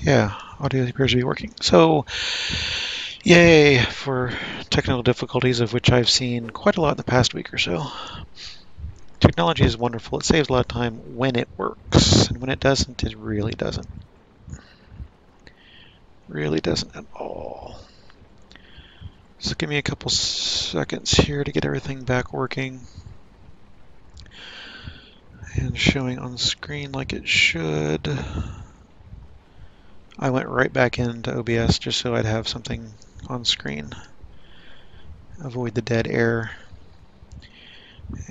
Yeah, audio appears to be working. So, yay for technical difficulties, of which I've seen quite a lot in the past week or so. Technology is wonderful. It saves a lot of time when it works, and when it doesn't, it really doesn't. Really doesn't at all. So give me a couple seconds here to get everything back working and showing on screen like it should. I went right back into OBS just so I'd have something on screen. Avoid the dead air.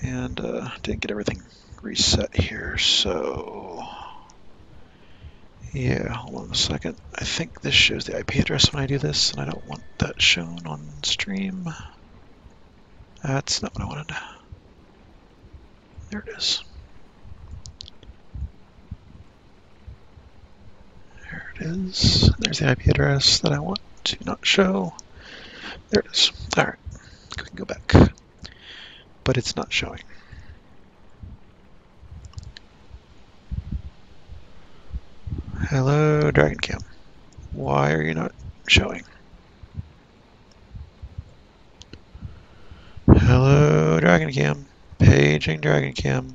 And didn't get everything reset here, so yeah, hold on a second. I think this shows the IP address when I do this, and I don't want that shown on stream. That's not what I wanted. There it is. There it is. There's the IP address that I want to not show. There it is. All right, we can go back, but it's not showing. Hello, DragonCam. Why are you not showing? Hello, DragonCam. Paging DragonCam.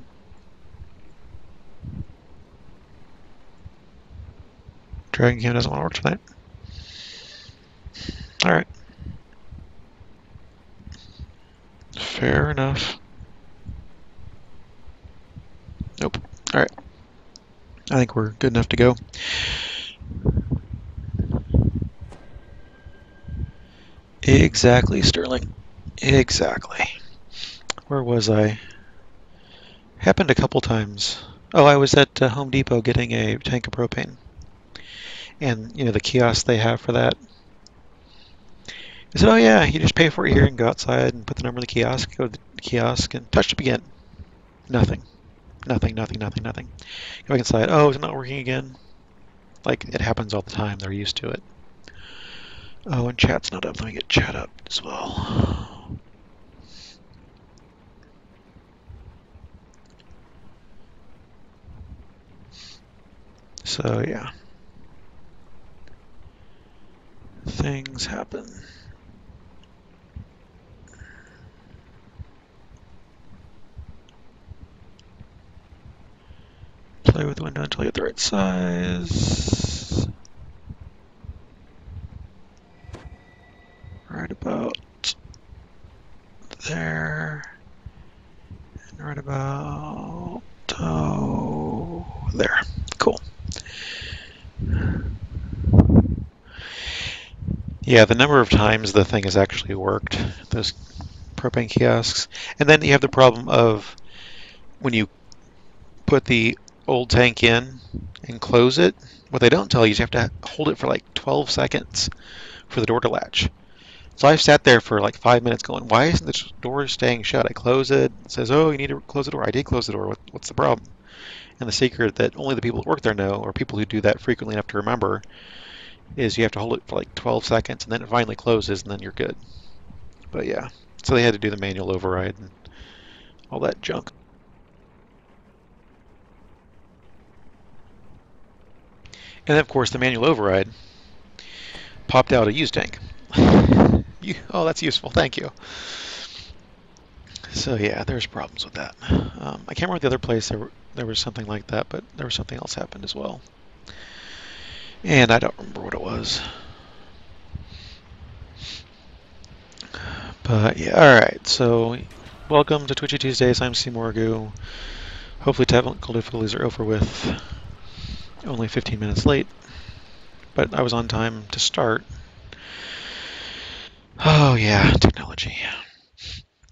DragonCam doesn't want to work tonight. All right. Fair enough. Nope. All right. I think we're good enough to go. Exactly, Sterling. Exactly. Where was I? Happened a couple times. Oh, I was at Home Depot getting a tank of propane. And, you know, the kiosk they have for that. I said, oh yeah, you just pay for it here and go outside and put the number in the kiosk, go to the kiosk and touch it again. Nothing. Nothing, nothing, nothing, nothing. Go back inside. Oh, is it not working again? Like, it happens all the time. They're used to it. Oh, and chat's not up. Let me get chat up as well. So, yeah. Things happen. Play with the window until you get the right size. Right about there. And right about there. Cool. Yeah, the number of times the thing has actually worked, those propane kiosks. And then you have the problem of when you put the old tank in and close it, what they don't tell you is you have to hold it for like 12 seconds for the door to latch. So I sat there for like 5 minutes going, why isn't the door staying shut? I close it. It says, oh, you need to close the door. I did close the door. What's the problem? And the secret that only the people that work there know, or people who do that frequently enough to remember, is you have to hold it for like 12 seconds and then it finally closes and then you're good. But yeah, so they had to do the manual override and all that junk. And then, of course, the manual override popped out a used tank. Oh, that's useful. Thank you. So yeah, there's problems with that. I can't remember the other place there was something like that, but there was something else happened as well. And I don't remember what it was. But yeah, alright, so welcome to Twitchy Tuesdays. I'm CMorrigu. Hopefully technical difficulties are over with. Only 15 minutes late, but I was on time to start. Oh yeah, technology.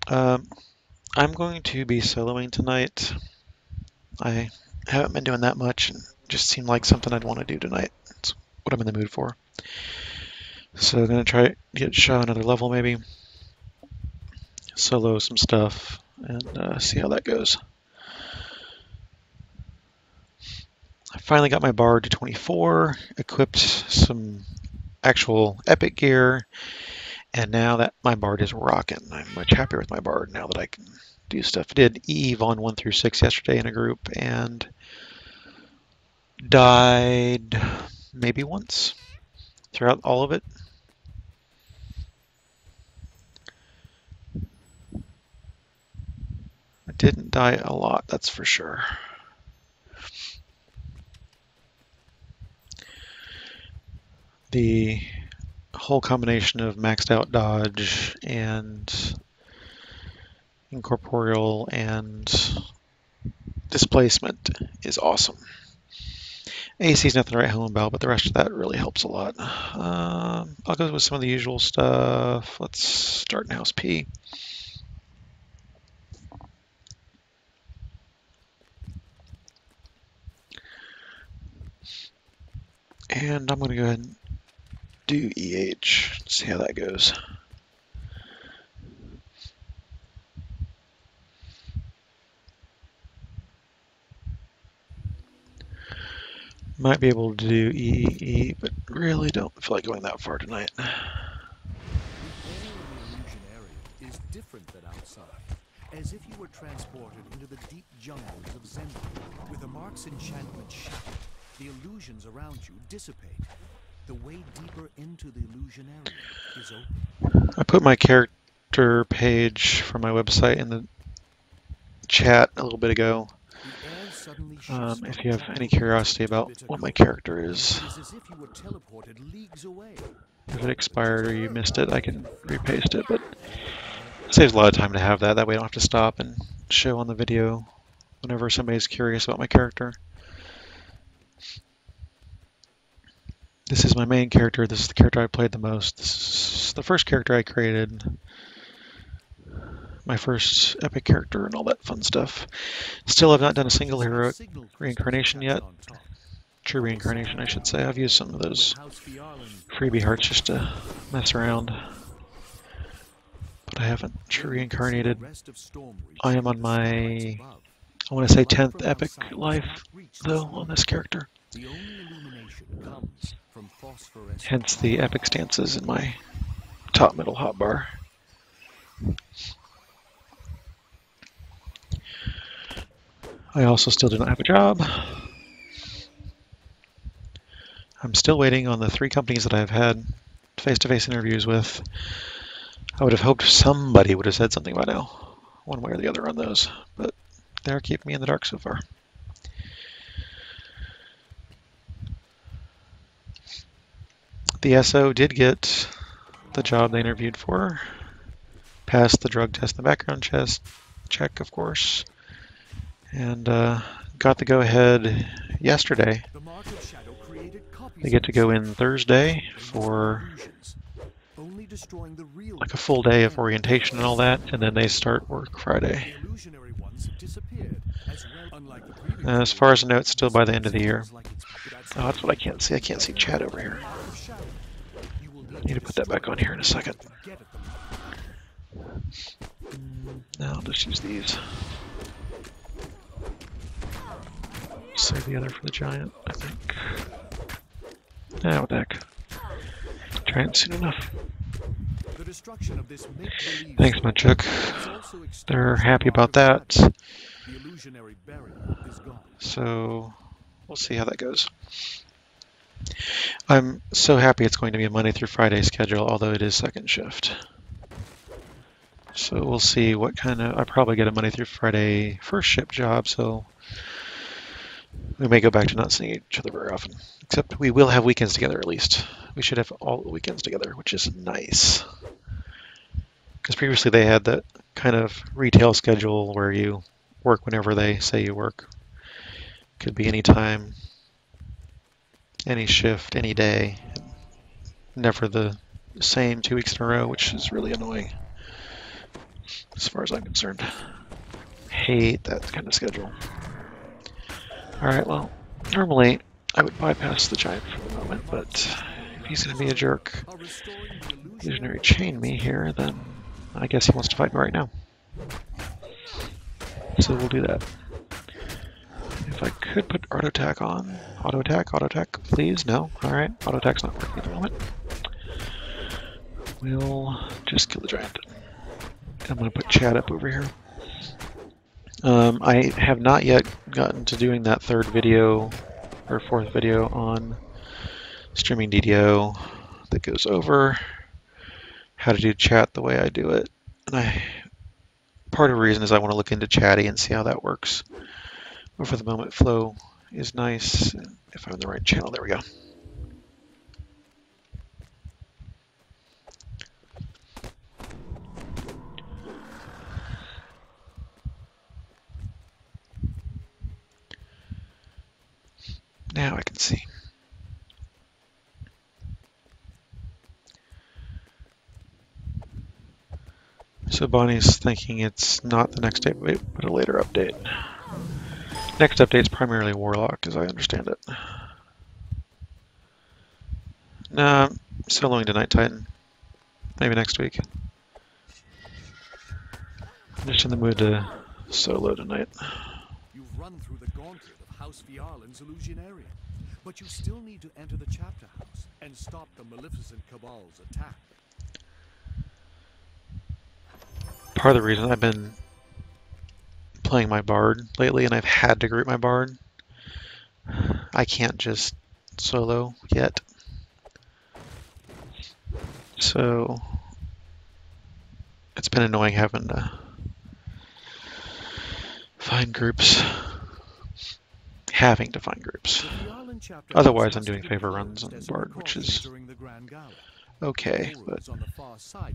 I'm going to be soloing tonight. I haven't been doing that much, and it just seemed like something I'd want to do tonight. It's what I'm in the mood for. So I'm going to try to get Shaw another level maybe, solo some stuff, and see how that goes. I finally got my bard to 24, equipped some actual epic gear, and now that my bard is rocking, I'm much happier with my bard now that I can do stuff. I did Eve on 1 through 6 yesterday in a group, and died maybe once throughout all of it. I didn't die a lot, that's for sure. The whole combination of maxed out dodge and incorporeal and displacement is awesome. AC is nothing to write home about, but the rest of that really helps a lot. I'll go with some of the usual stuff. Let's start in House P. And I'm going to go ahead and do EH, see how that goes. Might be able to do EE, but really don't feel like going that far tonight. The air in the illusion area is different than outside, as if you were transported into the deep jungles of Zendikar. With the Mark's enchantment shattered, the illusions around you dissipate. The way deeper into the illusion area is open. I put my character page from my website in the chat a little bit ago. If you have any curiosity about what my character is. If it expired or you missed it, I can repaste it, but it saves a lot of time to have that. That way I don't have to stop and show on the video whenever somebody's curious about my character. This is my main character. This is the character I played the most. This is the first character I created. My first epic character and all that fun stuff. Still have not done a single heroic reincarnation yet. True reincarnation, I should say. I've used some of those freebie hearts just to mess around. But I haven't true reincarnated. I am on my, I want to say 10th epic life, though, on this character. Hence the epic stances in my top middle hotbar. I also still do not have a job. I'm still waiting on the 3 companies that I've had face-to-face interviews with. I would have hoped somebody would have said something by now, one way or the other on those, but they're keeping me in the dark so far. The SO did get the job they interviewed for, passed the drug test and the background check, of course, and got the go-ahead yesterday. They get to go in Thursday for like a full day of orientation and all that, and then they start work Friday. As far as I know, it's still by the end of the year. Oh, that's what I can't see. I can't see chat over here. I need to put that back on here in a second. Now I'll just use these. Save the other for the giant, I think. Ah, what the heck. Giant soon enough. Thanks, Mudchook. They're happy about that. So, we'll see how that goes. I'm so happy it's going to be a Monday through Friday schedule, although it is second shift. So we'll see what kind of, I probably get a Monday through Friday first shift job, so we may go back to not seeing each other very often. Except we will have weekends together at least. We should have all the weekends together, which is nice. Because previously they had that kind of retail schedule where you work whenever they say you work. Could be any time, any shift, any day. Never the same 2 weeks in a row, which is really annoying as far as I'm concerned. Hate that kind of schedule. Alright, well, normally I would bypass the giant for the moment, but if he's going to be a jerk, illusionary chain me here, then I guess he wants to fight me right now. So we'll do that. If I could put auto attack on. Auto attack, please. No. Alright, auto attack's not working at the moment. We'll just kill the giant. I'm going to put chat up over here. I have not yet gotten to doing that 3rd video or 4th video on streaming DDO that goes over how to do chat the way I do it. And part of the reason is I want to look into Chatty and see how that works. But for the moment, Flow is nice. If I'm in the right channel, there we go. Now I can see. So Bonnie's thinking it's not the next update, but a later update. Next update is primarily Warlock, as I understand it. Nah, soloing to Night Titan. Maybe next week. I'm just in the mood to solo tonight. You've run through the gauntlet of House Fiarlan's Illusionarium, but you still need to enter the chapter house and stop the Maleficent Cabal's attack. Part of the reason I've been playing my Bard lately, and I've had to group my Bard. I can't just solo yet. So it's been annoying having to find groups. Having to find groups. Otherwise, I'm doing favor runs on Bard, which is okay, but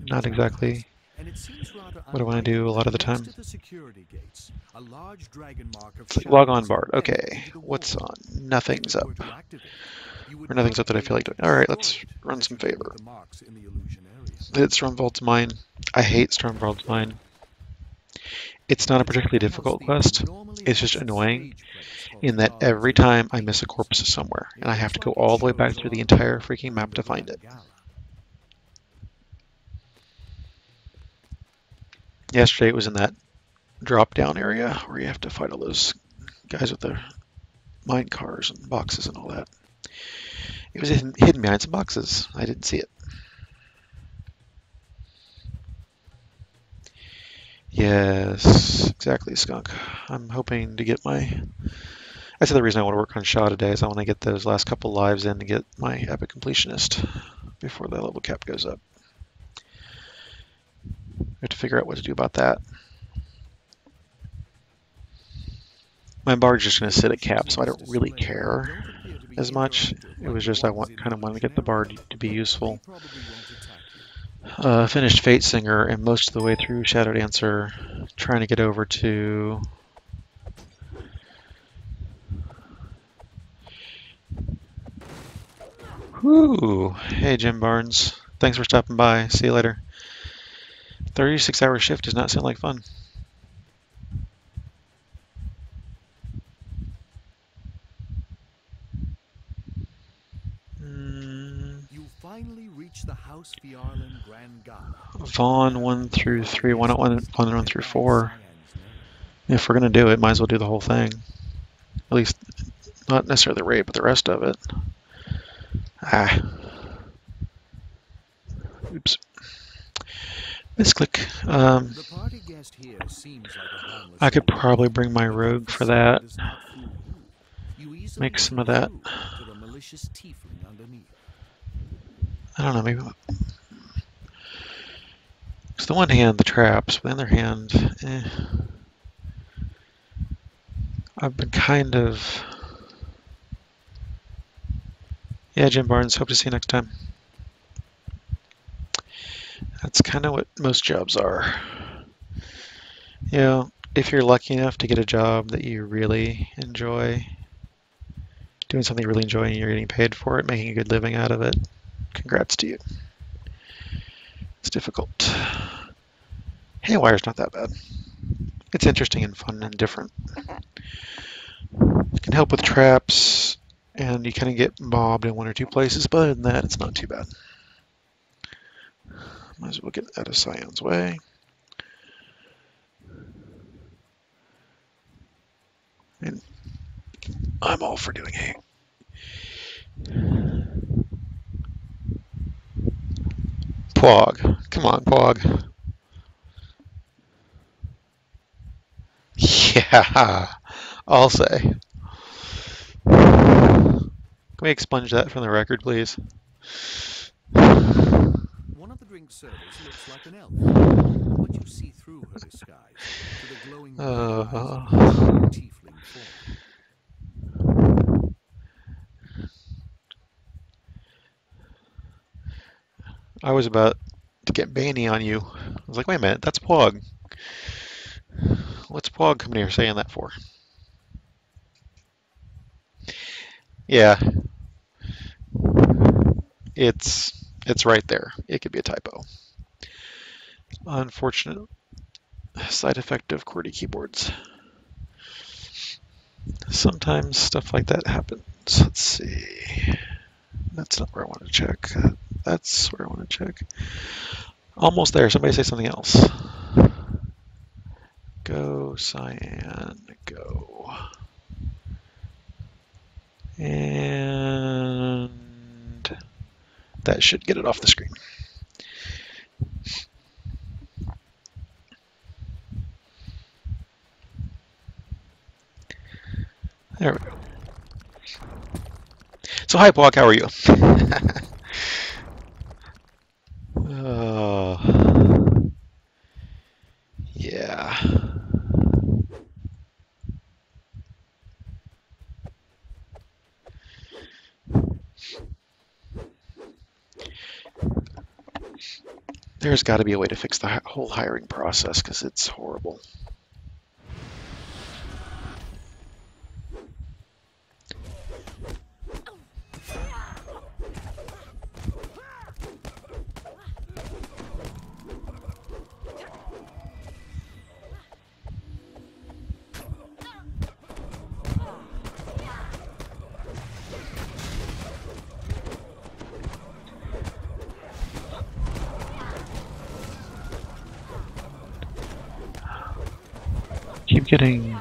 not exactly what I want to do a lot of the time. It's like log on Bard. Okay, what's on? Nothing's up. Or nothing's up that I feel like doing. Alright, let's run some favor. Hit Stormvault's Mine. I hate Stormvault's Mine. It's not a particularly difficult quest. It's just annoying in that every time I miss a corpse somewhere, and I have to go all the way back through the entire freaking map to find it. Yesterday it was in that drop-down area where you have to fight all those guys with their mine cars and boxes and all that. It was hidden behind some boxes. I didn't see it. Yes, exactly, Skunk. I'm hoping to get my... That's the reason I want to work on Shaw today, is I want to get those last couple lives in to get my Epic Completionist before the level cap goes up. We have to figure out what to do about that. My Bard's just going to sit at cap, so I don't really care as much. It was just I kind of wanted to get the Bard to be useful. Finished Fate Singer, and most of the way through Shadow Dancer, trying to get over to... Whoo! Hey, Jim Barnes. Thanks for stopping by. See you later. 36-hour shift does not sound like fun. You finally reached the House Fiarlan Grand Gala. Vaughn 1 through 3. Why not 1 through 4? If we're going to do it, might as well do the whole thing. At least, not necessarily the raid, but the rest of it. Ah. Oops. Misclick. I could probably bring my rogue for that. Make some of that. I don't know, maybe... Because the one hand, the traps, but the other hand, I've been kind of... Yeah, Jim Barnes, hope to see you next time. That's kind of what most jobs are. You know, if you're lucky enough to get a job that you really enjoy, doing something you really enjoy and you're getting paid for it, making a good living out of it, congrats to you. It's difficult. Haywire's not that bad. It's interesting and fun and different. It can help with traps, and you kind of get mobbed in 1 or 2 places, but other than that, it's not too bad. Might as well get out of Scion's way. And I'm all for doing hay. Pog. Come on, Pog. Yeah, I'll say. Can we expunge that from the record, please? One of the drink servers looks like an elf, but you see through her disguise to the glowing red eyes of her true tiefling form. I was about to get Baney on you. I was like, wait a minute, that's Pog. What's Pog coming here saying that for? Yeah, it's right there. It could be a typo. Unfortunate side effect of QWERTY keyboards. Sometimes stuff like that happens. Let's see. That's not where I want to check. That's where I want to check. Almost there. Somebody say something else. Go, cyan, go. And that should get it off the screen. There we go. So hi, Pog, how are you? Yeah. There's got to be a way to fix the whole hiring process because it's horrible. Keep getting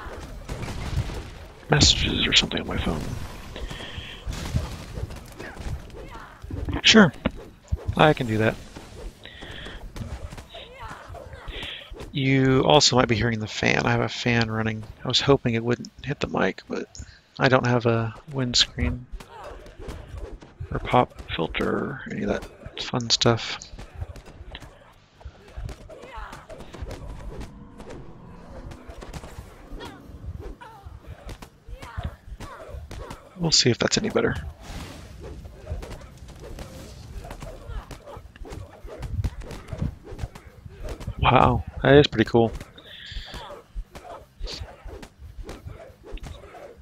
messages or something on my phone. Sure, I can do that. You also might be hearing the fan. I have a fan running. I was hoping it wouldn't hit the mic, but I don't have a windscreen or pop filter or any of that fun stuff. We'll see if that's any better. Wow, that is pretty cool.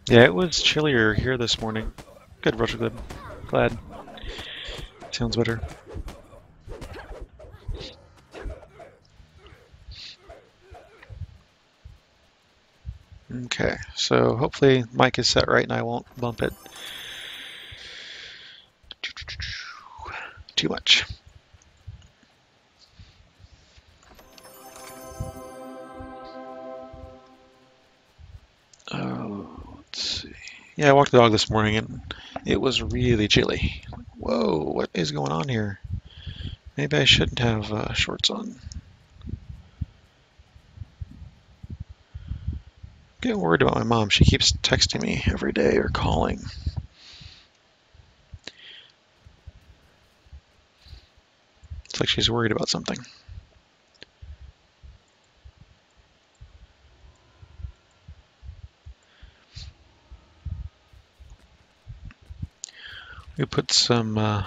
Yeah, it was chillier here this morning. Good, Roger, good. Glad. Sounds better. Okay, so hopefully mic is set right and I won't bump it too much. Let's see. Yeah, I walked the dog this morning and it was really chilly. Whoa, what is going on here? Maybe I shouldn't have shorts on. Getting worried about my mom. She keeps texting me every day or calling. It's like she's worried about something. We put some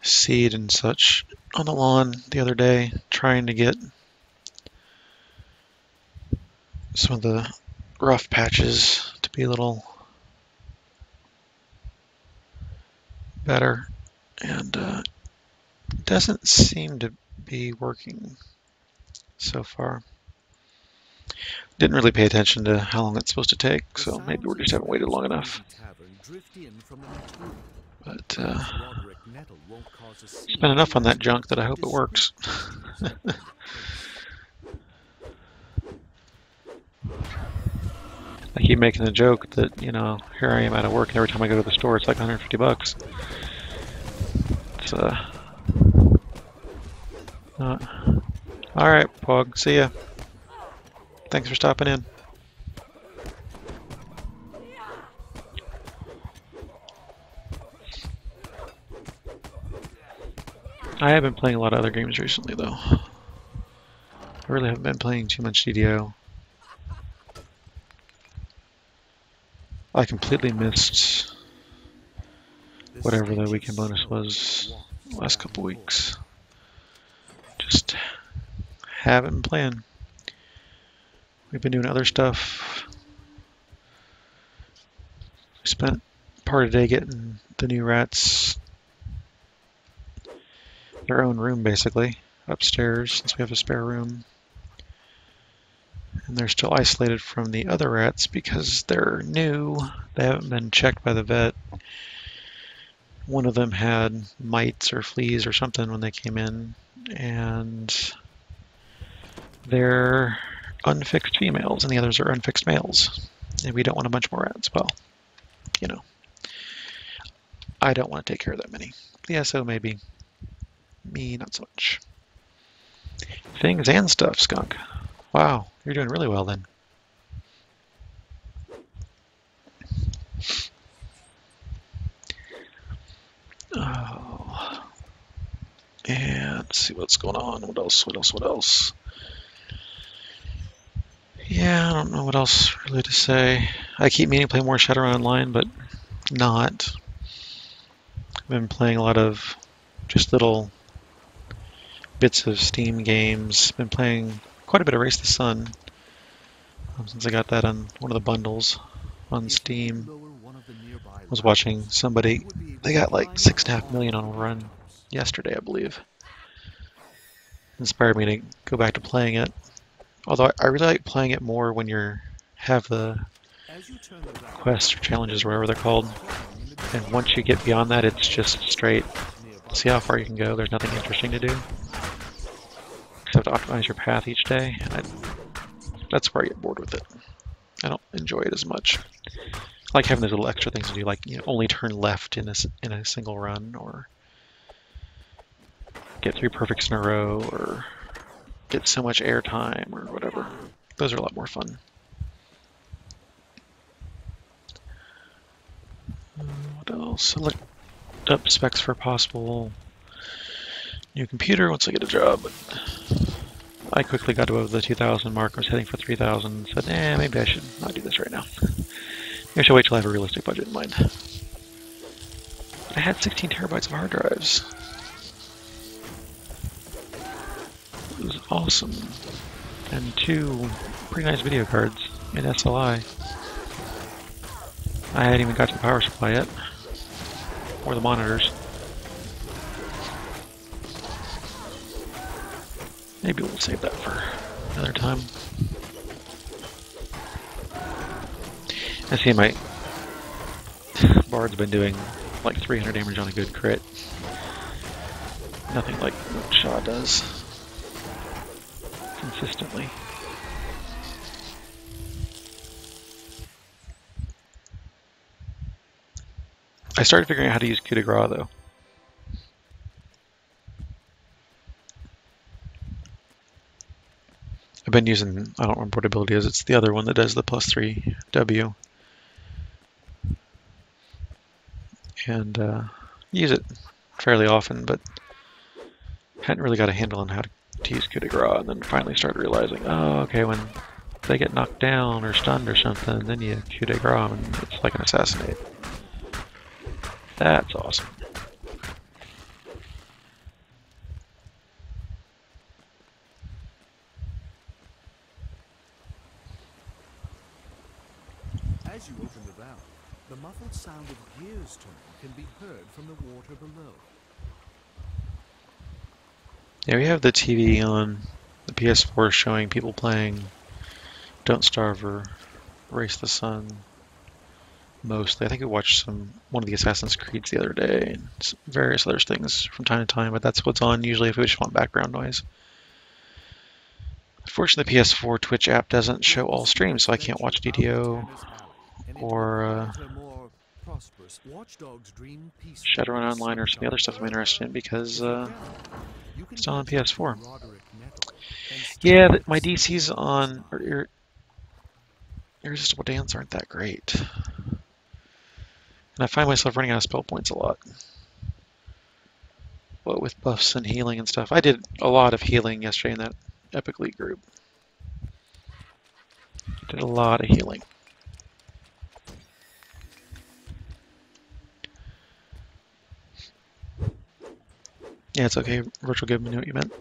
seed and such on the lawn the other day, trying to get some of the rough patches to be a little better, and it doesn't seem to be working so far. Didn't really pay attention to how long it's supposed to take, so maybe we just haven't waited long enough. But spent enough on that junk that I hope it works. I keep making the joke that, you know, here I am out of work and every time I go to the store it's like 150 bucks. It's alright, Pog, see ya. Thanks for stopping in. I have been playing a lot of other games recently, though. I really haven't been playing too much DDO. I completely missed whatever the weekend bonus was last couple weeks. Just haven't been playing. We've been doing other stuff. We spent part of the day getting the new rats their own room, basically, upstairs, since we have a spare room. And they're still isolated from the other rats because they're new. They haven't been checked by the vet. One of them had mites or fleas or something when they came in, and they're unfixed females, and the others are unfixed males. And we don't want a bunch more rats. Well, you know, I don't want to take care of that many. The SO maybe. Me, not so much. Things and stuff, Skunk. Wow, you're doing really well then. Oh. And let's see what's going on. What else? What else? What else? Yeah, I don't know what else really to say. I keep meaning to play more Shadowrun Online, but not. I've been playing a lot of just little bits of Steam games. Been playing quite a bit of Race the Sun since I got that on one of the bundles on Steam. I was watching somebody, they got like 6.5 million on a run yesterday, I believe. Inspired me to go back to playing it. Although I really like playing it more when you have the quests or challenges, or whatever they're called. And once you get beyond that, it's just straight. See how far you can go. There's nothing interesting to do. Except to optimize your path each day. That's where I get bored with it. I don't enjoy it as much. I like having those little extra things to do, like only turn left in a single run, or get 3 perfects in a row, or get so much air time, or whatever. Those are a lot more fun. What else? I looked up specs for a possible new computer once I get a job. I quickly got above the 2,000 mark. I was heading for 3,000 and said, maybe I should not do this right now. Maybe I should wait till I have a realistic budget in mind. I had 16 terabytes of hard drives. It was awesome. And 2 pretty nice video cards in SLI. I hadn't even got to the power supply yet. Or the monitors. Maybe we'll save that for another time. I see my Bard's been doing like 300 damage on a good crit. Nothing like what Shaw does. Consistently. I started figuring out how to use coup de grace though. I've been using, I don't remember what ability it is, it's the other one that does the +3 W. And use it fairly often, but hadn't really got a handle on how to use coup de grace, and then finally started realizing, oh, okay, when they get knocked down or stunned or something, then you coup de grace, and it's like an assassinate. That's awesome. As you open the valve, the muffled sound of gears turning can be heard from the water below. Yeah, we have the TV on the PS4 showing people playing Don't Starve or Race the Sun. Mostly. I think we watched one of the Assassin's Creeds the other day, and various other things from time to time, but that's what's on usually if we just want background noise. Unfortunately, the PS4 Twitch app doesn't show all streams, so I can't watch DDO or Shadowrun Online or some of the other stuff I'm interested in because it's not on PS4. Yeah, my DCs on Irresistible Dance aren't that great. And I find myself running out of spell points a lot. what with buffs and healing and stuff. I did a lot of healing yesterday in that Epic League group. Did a lot of healing. Yeah, it's okay. Virtual Good, I knew what you meant.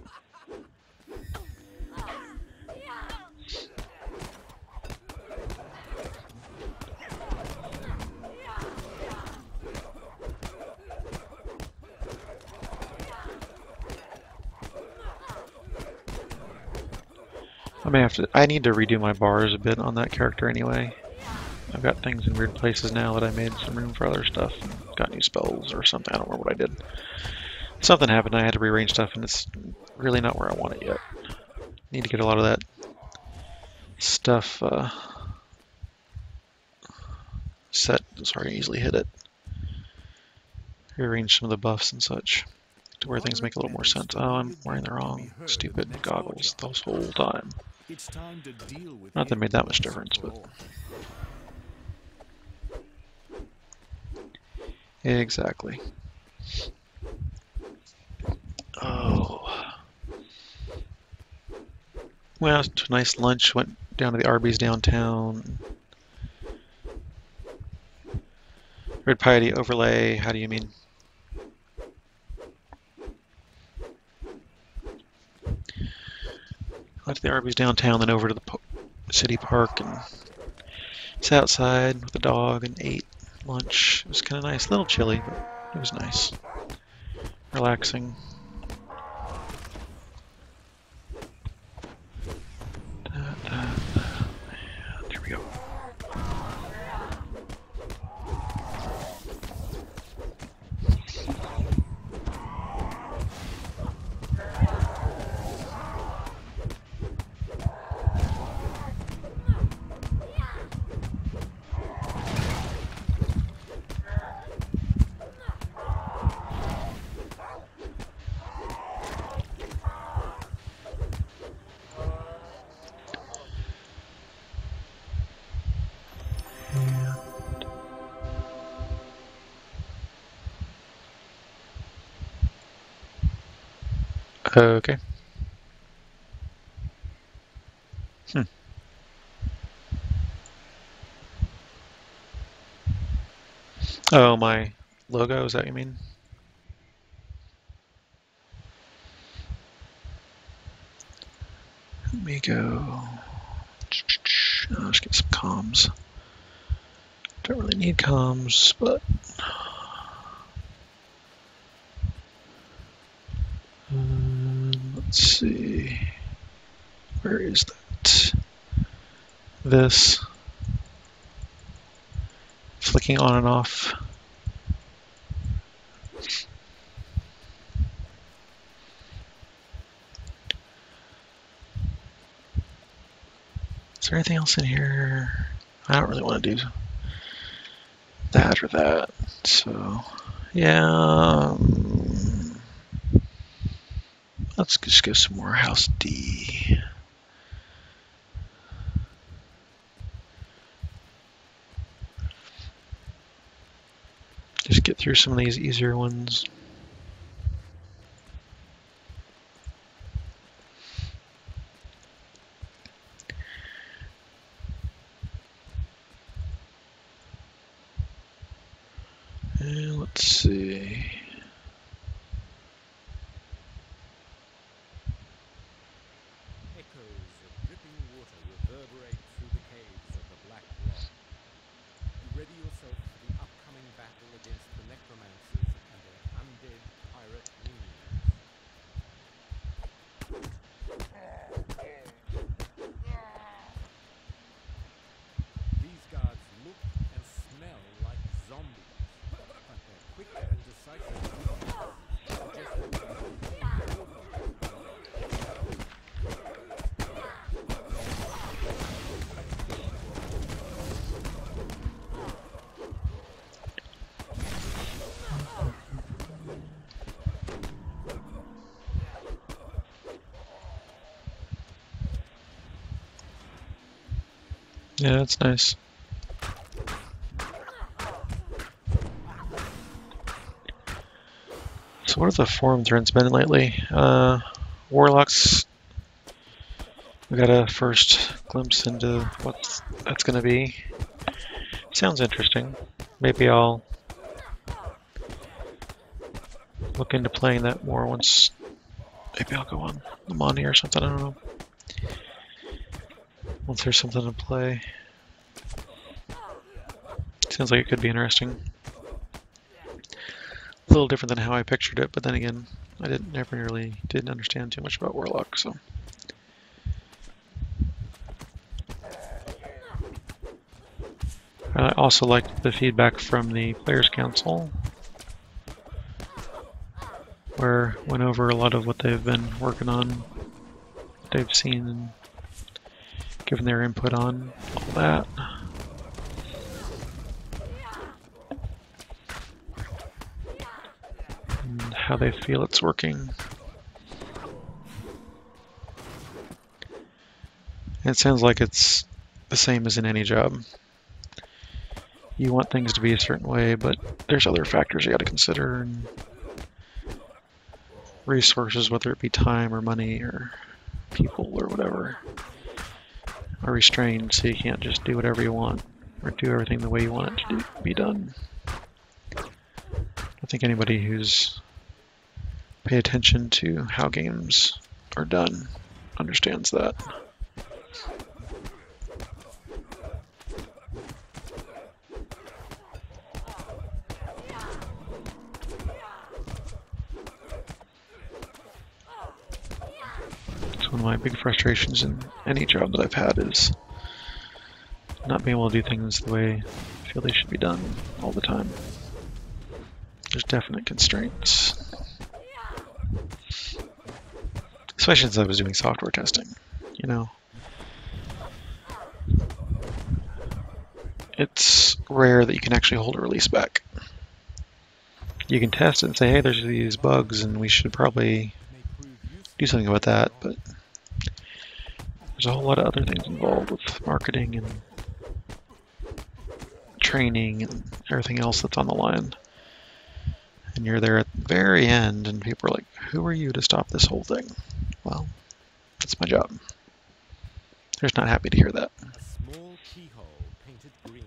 I need to redo my bars a bit on that character anyway. I've got things in weird places now that I made some room for other stuff. Got new spells or something. I don't remember what I did. Something happened. I had to rearrange stuff, and it's really not where I want it yet. Need to get a lot of that stuff set so I can easily hit it. Rearrange some of the buffs and such to where things make a little more sense. Oh, I'm wearing the wrong stupid goggles this whole time. It's time to deal with Not that it made that much once and difference, for but all. exactly. Oh. Well, it's a nice lunch. Went down to the Arby's downtown. Red Piety overlay. How do you mean? Went to the Arby's downtown, then over to the city park and sat outside with the dog and ate lunch. It was kind of nice. A little chilly, but it was nice. Relaxing. There we go. Okay. Oh, my logo, is that what you mean? Let me go. Let's get some comms. Don't really need comms, but let's see. Where is that? This. Flicking on and off. Is there anything else in here? I don't really want to do that or that. So, yeah. Let's just go some more House D. Just get through some of these easier ones. And let's see. Echoes of dripping water reverberate through the caves of the Black Rock. You ready yourself for the upcoming battle against the necromancers and their undead pirate minions. These guards look and smell like zombies, but they're quick and decisive. Yeah, that's nice. So what have the forum threads been lately? Warlocks. We got a first glimpse into what that's going to be. Sounds interesting. Maybe I'll look into playing that more once. Maybe I'll go on the Monty or something. I don't know. Once there's something to play. Sounds like it could be interesting. A little different than how I pictured it, but then again, I didn't understand too much about Warlock, so. I also liked the feedback from the Players Council, where went over a lot of what they've been working on, what they've seen, and given their input on all that. And how they feel it's working. And it sounds like it's the same as in any job. You want things to be a certain way, but there's other factors you got to consider, and resources, whether it be time or money or people or whatever, are restrained, so you can't just do whatever you want or do everything the way you want it to be done. I think anybody who's paid attention to how games are done understands that. One of my big frustrations in any job that I've had is not being able to do things the way I feel they should be done all the time. There's definite constraints. Especially since I was doing software testing, you know. It's rare that you can actually hold a release back. You can test it and say, hey, there's these bugs and we should probably do something about that, but there's a whole lot of other things involved with marketing and training and everything else that's on the line. And you're there at the very end and people are like, who are you to stop this whole thing? Well, that's my job. They're just not happy to hear that. A small keyhole painted green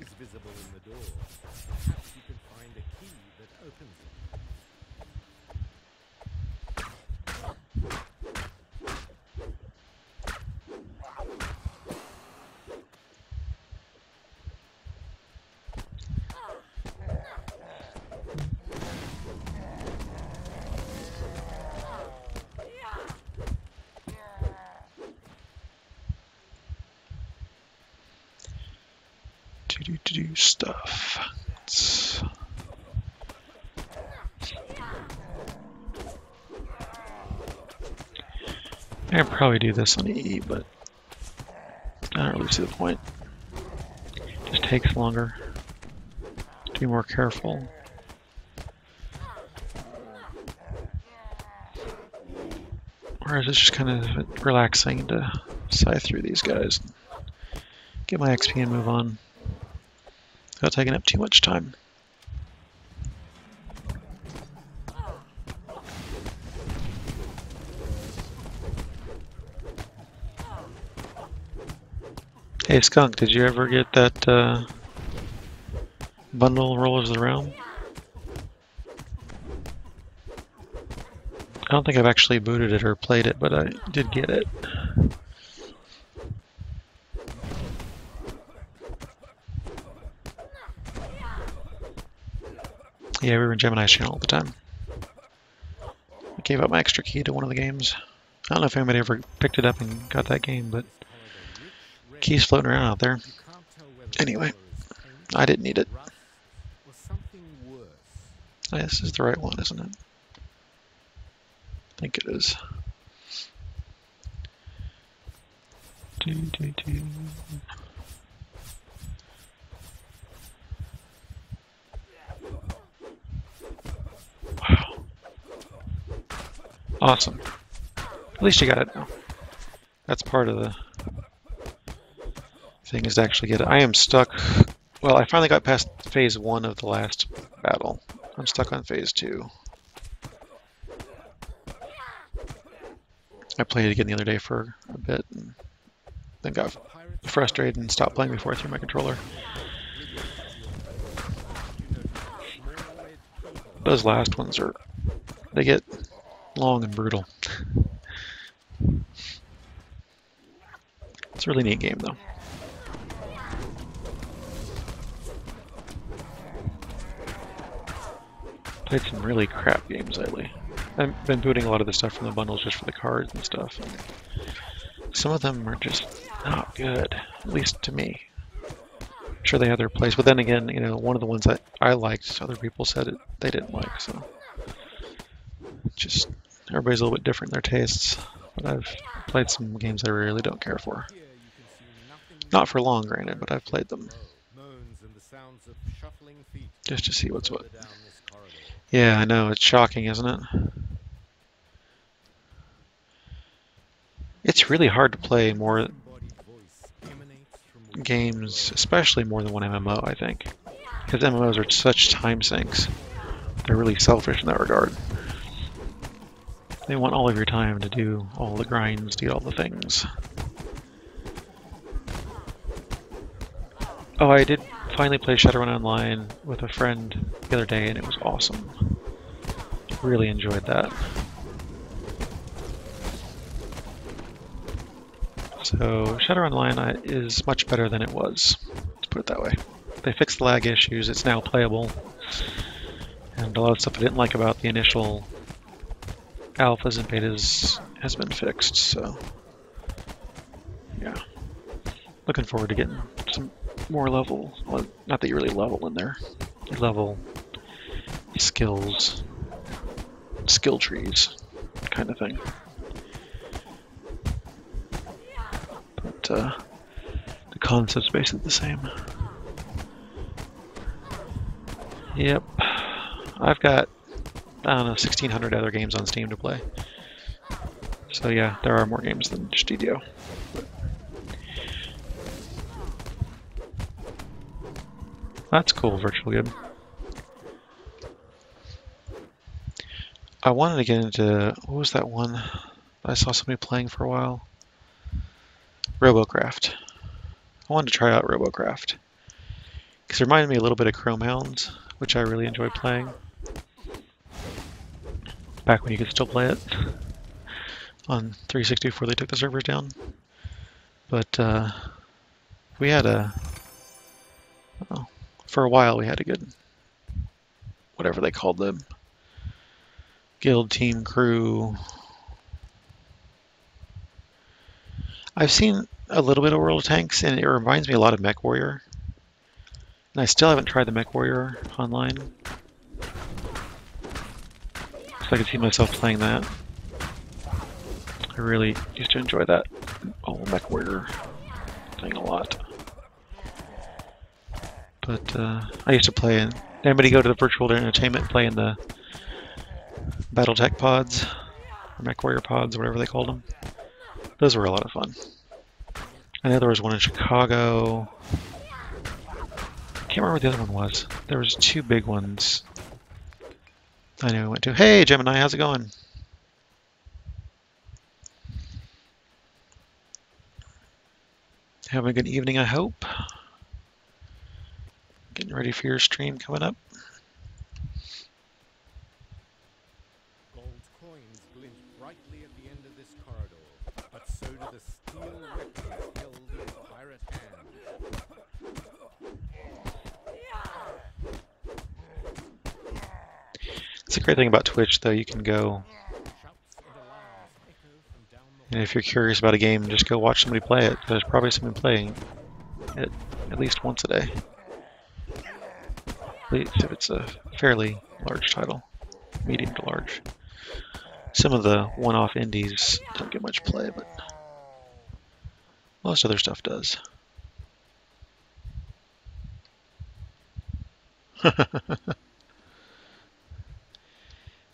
is visible in the door. Perhaps you can find a key that opens it. To do stuff. I'd probably do this on E, but I don't really see the point. It just takes longer to be more careful. Whereas it's just kind of relaxing to scythe through these guys, get my XP and move on without taking up too much time. Hey Skunk, did you ever get that bundle Rollers of the Realm? I don't think I've actually booted it or played it, but I did get it. Yeah, we were in Gemini's channel all the time. I gave up my extra key to one of the games. I don't know if anybody ever picked it up and got that game, but keys floating around out there. Anyway, I didn't need it. Oh, this is the right one, isn't it? I think it is. Wow. Awesome. At least you got it now. That's part of the thing, is to actually get it. I am stuck. Well, I finally got past phase 1 of the last battle. I'm stuck on phase 2. I played it again the other day for a bit, and then got frustrated and stopped playing before I threw my controller. Those last ones they get long and brutal. It's a really neat game, though. Played some really crap games lately. I've been booting a lot of the stuff from the bundles just for the cards and stuff. And some of them are just not good, at least to me. I'm sure they have their place, but then again, you know, one of the ones that I liked, other people said they didn't like, so just everybody's a little bit different in their tastes. But I've played some games I really don't care for. Not for long, granted, but I've played them just to see what's what. Yeah, I know, it's shocking, isn't it? It's really hard to play more games, especially more than one MMO, I think. Because MMOs are such time sinks. They're really selfish in that regard. They want all of your time to do all the grinds, do all the things. Oh, I did finally play Shadowrun Online with a friend the other day, and it was awesome. Really enjoyed that. So Shadowrun Online is much better than it was, let's put it that way. They fixed the lag issues, it's now playable, and a lot of stuff I didn't like about the initial alphas and betas has been fixed, so yeah. Looking forward to getting some more level, well, not that you really level in there, you level skills, skill trees kind of thing. But the concept's basically the same. Yep. I've got, I don't know, 1,600 other games on Steam to play. So yeah, there are more games than just DDO. That's cool, Virtual Good. I wanted to get into, what was that one I saw somebody playing for a while? Robocraft. I wanted to try out Robocraft. Because it reminded me a little bit of Chrome Hounds, which I really enjoyed playing. Back when you could still play it on 360 before they took the servers down. But we had for a while we had a good, whatever they called them, guild, team, crew. I've seen a little bit of World of Tanks, and it reminds me a lot of MechWarrior. And I still haven't tried the MechWarrior online. So I can see myself playing that. I really used to enjoy that whole MechWarrior thing a lot. But I used to play in... Anybody go to the Virtual Entertainment and play in the Battletech pods? Or MechWarrior pods, or whatever they called them? Those were a lot of fun. I know there was one in Chicago. I can't remember what the other one was. There was two big ones I knew I went to. Hey, Gemini, how's it going? Having a good evening, I hope. Getting ready for your stream coming up. Gold coins glint brightly at the end of this corridor, but so do the steel weapons held in the pirate hand. It's a great thing about Twitch, though. You can go, and if you're curious about a game, just go watch somebody play it. There's probably somebody playing it at least once a day. At least if it's a fairly large title, medium to large. Some of the one-off indies don't get much play, but most other stuff does.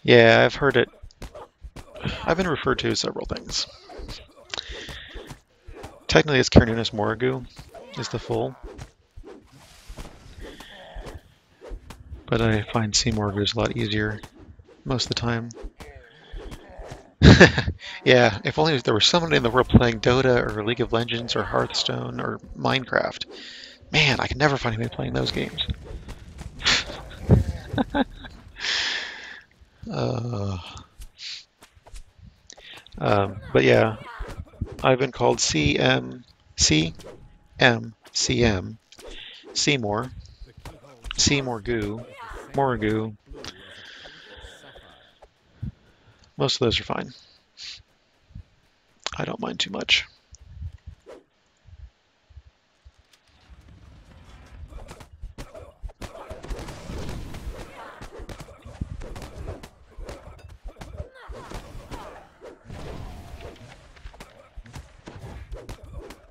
Yeah, I've heard it. I've been referred to several things. Technically, it's CMorrigu is the full. But I find CMorrigu is a lot easier most of the time. Yeah, if only there was someone in the world playing Dota or League of Legends or Hearthstone or Minecraft. Man, I can never find anybody playing those games. Uh, but yeah, I've been called CMCM, Seymour, CMorrigu, Morrigu. Most of those are fine. I don't mind too much.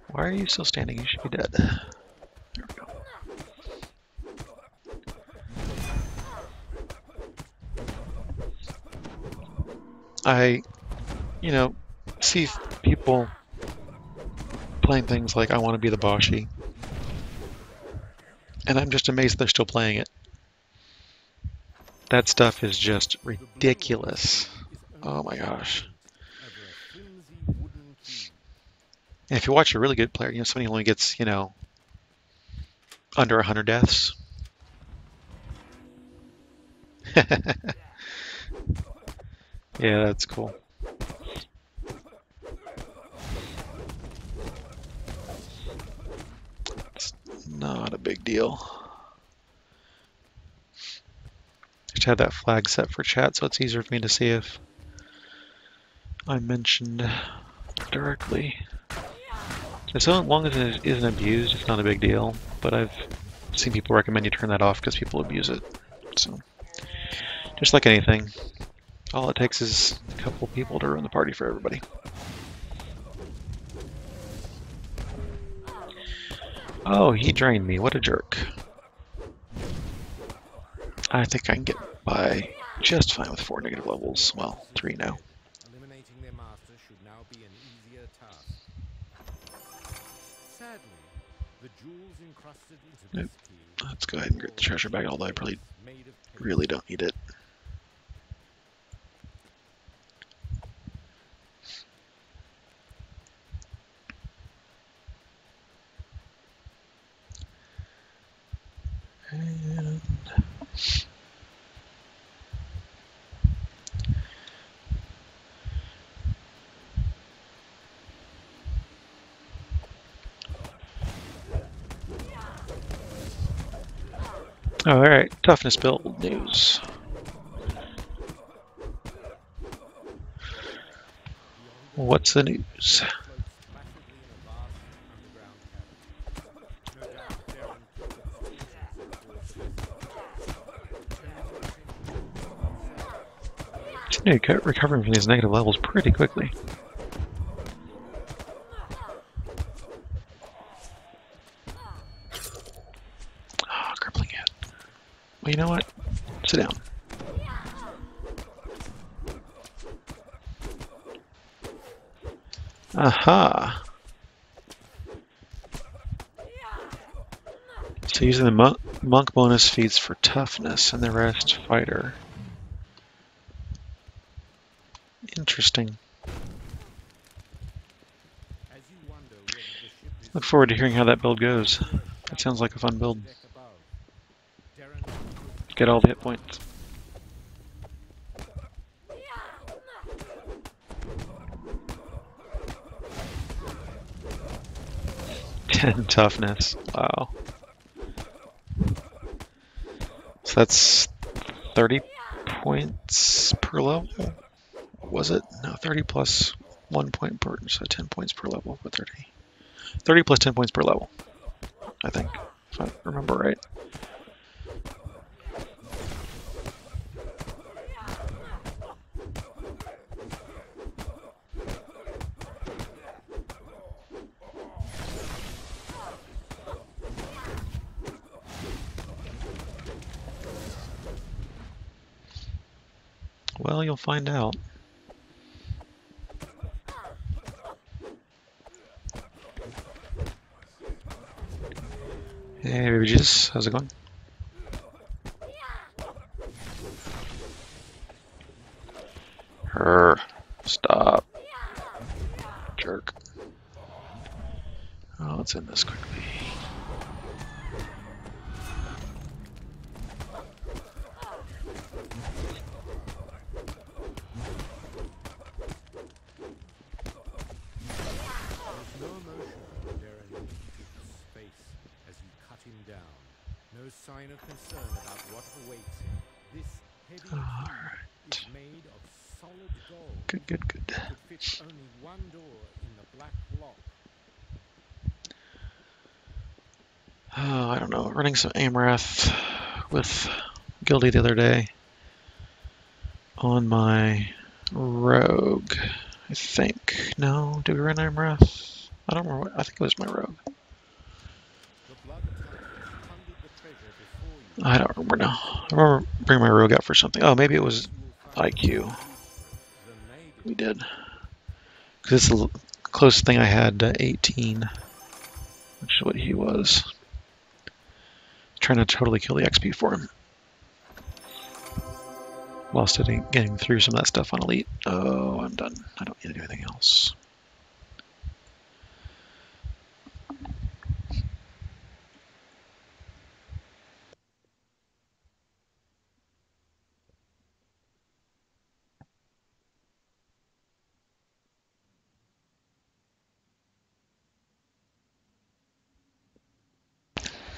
Why are you still standing? You should be dead. There we go. I, see people playing things like I Want to Be the Boshi, and I'm just amazed they're still playing it. That stuff is just ridiculous. Oh my gosh. And if you watch a really good player, somebody who only gets, under 100 deaths. Yeah, that's cool. It's not a big deal. Just had that flag set for chat, so it's easier for me to see if I'm mentioned directly. As long as it isn't abused, it's not a big deal, but I've seen people recommend you turn that off because people abuse it. So, just like anything, all it takes is a couple people to ruin the party for everybody. Oh, he drained me. What a jerk. I think I can get by just fine with 4 negative levels. Well, 3 now. Eliminating their master should now be an easier task. Sadly, the jewels encrusted into Nope. this key. Let's go ahead and get the treasure back, although I probably really don't need it. And all right, toughness build news. What's the news? Seem to be recovering from these negative levels pretty quickly. Ah, crippling hit. Well, you know what? Sit down. Aha! So using the monk bonus feeds for toughness and the rest fighter. Interesting. Look forward to hearing how that build goes. That sounds like a fun build. Get all the hit points. 10 toughness. Wow. So that's 30 points per level? Was it? No, 30 plus 1 point per, so 10 points per level, but 30 plus 10 points per level, I think, if I remember right. Well, you'll find out. Hey, baby Jesus, how's it going? let's end this quickly. No sign of concern about what awaits him. This heavy cube is made of solid gold. Good, good, good. Could fit only one door in the black lock. Oh, I don't know. Running some Amrath with Guilty the other day on my rogue. I think. No, did we run Amrath? I don't remember. I think it was my rogue. I don't remember now. I remember bringing my rogue out for something. Oh, maybe it was IQ. We did. Because it's the closest thing I had to 18, which is what he was. Trying to totally kill the XP for him. While still getting through some of that stuff on Elite. Oh, I'm done. I don't need to do anything else.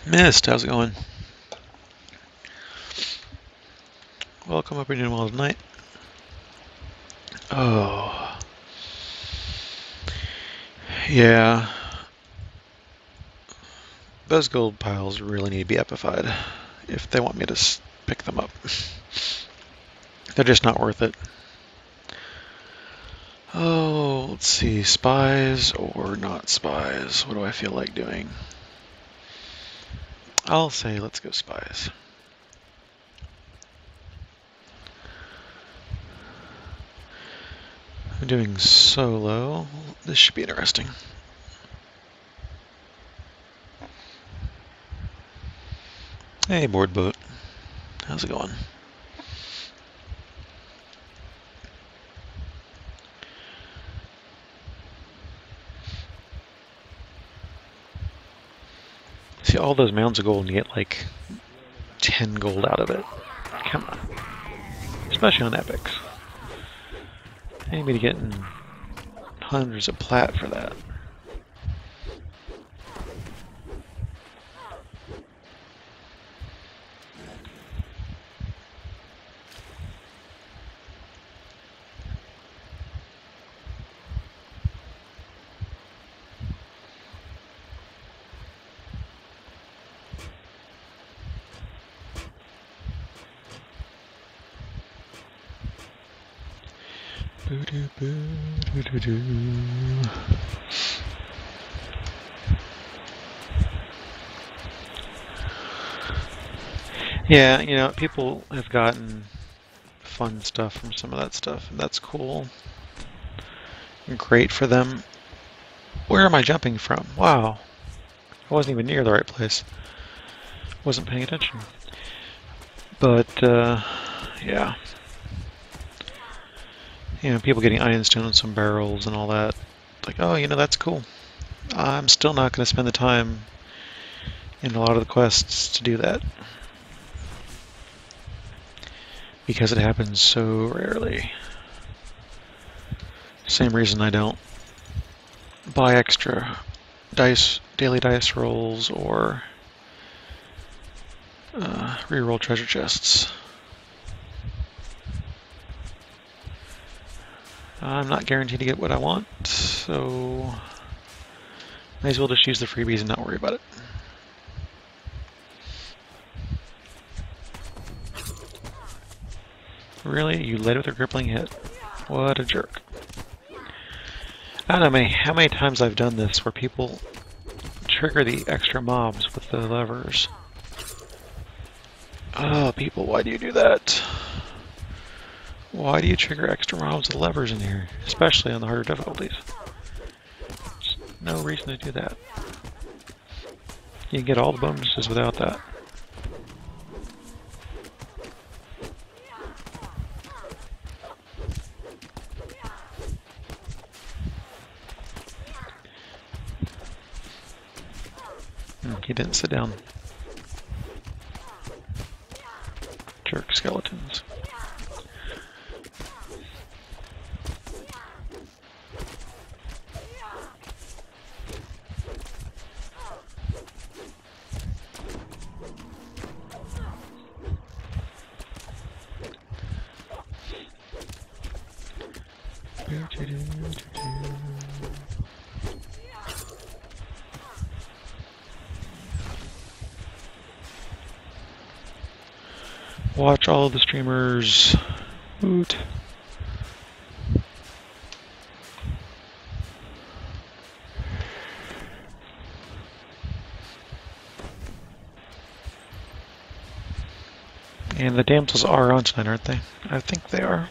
Mist, how's it going? Welcome up in your well tonight. Oh. Yeah. Those gold piles really need to be epified if they want me to pick them up. They're just not worth it. Oh, let's see. Spies or not spies? What do I feel like doing? I'll say let's go spies. I'm doing solo. This should be interesting. Hey, board boat. How's it going? See, all those mounds of gold and you get like 10 gold out of it. Come on. Especially on epics. I need to be getting hundreds of plat for that. Yeah, you know, people have gotten fun stuff from some of that stuff, and that's cool. Great for them. Where am I jumping from? Wow. I wasn't even near the right place. Wasn't paying attention. But, yeah. You know, people getting ironstone on some barrels and all that. Like, oh, you know, that's cool. I'm still not going to spend the time in a lot of the quests to do that. Because it happens so rarely. Same reason I don't buy extra daily dice rolls or reroll treasure chests. I'm not guaranteed to get what I want, so may as well just use the freebies and not worry about it. Really? You led with a crippling hit? What a jerk. I don't know how many times I've done this where people trigger the extra mobs with the levers. Oh, people, why do you do that? Why do you trigger extra mobs with levers in here? Especially on the harder difficulties. There's no reason to do that. You can get all the bonuses without that. He didn't sit down. Jerk skeletons. Watch all of the streamers. Woot. And the damsels are on tonight, aren't they? I think they are.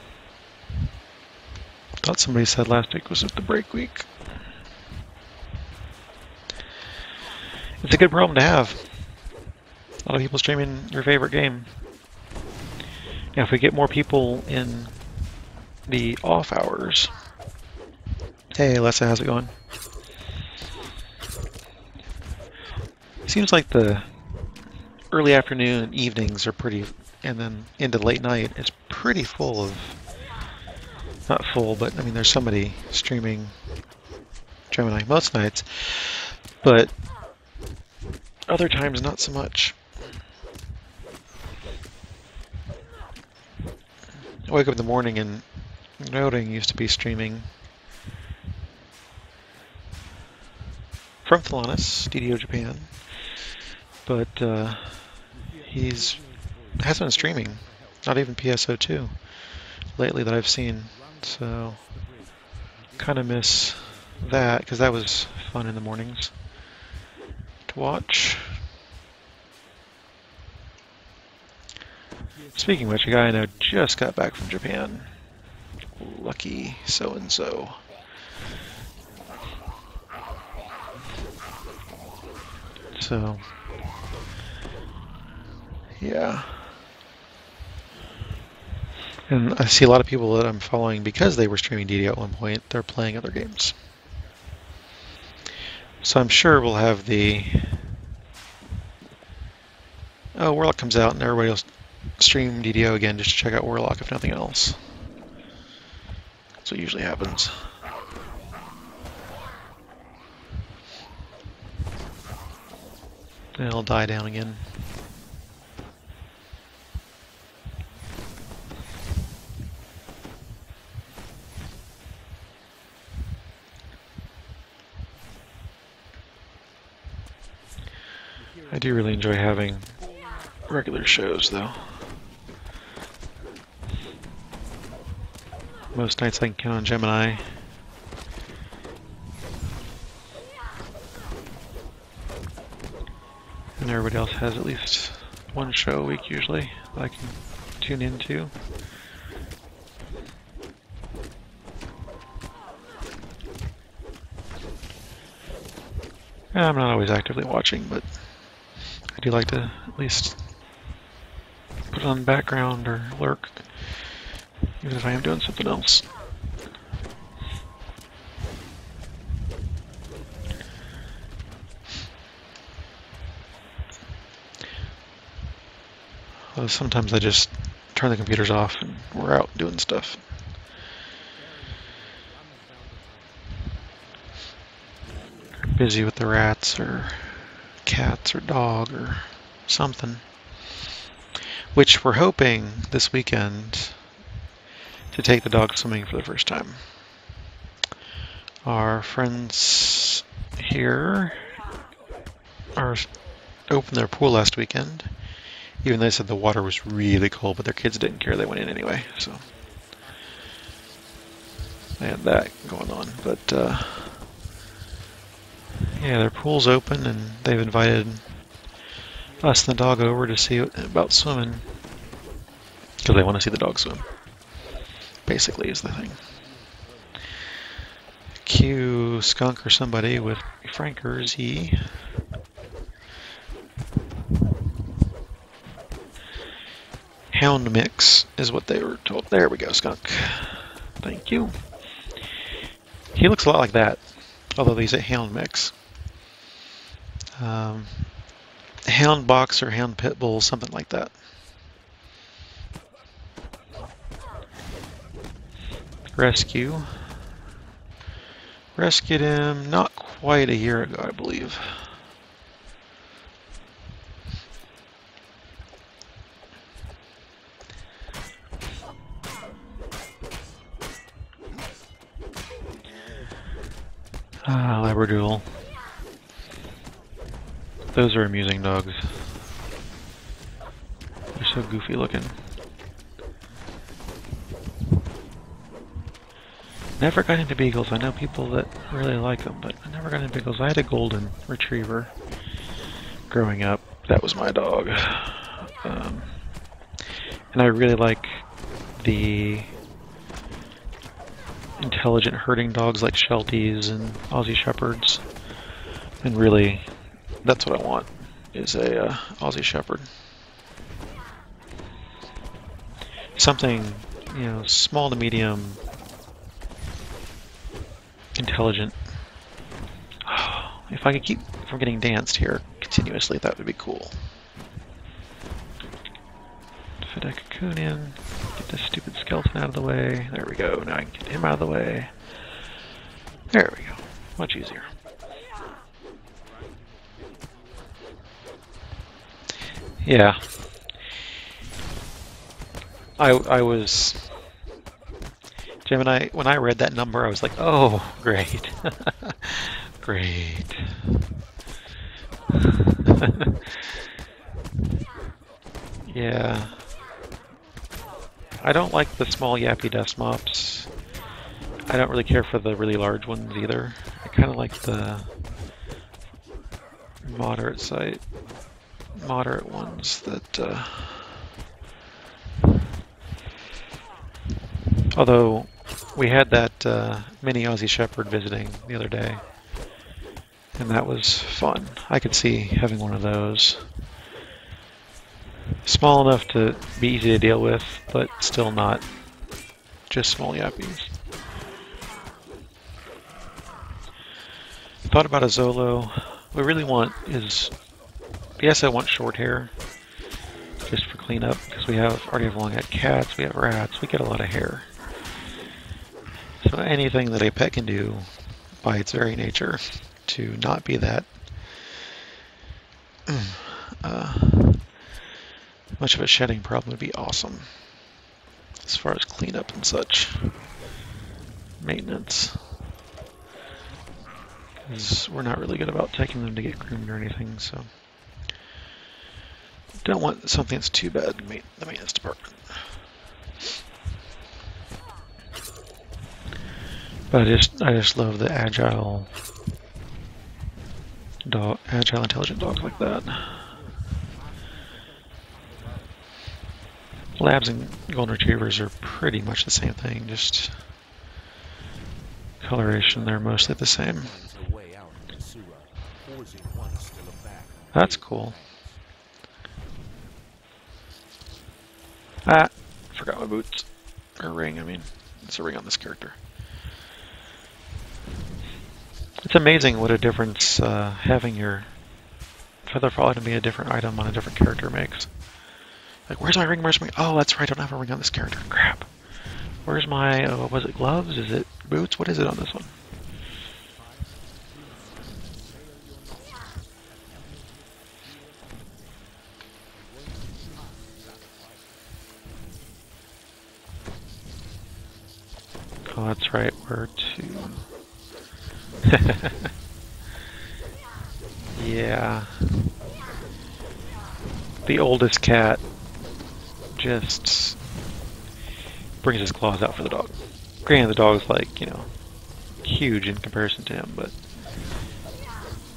Thought somebody said last week was the break week. It's a good problem to have. A lot of people streaming your favorite game. Now, if we get more people in the off hours. Hey, Alessa, how's it going? Seems like the early afternoon and evenings are pretty, and then into late night, it's pretty full of, not full, but I mean, there's somebody streaming Gemini most nights, but other times not so much. I wake up in the morning and Noting used to be streaming from Thelanis, DDO Japan, but he's hasn't been streaming, not even PSO2 lately that I've seen, so kind of miss that because that was fun in the mornings to watch. Speaking of which, a guy I know just got back from Japan. Lucky so-and-so. So, yeah. And I see a lot of people that I'm following because they were streaming DD at one point, they're playing other games. So I'm sure we'll have the... Oh, Warlock comes out and everybody will stream DDO again just to check out Warlock if nothing else. That's what usually happens. And it'll die down again. I do really enjoy having regular shows, though. Most nights I can count on Gemini. And everybody else has at least one show a week, usually, that I can tune into. I'm not always actively watching, but I do like to at least put it on the background or lurk, even if I am doing something else. Sometimes I just turn the computers off and we're out doing stuff. Busy with the rats or cats or dog or something. Which we're hoping this weekend to take the dog swimming for the first time. Our friends here opened their pool last weekend. Even though they said the water was really cold, but their kids didn't care. They went in anyway, so they had that going on. But yeah, their pool's open, and they've invited us and the dog over to see about swimming because they want to see the dog swim. Basically, is the thing. Q Skunk or somebody with Franker Z. Hound mix is what they were told. There we go, Skunk. Thank you. He looks a lot like that, although he's a hound mix. hound boxer, hound pit bull, something like that. Rescue. Rescued him not quite a year ago, I believe. Ah, Labradoodle. Those are amusing dogs. They're so goofy looking. Never got into beagles. I know people that really like them, but I never got into beagles. I had a golden retriever growing up. That was my dog. And I really like the intelligent herding dogs like Shelties and Aussie Shepherds. And really, that's what I want, is a Aussie Shepherd. Something, you know, small to medium, intelligent. If I could keep from getting danced here continuously, that would be cool. Fit a cocoon in, get this stupid skeleton out of the way. There we go, now I can get him out of the way. There we go, much easier. Yeah. I was... Gemini, when I read that number, I was like, oh, great. Great. Yeah. I don't like the small yappy dust mops. I don't really care for the really large ones either. I kind of like the moderate ones that although we had that mini Aussie Shepherd visiting the other day, and that was fun. I could see having one of those. Small enough to be easy to deal with, but still not just small yappies. Thought about a Zolo. What I really want is, yes, I want short hair, just for cleanup, because we already have long-haired cats, we have rats, we get a lot of hair. So anything that a pet can do by its very nature to not be that much of a shedding problem would be awesome. As far as cleanup and such. Maintenance. Because we're not really good about taking them to get groomed or anything, so don't want something that's too bad in the maintenance department. But I just love the agile, intelligent dogs like that. Labs and golden retrievers are pretty much the same thing, just coloration. They're mostly the same. That's cool. Ah, forgot my boots. Or ring, I mean. It's a ring on this character. It's amazing what a difference having your feather fall to be a different item on a different character makes. Like, where's my ring? Where's my... Oh, that's right, I don't have a ring on this character. Crap. Where's my... was it gloves? Is it boots? What is it on this one? Oh, that's right, where to... Yeah. The oldest cat just brings his claws out for the dog. Granted, the dog's like, you know, huge in comparison to him, but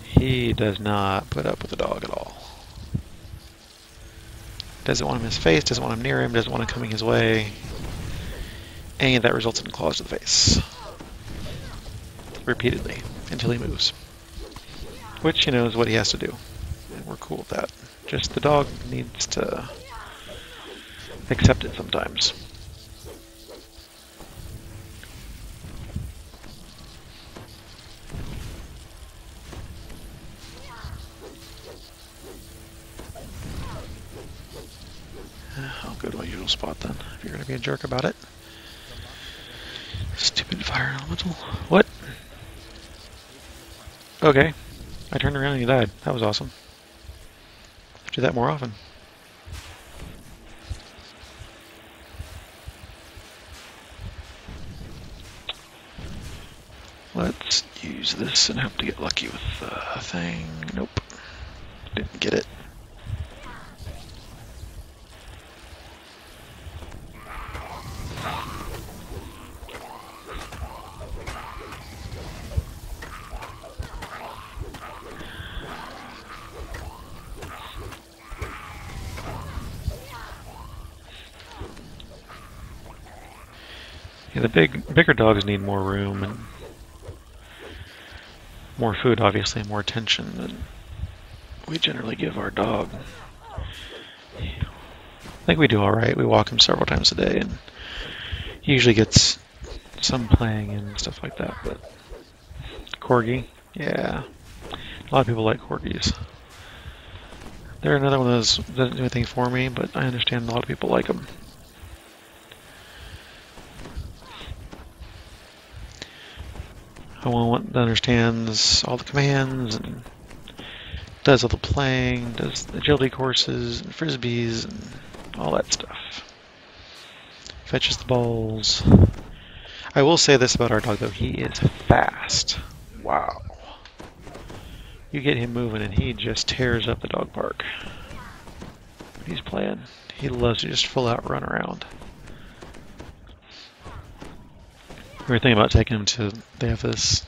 he does not put up with the dog at all. Doesn't want him in his face, doesn't want him near him, doesn't want him coming his way. And that results in claws to the face. Repeatedly, until he moves. Which, you know, is what he has to do. And we're cool with that. Just the dog needs to accept it sometimes. if you're going to be a jerk about it. Stupid fire elemental. What? Okay. I turned around and he died. That was awesome. Do that more often. Let's use this and hope to get lucky with the thing. Nope. Didn't get it. Yeah, the bigger dogs need more room and more food, obviously, and more attention than we generally give our dog. I think we do all right. We walk him several times a day, and he usually gets some playing and stuff like that. But Corgi, yeah, a lot of people like Corgis. They're another one of those that doesn't do anything for me, but I understand a lot of people like them. I want one that understands all the commands and does all the playing, does agility courses and frisbees and all that stuff. Fetches the balls. I will say this about our dog though, he is fast. Wow. You get him moving and he just tears up the dog park. He's playing. He loves to just full out run around. We were thinking about taking him to, they have this,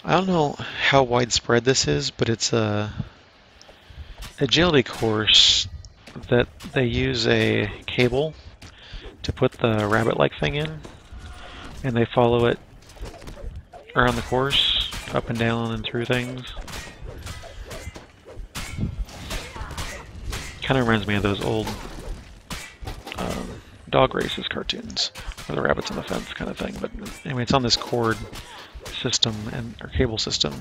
I don't know how widespread this is, but it's a agility course that they use a cable to put the rabbit-like thing in, and they follow it around the course, up and down and through things. Kind of reminds me of those old dog races cartoons, where the rabbit's on the fence kind of thing. But anyway, it's on this cord system or cable system.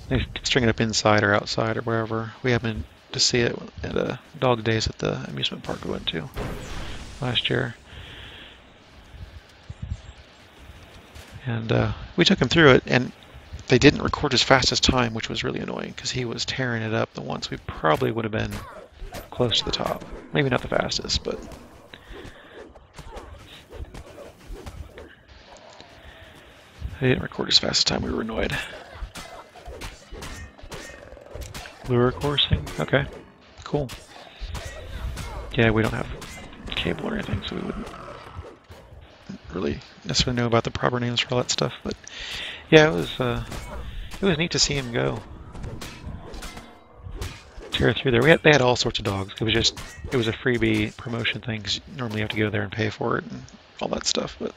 They string it up inside or outside or wherever. We happened to see it at a dog days at the amusement park we went to last year. And we took him through it, and they didn't record his fastest time, which was really annoying because he was tearing it up. The ones we probably would have been close to the top. Maybe not the fastest, but they didn't record his fastest time. We were annoyed. Lure coursing? Okay, cool. Yeah, we don't have cable or anything, so we wouldn't really necessarily know about the proper names for all that stuff. But yeah, it was neat to see him go. Tear through there. They had all sorts of dogs. It was a freebie promotion thing, because normally you have to go there and pay for it and all that stuff. But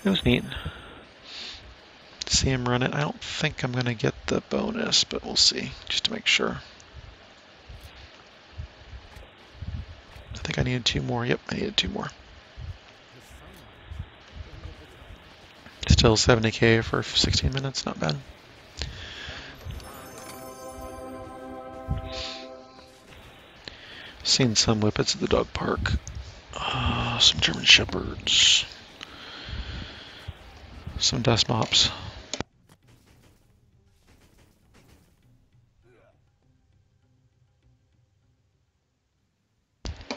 it was neat to see him run it. I don't think I'm going to get the bonus, but we'll see, just to make sure. I think I needed 2 more. Yep, I needed 2 more. Still 70k for 16 minutes, not bad. Seen some whippets at the dog park. Some German Shepherds. Some dust mops.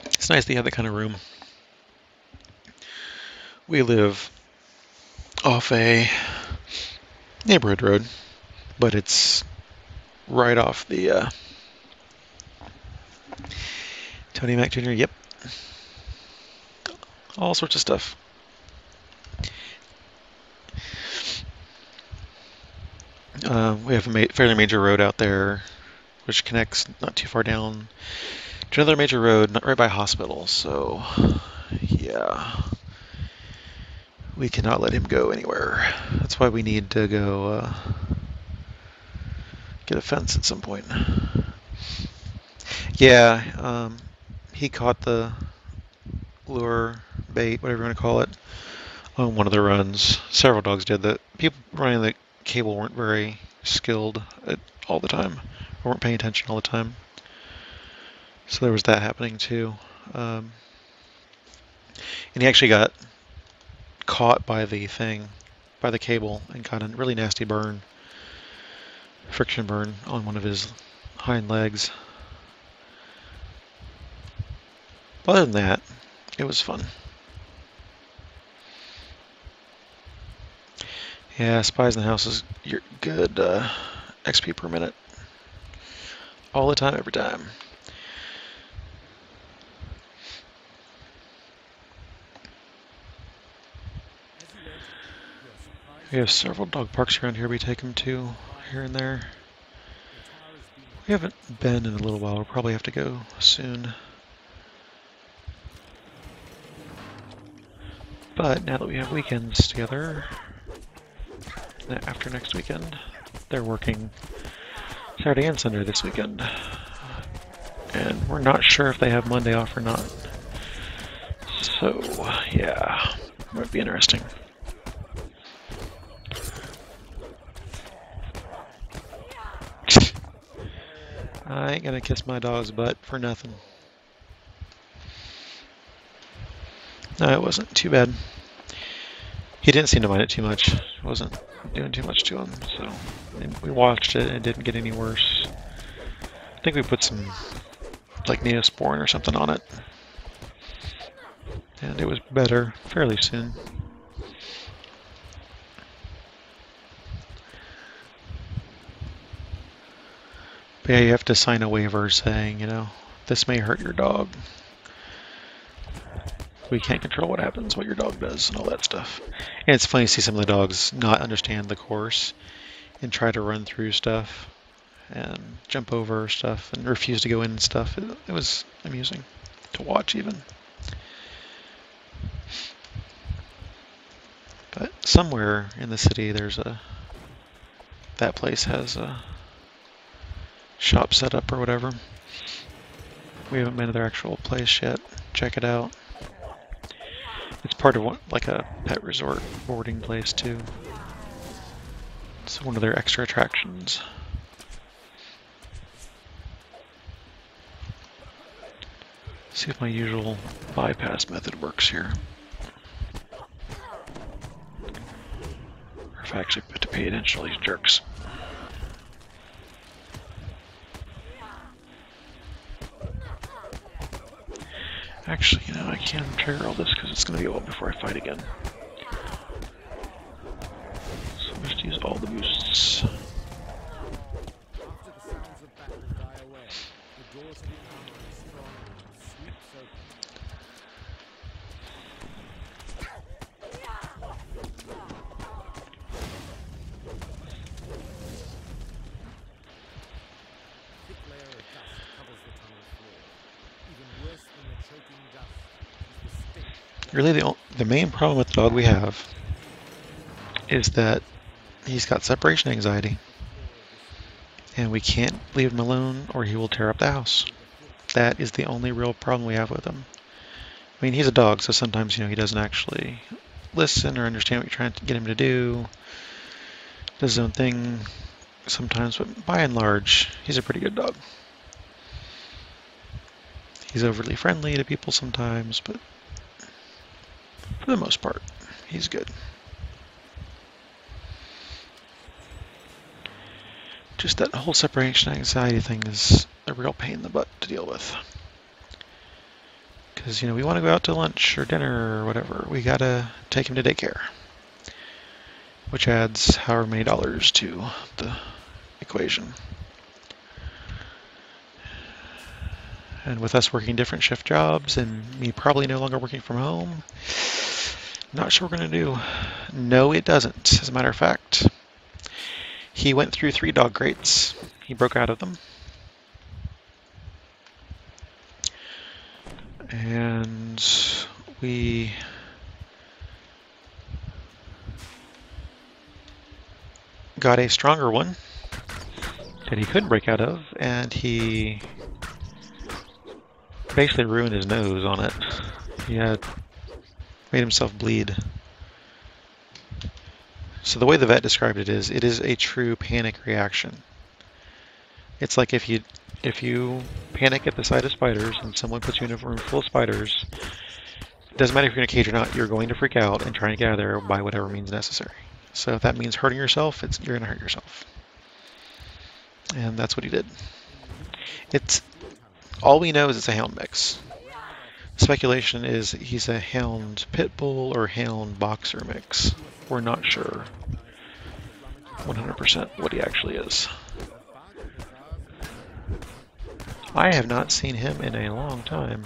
It's nice that you have that kind of room. We live off a neighborhood road, but it's right off the Tony Mac Jr. Yep. All sorts of stuff. We have a fairly major road out there, which connects not too far down to another major road, not right by a hospital. So, yeah, we cannot let him go anywhere. That's why we need to go get a fence at some point. Yeah, he caught the lure, bait, whatever you want to call it, on one of the runs. Several dogs did that. People running the cable weren't very skilled all the time, or weren't paying attention all the time. So there was that happening too. And he actually got caught by the thing, by the cable, and got a really nasty burn, friction burn on one of his hind legs. But other than that, it was fun. Yeah, Spies in the House is your good XP per minute. All the time, every time. We have several dog parks around here we take them to, here and there. We haven't been in a little while. We'll probably have to go soon. But now that we have weekends together, after next weekend, they're working Saturday and Sunday this weekend. And we're not sure if they have Monday off or not. So, yeah, it might be interesting. I ain't gonna kiss my dog's butt for nothing. No, it wasn't too bad. He didn't seem to mind it too much. It wasn't doing too much to him, so we watched it and it didn't get any worse. I think we put some like Neosporin or something on it, and it was better fairly soon. But yeah, you have to sign a waiver saying, you know, this may hurt your dog. We can't control what happens, what your dog does, and all that stuff. And it's funny to see some of the dogs not understand the course and try to run through stuff and jump over stuff and refuse to go in and stuff. It was amusing to watch even. But somewhere in the city there's that place has a shop set up or whatever. We haven't been to their actual place yet. Check it out. It's part of like a pet resort boarding place too. It's one of their extra attractions. See if my usual bypass method works here. Or if I actually have to pay attention to these jerks. Actually, you know, I can trigger all this because it's going to be a while before I fight again. So I'm just use all the boosts. Really, the main problem with the dog we have is that he's got separation anxiety, and we can't leave him alone or he will tear up the house. That is the only real problem we have with him. I mean, he's a dog, so sometimes, you know, he doesn't actually listen or understand what you're trying to get him to do. Does his own thing sometimes, but by and large, he's a pretty good dog. He's overly friendly to people sometimes, but for the most part, he's good. Just that whole separation anxiety thing is a real pain in the butt to deal with. Because, you know, we want to go out to lunch or dinner or whatever. We gotta take him to daycare, which adds however many dollars to the equation. And with us working different shift jobs and me probably no longer working from home, not sure what we're going to do. No, it doesn't. As a matter of fact, he went through 3 dog crates. He broke out of them. And we got a stronger one that he couldn't break out of, and he basically ruined his nose on it. He had made himself bleed. So the way the vet described it is a true panic reaction. It's like if you If you panic at the sight of spiders and someone puts you in a room full of spiders, it doesn't matter if you're in a cage or not, you're going to freak out and try to get out of there by whatever means necessary. So if that means hurting yourself, you're going to hurt yourself. And that's what he did. It's all we know is it's a hound mix. Speculation is he's a hound pit bull or hound boxer mix. We're not sure 100% what he actually is. I have not seen him in a long time.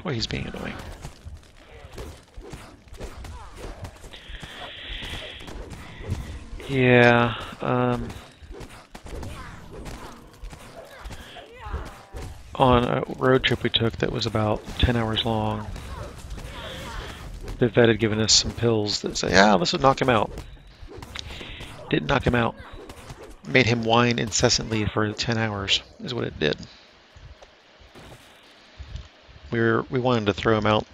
Boy, he's being annoying. Yeah, on a road trip we took that was about 10 hours long, the vet had given us some pills that say, "Ah, this would knock him out." Didn't knock him out. Made him whine incessantly for 10 hours, is what it did. We wanted to throw him out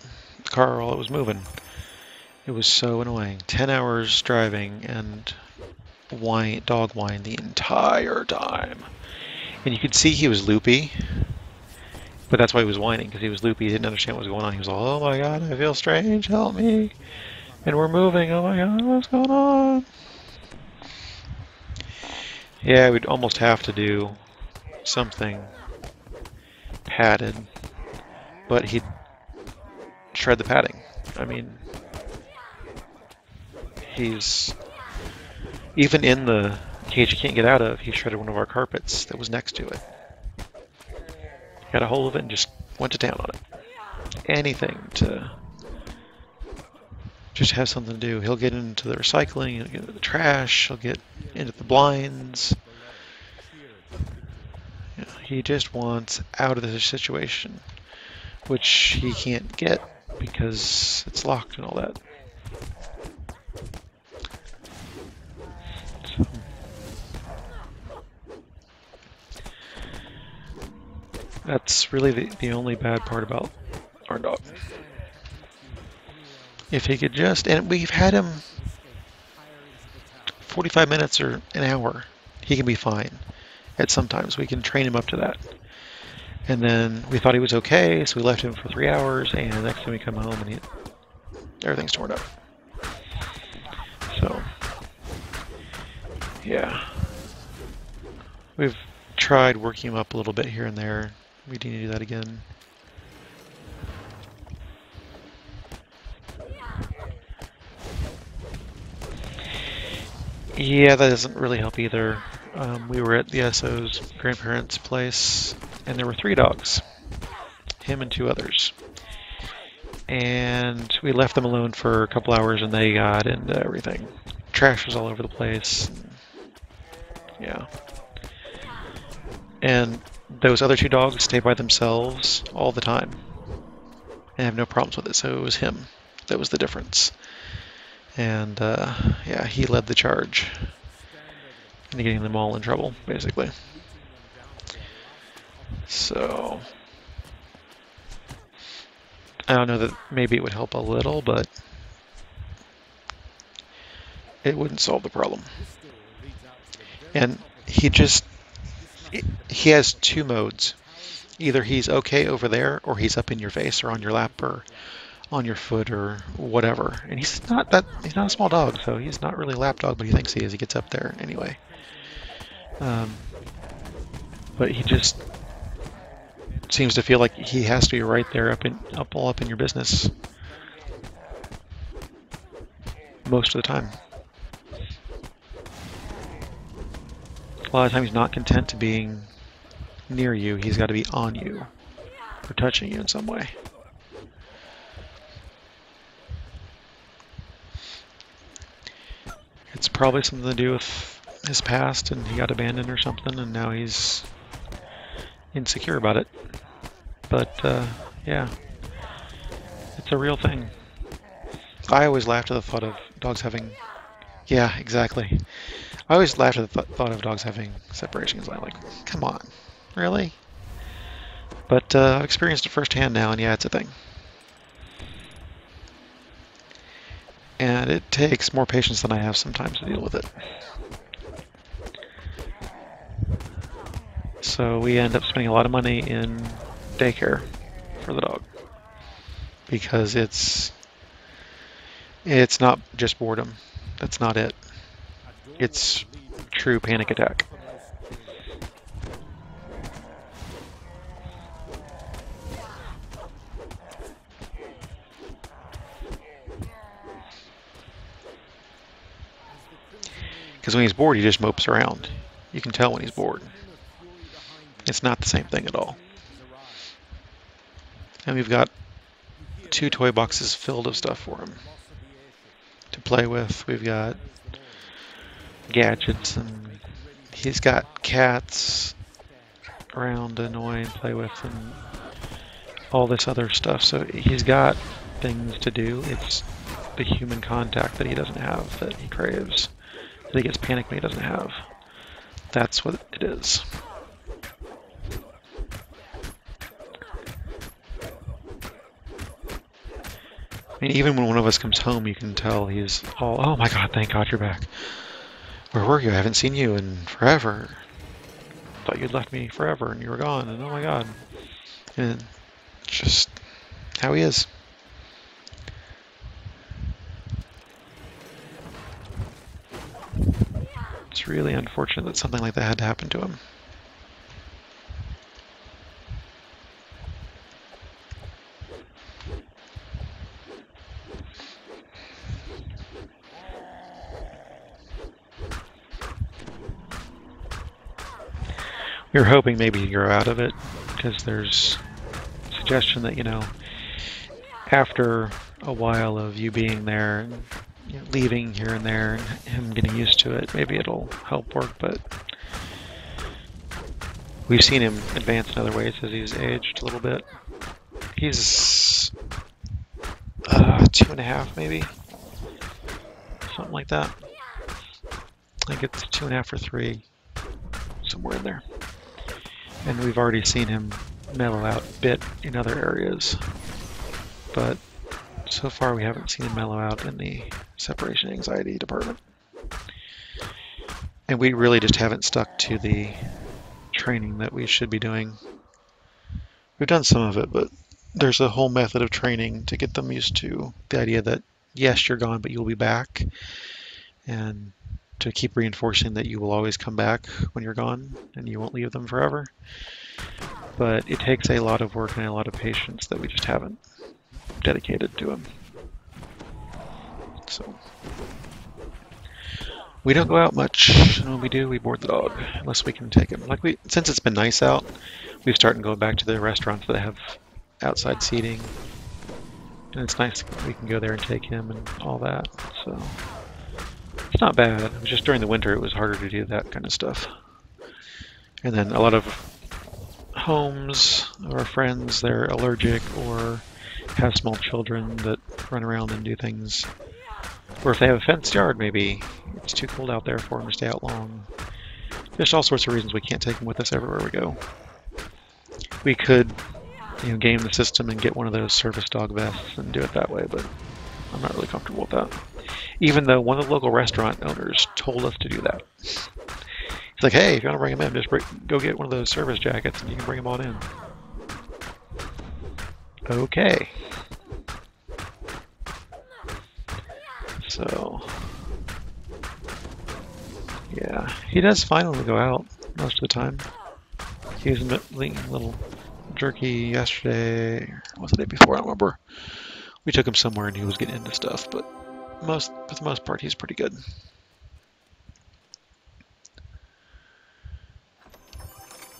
the car while it was moving. It was so annoying. 10 hours driving and dog whine the entire time. And you could see he was loopy, but that's why he was whining, because he was loopy. He didn't understand what was going on. He was like, "Oh my god, I feel strange, help me. And we're moving, oh my god, what's going on?" Yeah, we'd almost have to do something padded, but he'd shred the padding. I mean, he's even in the cage you can't get out of, he shredded one of our carpets that was next to it. Got a hold of it and just went to town on it. Anything to just have something to do. He'll get into the recycling, he'll get into the trash, he'll get into the blinds. Yeah, he just wants out of this situation, which he can't get because it's locked and all that. So, that's really the only bad part about our dog. If he could just, and we've had him 45 minutes or an hour, he can be fine. At sometimes we can train him up to that. And then we thought he was okay, so we left him for 3 hours, and the next time we come home and everything's torn up. So, yeah. We've tried working him up a little bit here and there. We need to do that again. Yeah, that doesn't really help either. We were at the SO's grandparents' place, and there were 3 dogs, him and 2 others. And we left them alone for a couple hours, and they got into everything. Trash was all over the place. Yeah. And those other 2 dogs stay by themselves all the time and have no problems with it, so it was him that was the difference. And yeah, he led the charge into getting them all in trouble, basically. So I don't know that maybe it would help a little, but it wouldn't solve the problem. And he has 2 modes. Either he's okay over there, or he's up in your face or on your lap or on your foot or whatever. And he's not a small dog, so he's not really a lap dog, but he thinks he is. He gets up there anyway. But he just seems to feel like he has to be right there all up in your business most of the time. A lot of times he's not content to being near you. He's got to be on you or touching you in some way. It's probably something to do with his past, and he got abandoned or something, and now he's insecure about it. But yeah, it's a real thing. I always laughed at the thought of dogs having... Yeah, exactly. I always laughed at the thought of dogs having separations. I'm like, come on, really? But I've experienced it firsthand now, and yeah, it's a thing. And it takes more patience than I have sometimes to deal with it. So we end up spending a lot of money in daycare for the dog because it's not just boredom. That's not it. It's true panic attack. Because when he's bored, he just mopes around. You can tell when he's bored. It's not the same thing at all. And we've got 2 toy boxes filled of stuff for him to play with. We've got gadgets, and he's got cats around to annoy and play with, and all this other stuff. So he's got things to do. It's the human contact that he doesn't have that he craves, that he gets panicked when he doesn't have. That's what it is. I mean, even when one of us comes home, you can tell he's all, oh my God, thank God you're back. Where were you? I haven't seen you in forever. Thought you'd left me forever and you were gone, and oh my God. And just how he is. It's really unfortunate that something like that had to happen to him. We were hoping maybe he'd grow out of it, because there's a suggestion that, after a while of you being there and leaving here and there and him getting used to it, maybe it'll help work, but we've seen him advance in other ways as he's aged a little bit. He's 2.5 maybe, something like that. I think it's 2.5 or 3, somewhere in there. And we've already seen him mellow out a bit in other areas, but so far we haven't seen him mellow out in the separation anxiety department. And we really just haven't stuck to the training that we should be doing. We've done some of it, but there's a whole method of training to get them used to the idea that, yes, you're gone, but you'll be back. And to keep reinforcing that you will always come back when you're gone and you won't leave them forever. But it takes a lot of work and a lot of patience that we just haven't dedicated to him. So we don't go out much, and when we do, we board the dog unless we can take him. Since it's been nice out, we've started going back to the restaurants that have outside seating, and it's nice we can go there and take him and all that. So it's not bad. It was just during the winter it was harder to do that kind of stuff. And then a lot of homes of our friends, they're allergic or have small children that run around and do things. Or if they have a fenced yard, maybe it's too cold out there for them to stay out long. There's all sorts of reasons we can't take them with us everywhere we go. We could, game the system and get one of those service dog vests and do it that way, but I'm not really comfortable with that. Even though one of the local restaurant owners told us to do that. He's like, hey, if you want to bring them in, just go get one of those service jackets and you can bring them on in. Okay. So, yeah, he does fine when we go out most of the time. He was a little jerky yesterday, or was it the day before? I don't remember. We took him somewhere and he was getting into stuff, but for the most part, he's pretty good.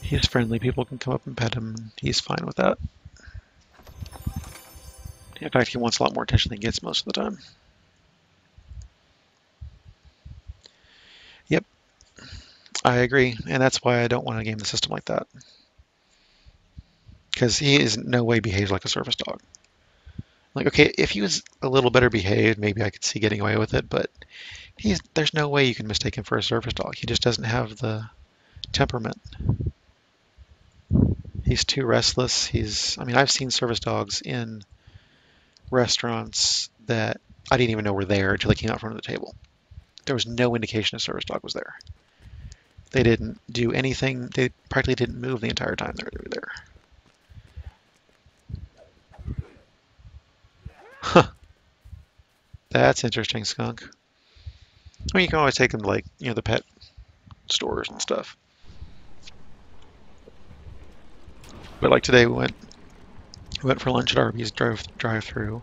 He's friendly. People can come up and pet him. He's fine with that. In fact, he wants a lot more attention than he gets most of the time. Yep, I agree, and that's why I don't want to game the system like that. Because he is in no way behaves like a service dog. Like, okay, if he was a little better behaved, maybe I could see getting away with it, but there's no way you can mistake him for a service dog. He just doesn't have the temperament. He's too restless. I've seen service dogs in restaurants that I didn't even know were there until they came out front of the table. There was no indication a service dog was there. They didn't do anything. They practically didn't move the entire time they were there. Huh, that's interesting, Skunk. I mean, you can always take them to, like, the pet stores and stuff. But like today, we went for lunch at Arby's, drive through,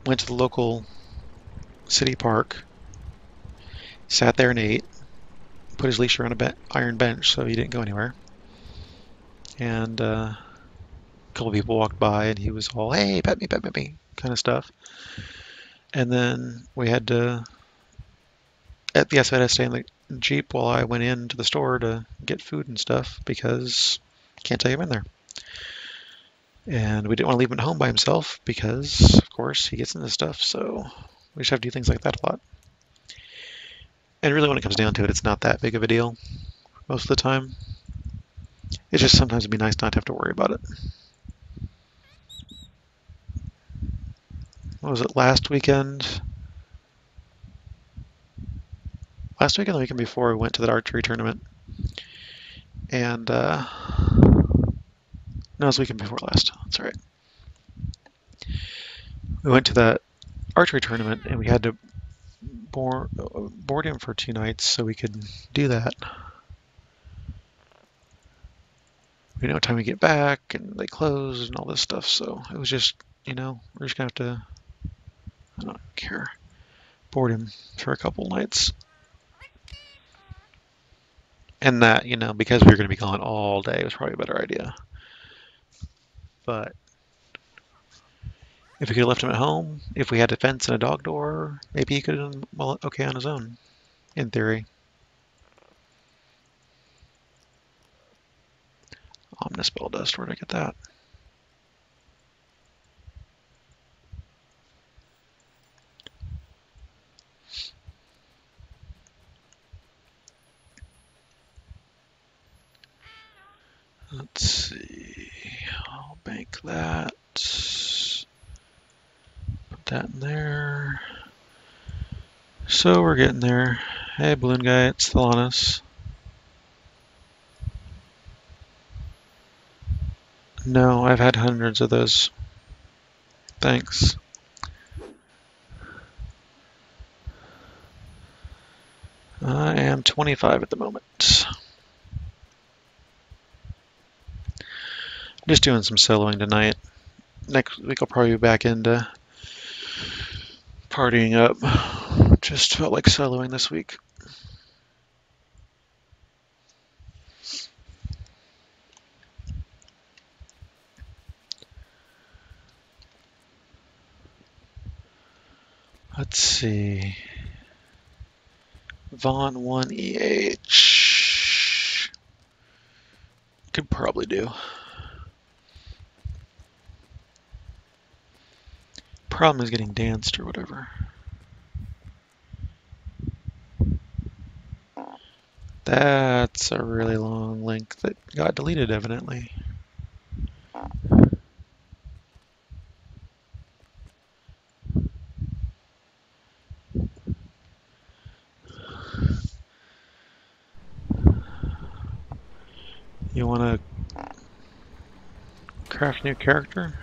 went to the local city park, sat there and ate, put his leash around a iron bench so he didn't go anywhere. And a couple people walked by and he was all, "Hey, pet me," kind of stuff. And then we had to, yes, I had to stay in the Jeep while I went into the store to get food and stuff because can't take him in there. And we didn't want to leave him at home by himself because, of course, he gets into stuff. So we just have to do things like that a lot. And really, when it comes down to it, it's not that big of a deal most of the time. It's just sometimes it'd be nice not to have to worry about it. What was it, last weekend? Last weekend, the weekend before, we went to that archery tournament. And, no, it was the weekend before last. That's right. We went to that archery tournament and we had to board him for 2 nights so we could do that. We didn't know what time we get back and they closed and all this stuff. So it was just, we're just going to have to, I don't care, board him for a couple nights. And that, because we were going to be gone all day, it was probably a better idea. But if we could have left him at home, if we had a fence and a dog door, maybe he could have done well, okay on his own, in theory. Omnispell dust, where'd I get that? Let's see. I'll bank that. Put that in there. So we're getting there. Hey, balloon guy, it's Thelanis. No, I've had hundreds of those. Thanks. I am 25 at the moment. Just doing some soloing tonight. Next week I'll probably be back into partying up. Just felt like soloing this week. Let's see. Vaughn 1 EH. Could probably do. Problem is getting danced or whatever. That's a really long link that got deleted, evidently. You want to craft a new character?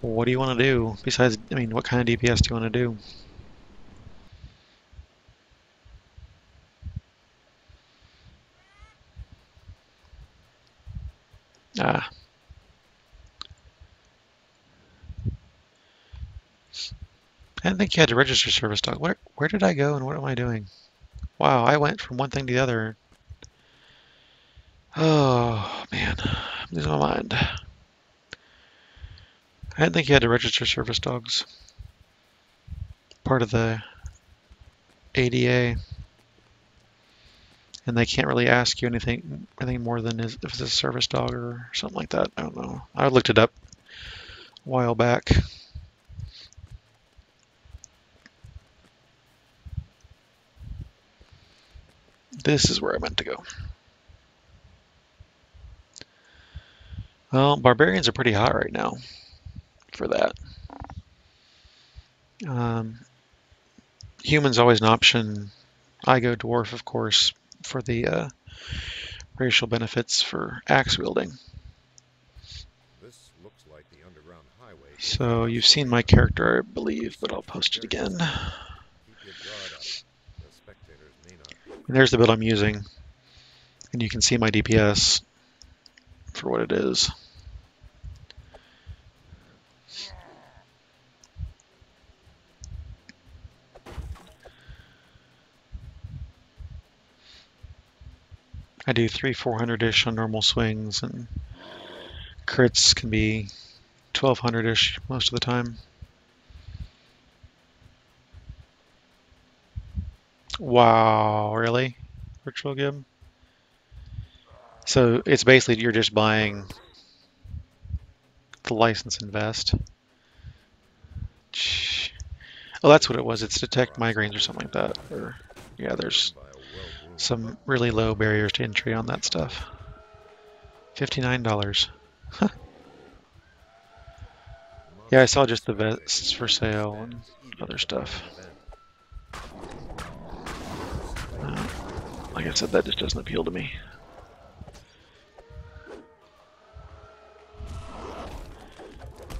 What do you want to do? Besides, what kind of DPS do you want to do? Ah. I didn't think you had to register service dog. Where did I go and what am I doing? Wow, I went from one thing to the other. Oh, man. I'm losing my mind. I didn't think you had to register service dogs. Part of the ADA. And they can't really ask you anything more than if it's a service dog or something like that. I don't know. I looked it up a while back. This is where I meant to go. Well, barbarians are pretty hot right now for that. Human's always an option. I go dwarf, of course, for the racial benefits for axe wielding. This looks like the underground highway. So you've seen my character, I believe, but I'll post it again. Keep your guard up. The spectators may not. And there's the build I'm using. And you can see my DPS for what it is. I do 300-400-ish on normal swings, and crits can be 1200-ish most of the time. Wow, really? Virtual Gib? So it's basically you're just buying the license and vest. Oh, that's what it was. It's detect migraines or something like that. Or yeah, there's some really low barriers to entry on that stuff. $59. Huh. Yeah, I saw just the vests for sale and other stuff. Like I said, that just doesn't appeal to me.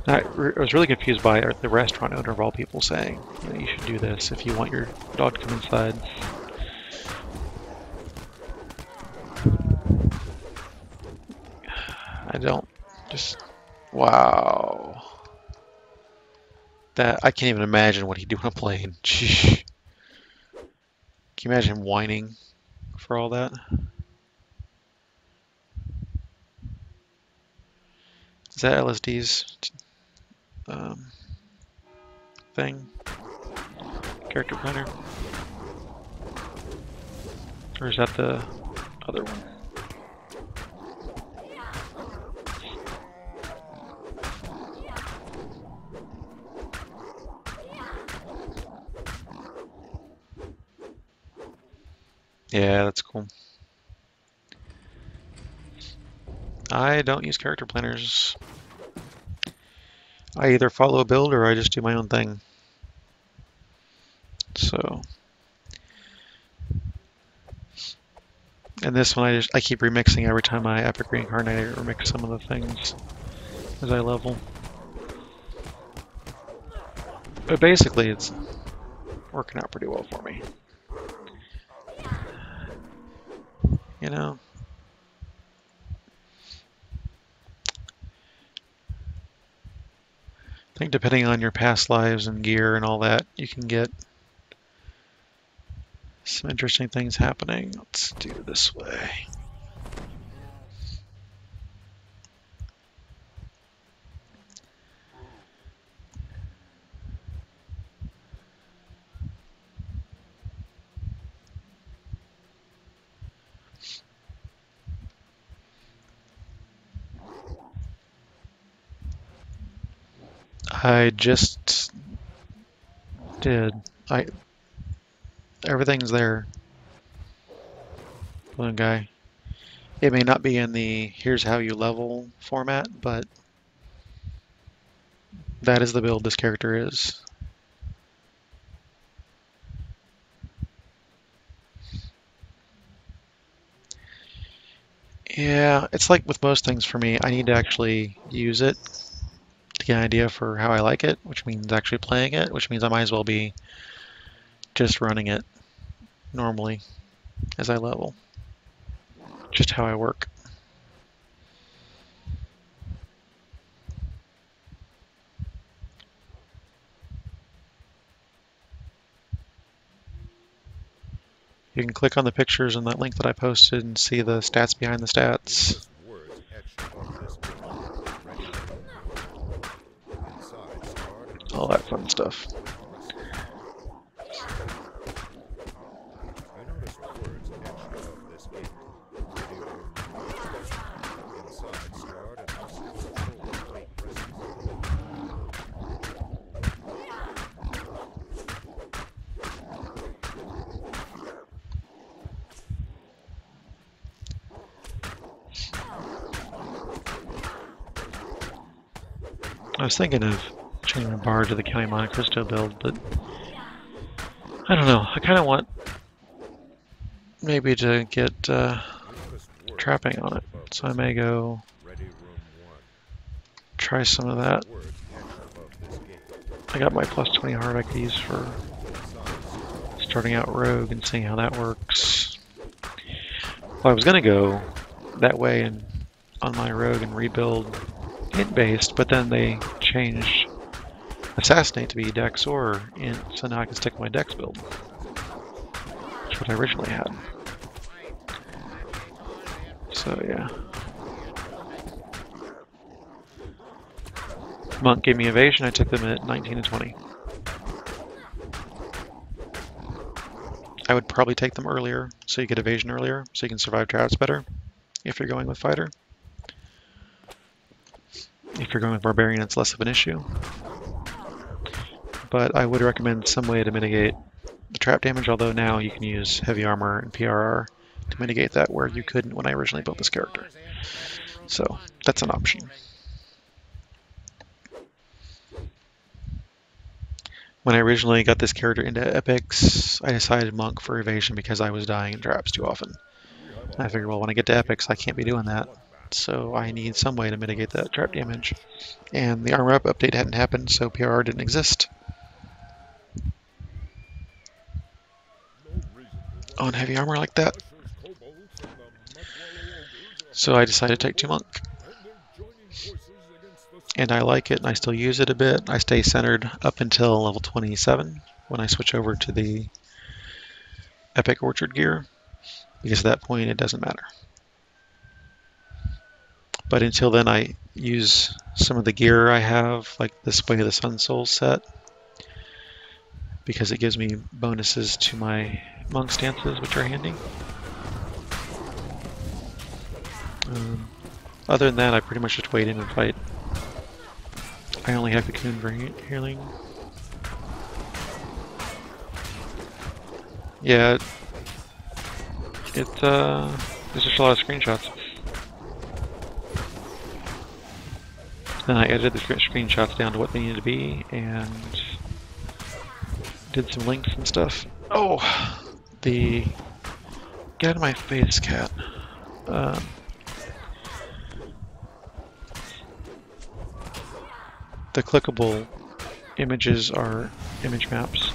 I was really confused by the restaurant owner of all people saying, you should do this if you want your dog to come inside. I don't just, wow. That, I can't even imagine what he'd do on a plane. Can you imagine him whining for all that? Is that LSD's thing? Character planner? Or is that the other one? Yeah, that's cool. I don't use character planners. I either follow a build or I just do my own thing. So, and this one I keep remixing every time I epic reincarnate or remix some of the things as I level. But basically, it's working out pretty well for me. You know. I think depending on your past lives and gear and all that, you can get some interesting things happening. Let's do it this way. I just did. Everything's there. Balloon guy. It may not be in the here's how you level format, but that is the build this character is. Yeah, it's like with most things for me, I need to actually use it to get an idea for how I like it, which means actually playing it, which means I might as well be just running it normally as I level. Just how I work. You can click on the pictures in that link that I posted and see the stats behind the stats. All that fun stuff. I was thinking of changing my bar to the County Monte Cristo build, but I don't know. I kind of want maybe to get trapping on it, so I may go try some of that. I got my plus 20 heart I could use for starting out rogue and seeing how that works. Well, I was gonna go that way and on my rogue and rebuild int based, but then they changed assassinate to be dex or int, so now I can stick with my dex build, which is what I originally had. So yeah. Monk gave me evasion, I took them at 19 and 20. I would probably take them earlier, so you get evasion earlier, so you can survive traps better, if you're going with fighter. If you're going with barbarian, it's less of an issue. But I would recommend some way to mitigate the trap damage, although now you can use heavy armor and PRR to mitigate that where you couldn't when I originally built this character. So that's an option. When I originally got this character into epics, I decided monk for evasion because I was dying in traps too often. And I figured, well, when I get to epics, I can't be doing that. So I need some way to mitigate that trap damage. And the armor up update hadn't happened, so PRR didn't exist on heavy armor like that. So I decided to take 2 monk. And I like it, and I still use it a bit. I stay centered up until level 27 when I switch over to the Epic Orchard gear, because at that point it doesn't matter. But until then I use some of the gear I have, like this Way of the Sun Soul set, because it gives me bonuses to my monk stances, which are handy. Other than that, I pretty much just wait in and fight. I only have Cocoon for healing. Yeah, there's just a lot of screenshots. Then I edited the screenshots down to what they needed to be and did some links and stuff. Oh, get out of my face, cat. The clickable images are image maps,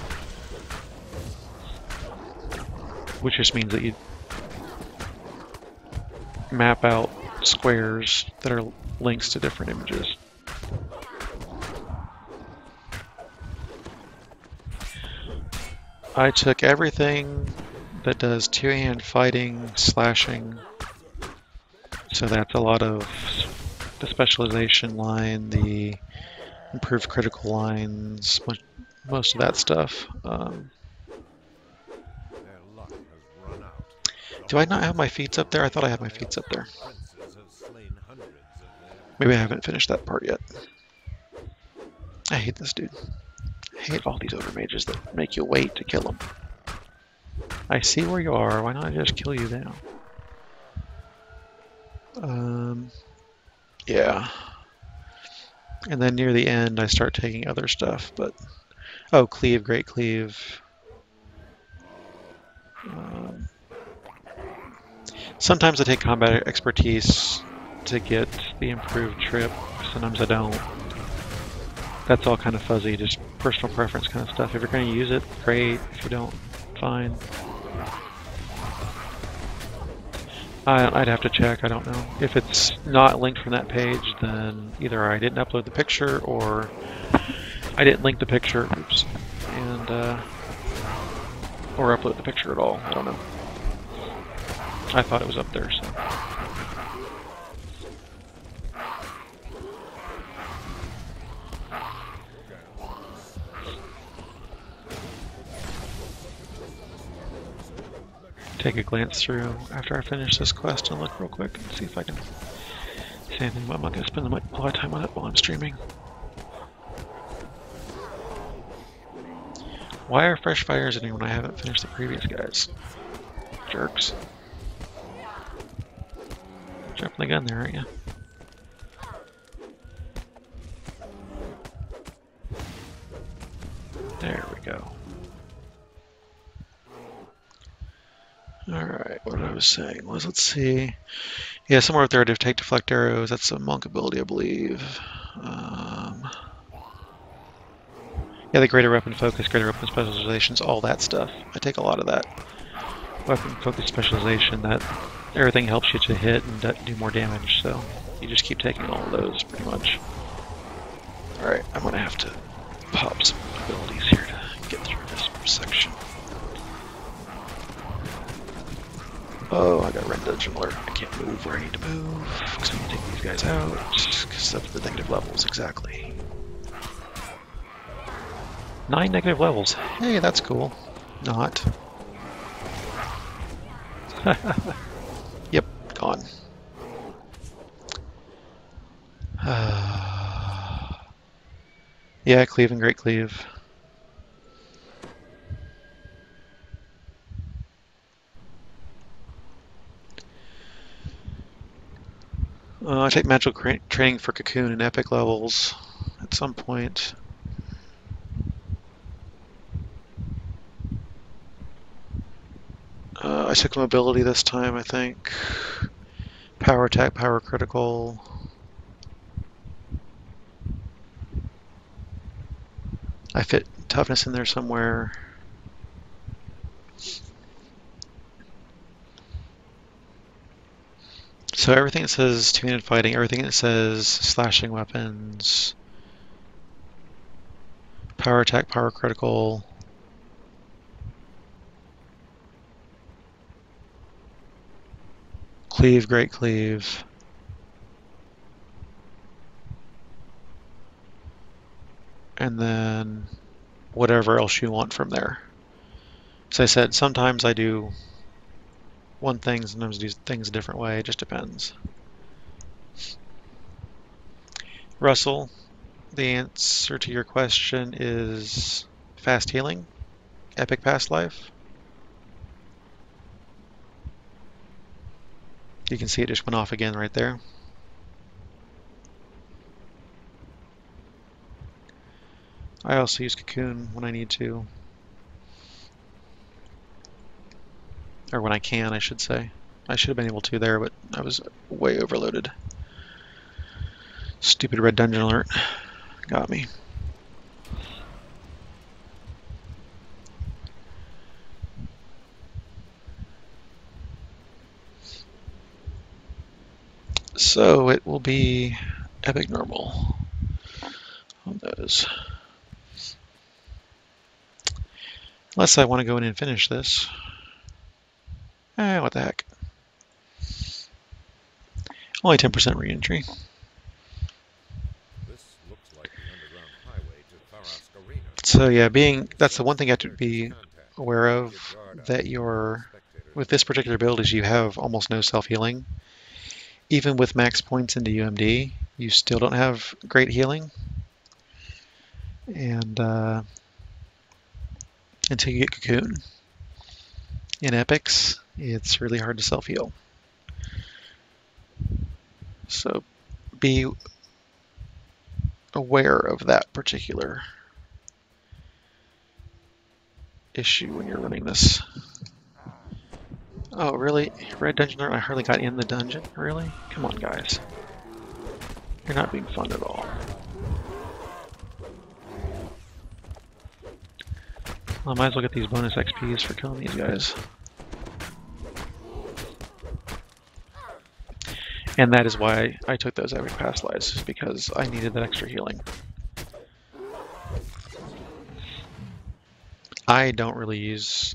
which just means that you map out squares that are links to different images. I took everything that does two-hand fighting, slashing, so that's a lot of the specialization line, the improved critical lines, most of that stuff. Do I not have my feats up there? I thought I had my feats up there. Maybe I haven't finished that part yet. I hate this dude. I hate all these overmages that make you wait to kill them. I see where you are. Why not I just kill you now? Yeah. And then near the end, I start taking other stuff, but... Oh, Cleave, Great Cleave. Sometimes I take combat expertise to get the improved trip. Sometimes I don't. That's all kind of fuzzy, just personal preference kind of stuff. If you're going to use it, great. If you don't, fine. I'd have to check, I don't know. If it's not linked from that page, then either I didn't upload the picture or I didn't link the picture, oops, and or upload the picture at all, I don't know. I thought it was up there, so. Take a glance through after I finish this quest and look real quick and see if I can say anything. I'm not going to spend a lot of time on it while I'm streaming. Why are fresh fires in when I haven't finished the previous guys? Jerks. Jumping the gun there, aren't you? was saying was, let's see. Yeah, somewhere up there to take deflect arrows. That's a monk ability, I believe. Yeah, the greater weapon focus, greater weapon specializations, all that stuff. I take a lot of that. Weapon focus specialization, that everything helps you to hit and do more damage, so you just keep taking all of those pretty much. Alright, I'm gonna have to pop some abilities here to get through this section. Oh, I got Red Dungeon Alert. I can't move where I need to move, because I need to take these guys out, because that's the negative levels, exactly. 9 negative levels. Hey, that's cool. Not. Yep, gone. Yeah, cleave and great cleave. I take magical training for Cocoon and epic levels at some point. I took mobility this time, I think. Power attack, power critical. I fit toughness in there somewhere. So everything that says two-handed fighting, everything that says slashing weapons, power attack, power critical. Cleave, great cleave. And then whatever else you want from there. As I said, sometimes I do one thing, sometimes I do things a different way. It just depends. Russell, the answer to your question is fast healing, epic past life. You can see it just went off again right there. I also use Cocoon when I need to. Or when I can, I should say. I should have been able to there, but I was way overloaded. Stupid Red Dungeon Alert got me. So it will be epic normal on those. Unless I want to go in and finish this. What the heck. Only 10% re-entry. This looks like the underground highway to Farask Arena. So yeah, that's the one thing you have to be aware of, that with this particular build is you have almost no self-healing. Even with max points into UMD, you still don't have great healing. And until you get Cocoon in epics, it's really hard to self-heal. So be aware of that particular issue when you're running this. Oh, really? Red Dungeon Alert? I hardly got in the dungeon? Really? Come on, guys. You're not being fun at all. Well, I might as well get these bonus XPs for killing these guys. And that is why I took those epic past lives, is because I needed that extra healing. I don't really use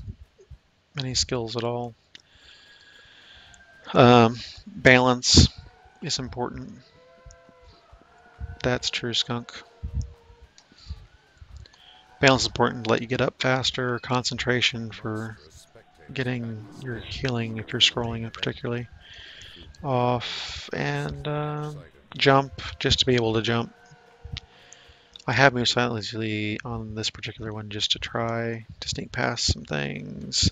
many skills at all. Balance is important. That's true, Skunk. Balance is important to let you get up faster. Concentration for getting your healing if you're scrolling particularly off. And jump, just to be able to jump. I have moved silently on this particular one just to try to sneak past some things.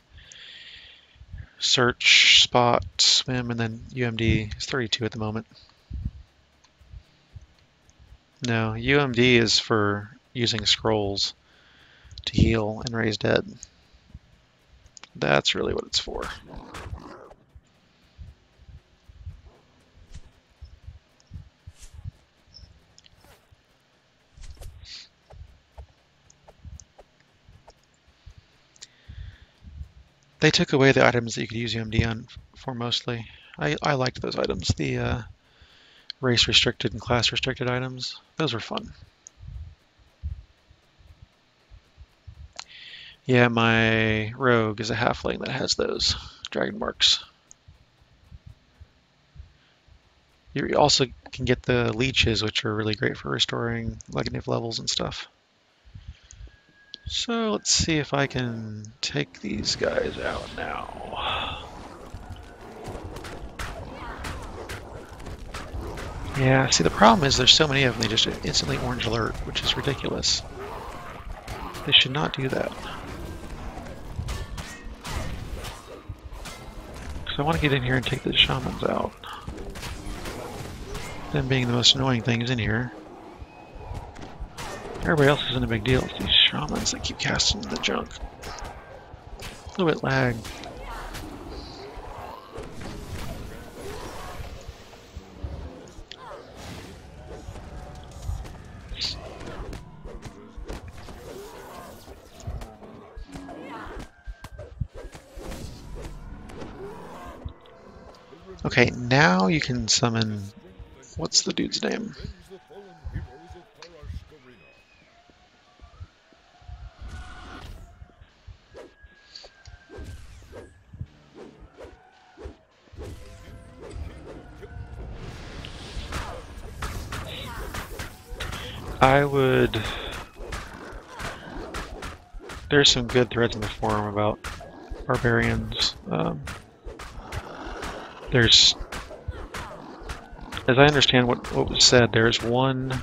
Search, spot, swim, and then UMD is 32 at the moment. No, UMD is for using scrolls to heal and raise dead. That's really what it's for. They took away the items that you could use UMD on for mostly. I liked those items, the race restricted and class restricted items. Those were fun. Yeah, my rogue is a halfling that has those dragon marks. You also can get the leeches, which are really great for restoring negative levels and stuff. So let's see if I can take these guys out now. Yeah, see the problem is there's so many of them, they just instantly orange alert, which is ridiculous. They should not do that. Because I want to get in here and take the shamans out. Them being the most annoying things in here. Everybody else isn't a big deal. It's these shamans that keep casting the junk. A little bit lag. Okay, now you can summon... What's the dude's name? I would... There's some good threads in the forum about barbarians. There's... As I understand what was said, there's one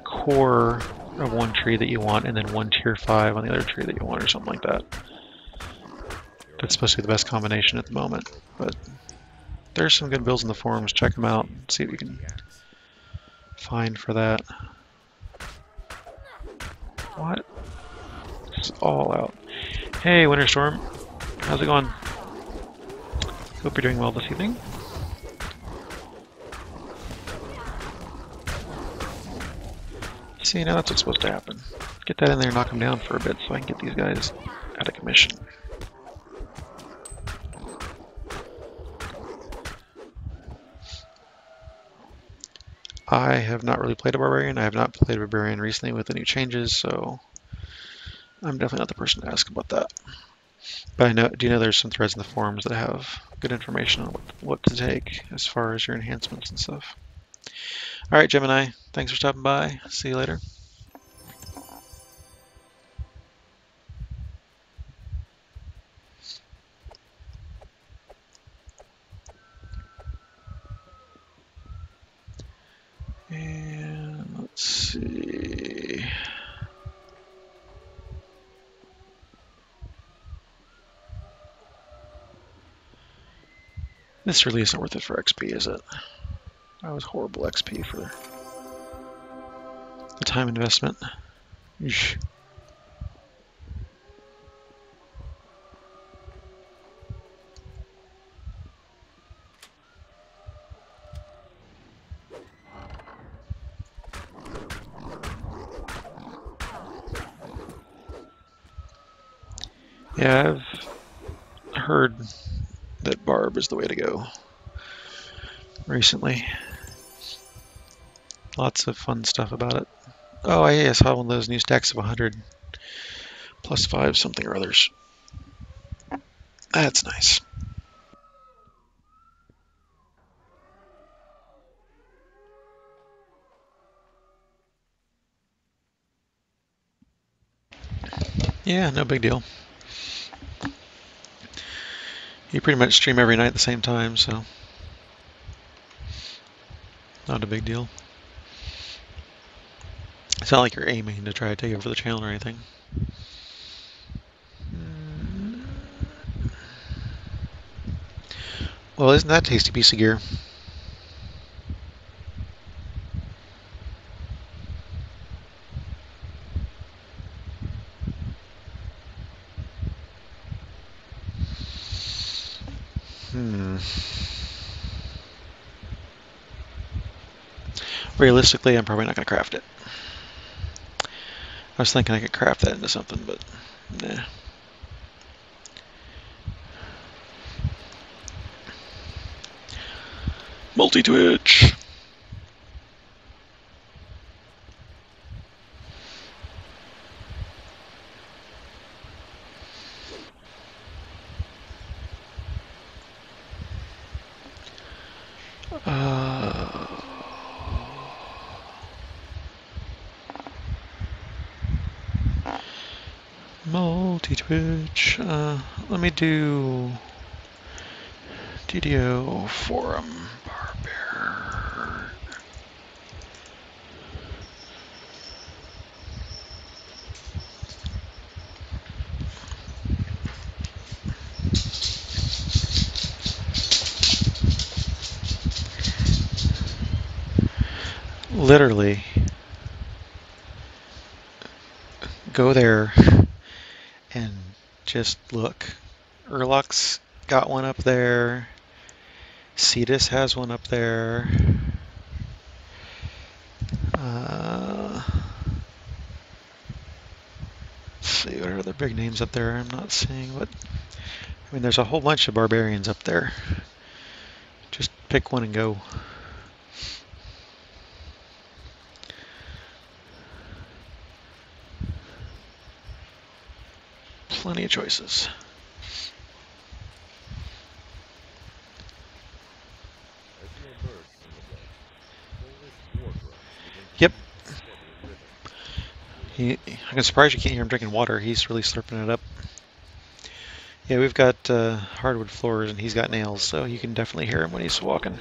core of one tree that you want, and then one tier 5 on the other tree that you want, or something like that. That's supposed to be the best combination at the moment. But there's some good builds in the forums. Check them out and see what you can find for that. What? This is all out. Hey, Winterstorm. How's it going? Hope you're doing well this evening. See, now that's what's supposed to happen. Get that in there and knock them down for a bit so I can get these guys out of commission. I have not really played a barbarian. I have not played a barbarian recently with the new changes, so I'm definitely not the person to ask about that. But I know, do you know there's some threads in the forums that have good information on what to take as far as your enhancements and stuff. All right, Gemini, thanks for stopping by. See you later. And let's see. This really isn't worth it for XP, is it? That was horrible XP for the time investment. Eesh. Yeah, I've heard that Barb is the way to go recently. Lots of fun stuff about it. Oh, I saw one of those new stacks of 100 plus 5 something or others. That's nice. Yeah, no big deal. You pretty much stream every night at the same time, so not a big deal. It's not like you're aiming to try to take over the channel or anything. Well, isn't that a tasty piece of gear? Realistically, I'm probably not going to craft it. I was thinking I could craft that into something, but nah. Multi-twitch. Multi-twitch. Let me do DDO forum barbar. Literally, go there and just look. Urlach's got one up there. Cetus has one up there. Let's see, what are other big names up there I'm not seeing? But I mean, there's a whole bunch of barbarians up there. Just pick one and go. Plenty of choices. Yep. I'm surprised you can't hear him drinking water. He's really slurping it up. Yeah, we've got hardwood floors and he's got nails, so you can definitely hear him when he's walking.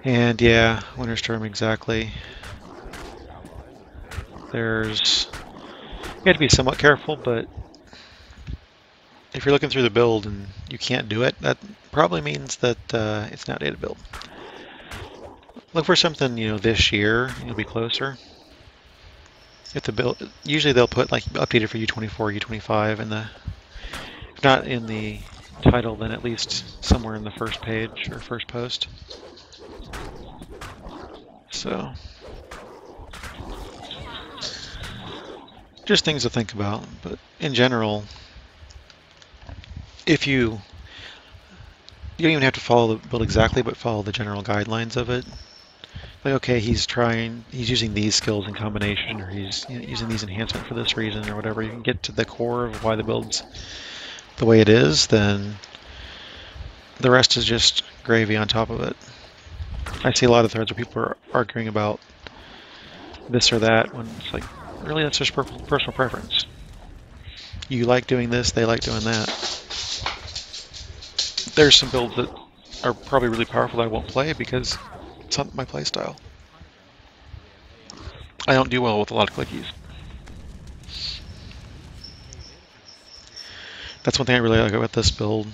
And yeah, Winter Storm, exactly. There's... You have to be somewhat careful, but if you're looking through the build and you can't do it, that probably means that it's an outdated build. Look for something, you know, this year. You'll be closer. If the build, usually they'll put like updated for U24, U25, and if not in the title, then at least somewhere in the first page or first post. So, just things to think about. But in general, if you don't even have to follow the build exactly, but follow the general guidelines of it. Like, okay, he's using these skills in combination, or he's using these enhancement for this reason, or whatever. You can get to the core of why the build's the way it is, then the rest is just gravy on top of it. I see a lot of threads where people are arguing about this or that, when it's like, really, that's just personal preference. You like doing this, they like doing that. There's some builds that are probably really powerful that I won't play because it's not my playstyle. I don't do well with a lot of clickies. That's one thing I really like about this build,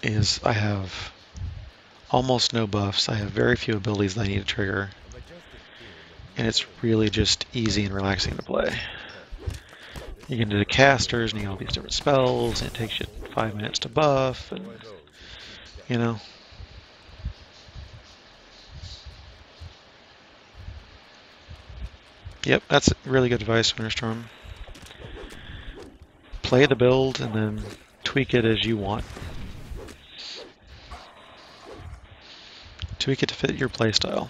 is I have almost no buffs. I have very few abilities that I need to trigger. And it's really just easy and relaxing to play. You can do the casters and you get all these different spells, and it takes you 5 minutes to buff, and you know. Yep, that's really good advice, Winterstorm. Play the build and then tweak it as you want. Tweak it to fit your playstyle.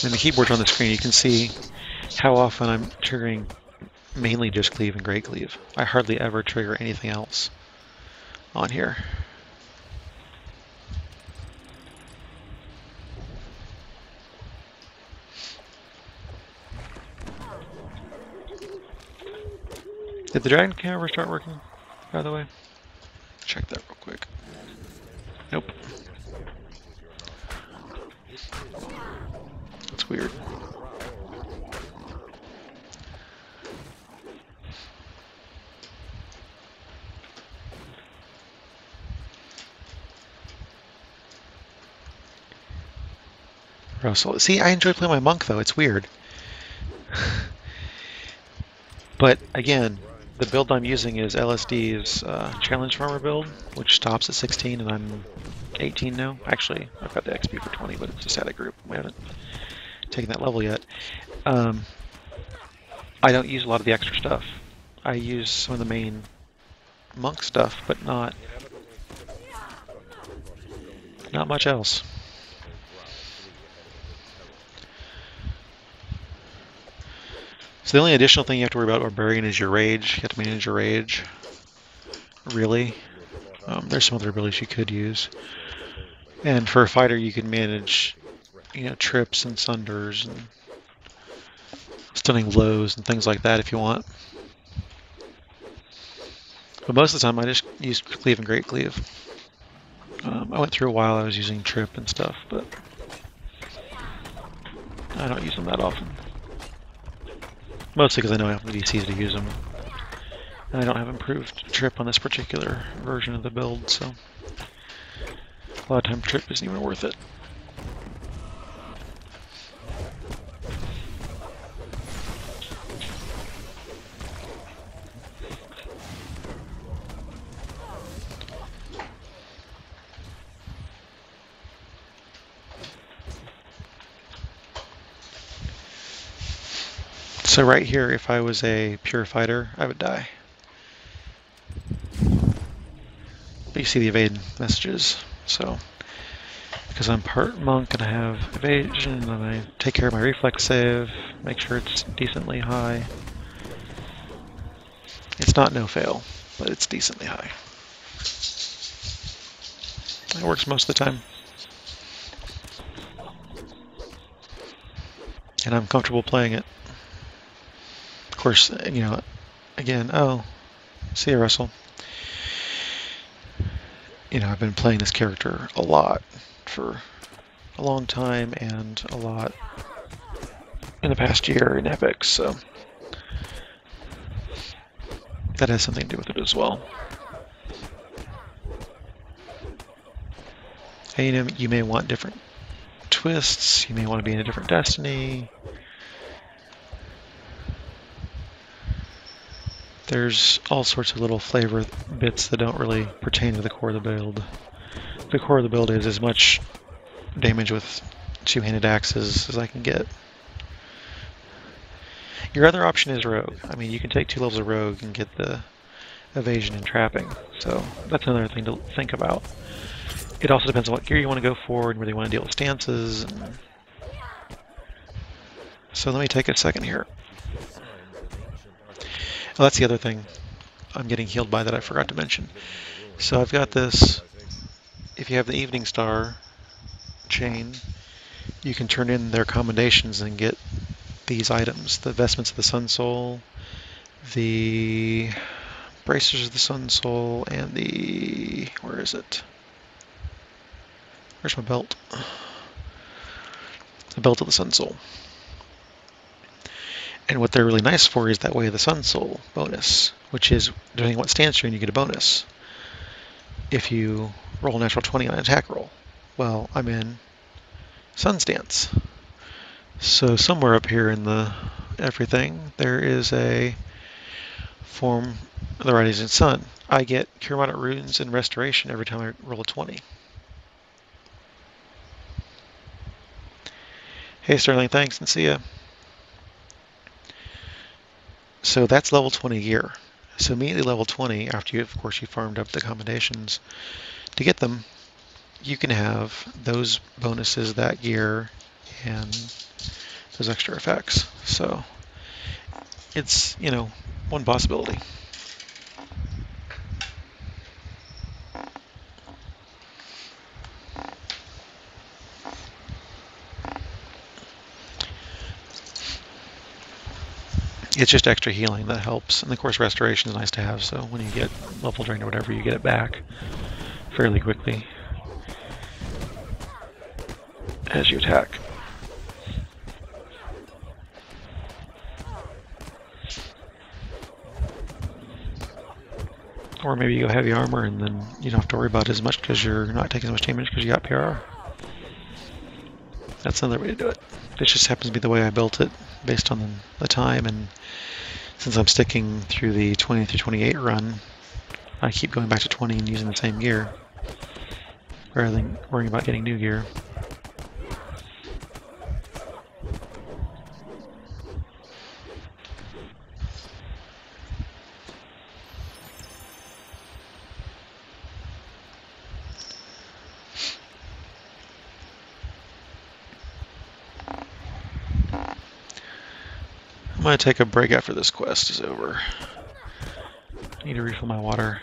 And the keyboard's on the screen. You can see how often I'm triggering mainly just cleave and great cleave. I hardly ever trigger anything else on here. Did the dragon camera start working, by the way? Check that real quick. Nope. That's weird. Russell. See, I enjoy playing my monk, though. It's weird. But, again, the build I'm using is LSD's Challenge Farmer build, which stops at 16, and I'm 18 now. Actually, I've got the XP for 20, but it's a static group. We haven't taken that level yet. I I don't use a lot of the extra stuff. I use some of the main monk stuff, but not much else. So the only additional thing you have to worry about Barbarian is your rage. You have to manage your rage. Really. There's some other abilities you could use. And for a fighter, you can manage, trips and sunders and stunning blows and things like that if you want. But most of the time, I just use cleave and great cleave. I went through a while I was using trip and stuff, but I don't use them that often. Mostly because I know I have the DCs to use them. And I don't have improved trip on this particular version of the build, so a lot of time trip isn't even worth it. So right here, if I was a pure fighter, I would die. But you see the evade messages, so because I'm part monk and I have evasion, and I take care of my reflex save, make sure it's decently high. It's not no fail, but it's decently high. It works most of the time. And I'm comfortable playing it. Of course, again, see you, Russell. I've been playing this character a lot for a long time and a lot in the past year in Epic, so that has something to do with it as well. And you may want different twists, you may want to be in a different destiny. There's all sorts of little flavor bits that don't really pertain to the core of the build. The core of the build is as much damage with two-handed axes as I can get. Your other option is rogue. I mean, you can take 2 levels of rogue and get the evasion and trapping. So that's another thing to think about. It also depends on what gear you want to go for and whether you want to deal with stances. So let me take a second here. Oh, that's the other thing I'm getting healed by that I forgot to mention. So I've got this, if you have the Evening Star chain, you can turn in their commendations and get these items. The Vestments of the Sun Soul, the Bracers of the Sun Soul, and the... where is it? Where's my belt? The Belt of the Sun Soul. And what they're really nice for is that Way of the Sun Soul bonus, which is, depending on what stance you're in, you get a bonus. If you roll a natural 20 on an attack roll. Well, I'm in Sun stance. So somewhere up here in the everything, there is a form of the Rising Sun. I get Cure Moderate Runes and Restoration every time I roll a 20. Hey Sterling, thanks, and see ya. So that's level 20 gear. So immediately level 20, after you farmed up the commendations to get them, you can have those bonuses, that gear, and those extra effects. So it's, one possibility. It's just extra healing that helps. And of course restoration is nice to have, so when you get level drained or whatever, you get it back fairly quickly as you attack. Or maybe you go heavy armor and then you don't have to worry about it as much because you're not taking as much damage because you got PRR. That's another way to do it. This just happens to be the way I built it based on the time, and since I'm sticking through the 20 through 28 run, I keep going back to 20 and using the same gear rather than worrying about getting new gear. gonna take a break after this quest is over. Need to refill my water.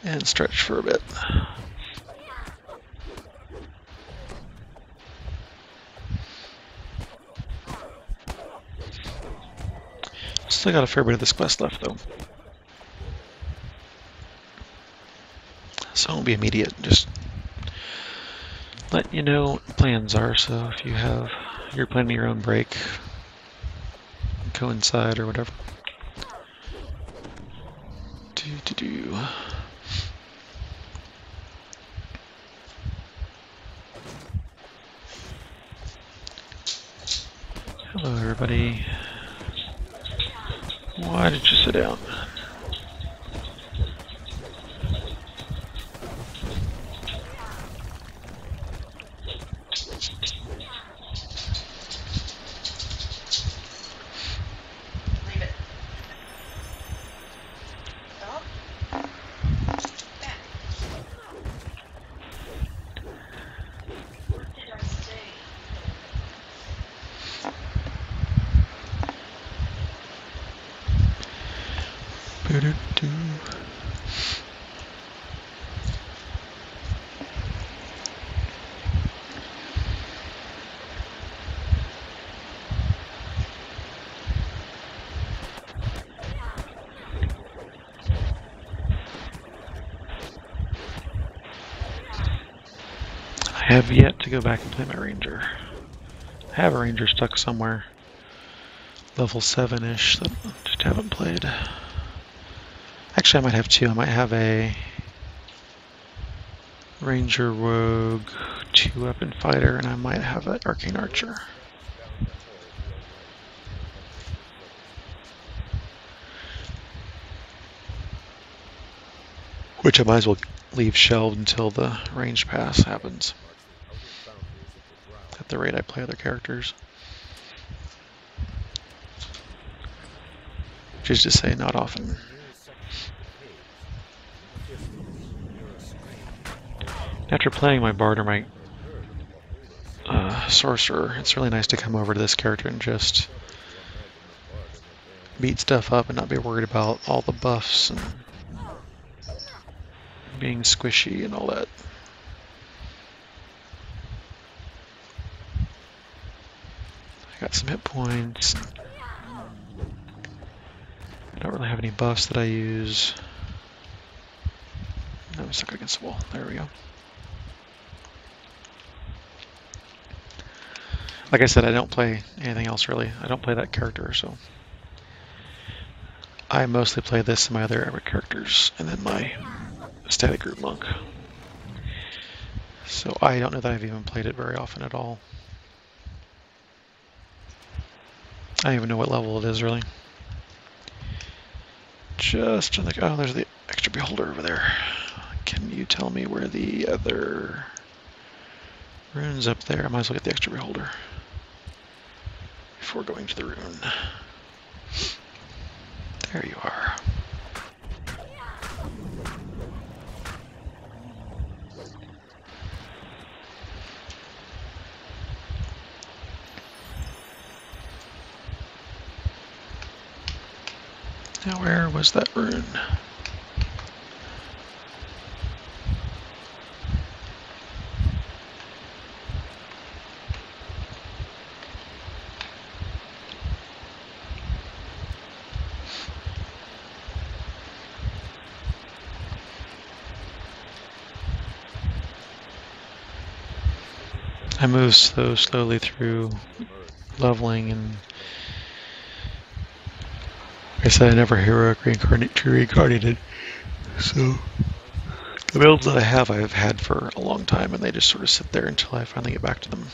And stretch for a bit. Still got a fair bit of this quest left though. So it won't be immediate, just let you know what plans are, so if you're planning your own break, coincide or whatever. Do. Hello everybody. Why did you sit down? I have yet to go back and play my ranger. I have a ranger stuck somewhere, level 7-ish, that I just haven't played. Actually, I might have two. I might have a ranger rogue 2-weapon fighter, and I might have an arcane archer. Which I might as well leave shelved until the range pass happens. At the rate I play other characters. Which is to say, not often. After playing my bard or my sorcerer, it's really nice to come over to this character and just beat stuff up and not be worried about all the buffs and being squishy and all that. I got some hit points. I don't really have any buffs that I use. No, I'm stuck against the wall. There we go. Like I said, I don't play anything else really. I don't play that character, so I mostly play this and my other Arabic characters, and then my static group monk. So I don't know that I've even played it very often at all. I don't even know what level it is really. Just trying to think, oh, there's the extra beholder over there. Can you tell me where the other rune's up there? I might as well get the extra beholder before going to the rune. There you are. Now where was that rune? I move so slowly through leveling, and like I said, I never heroic reincarnated, so the builds that I have I've had for a long time, and they just sort of sit there until I finally get back to them.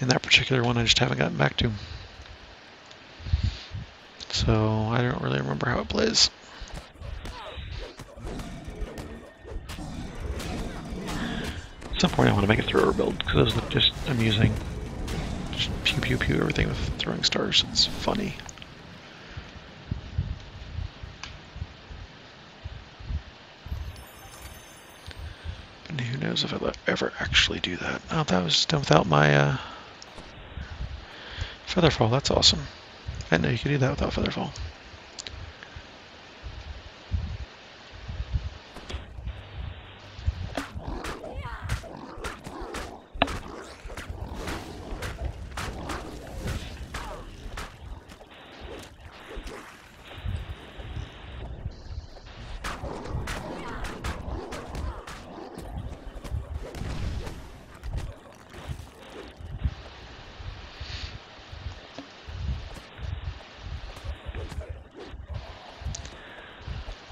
In that particular one, I just haven't gotten back to. So I don't really remember how it plays. At some point I want to make a thrower build, because those look just amusing. Just pew pew pew everything with throwing stars. It's funny. And who knows knows if I'll ever actually do that. Oh, that was done without my Featherfall. That's awesome. I didn't know you could do that without Featherfall.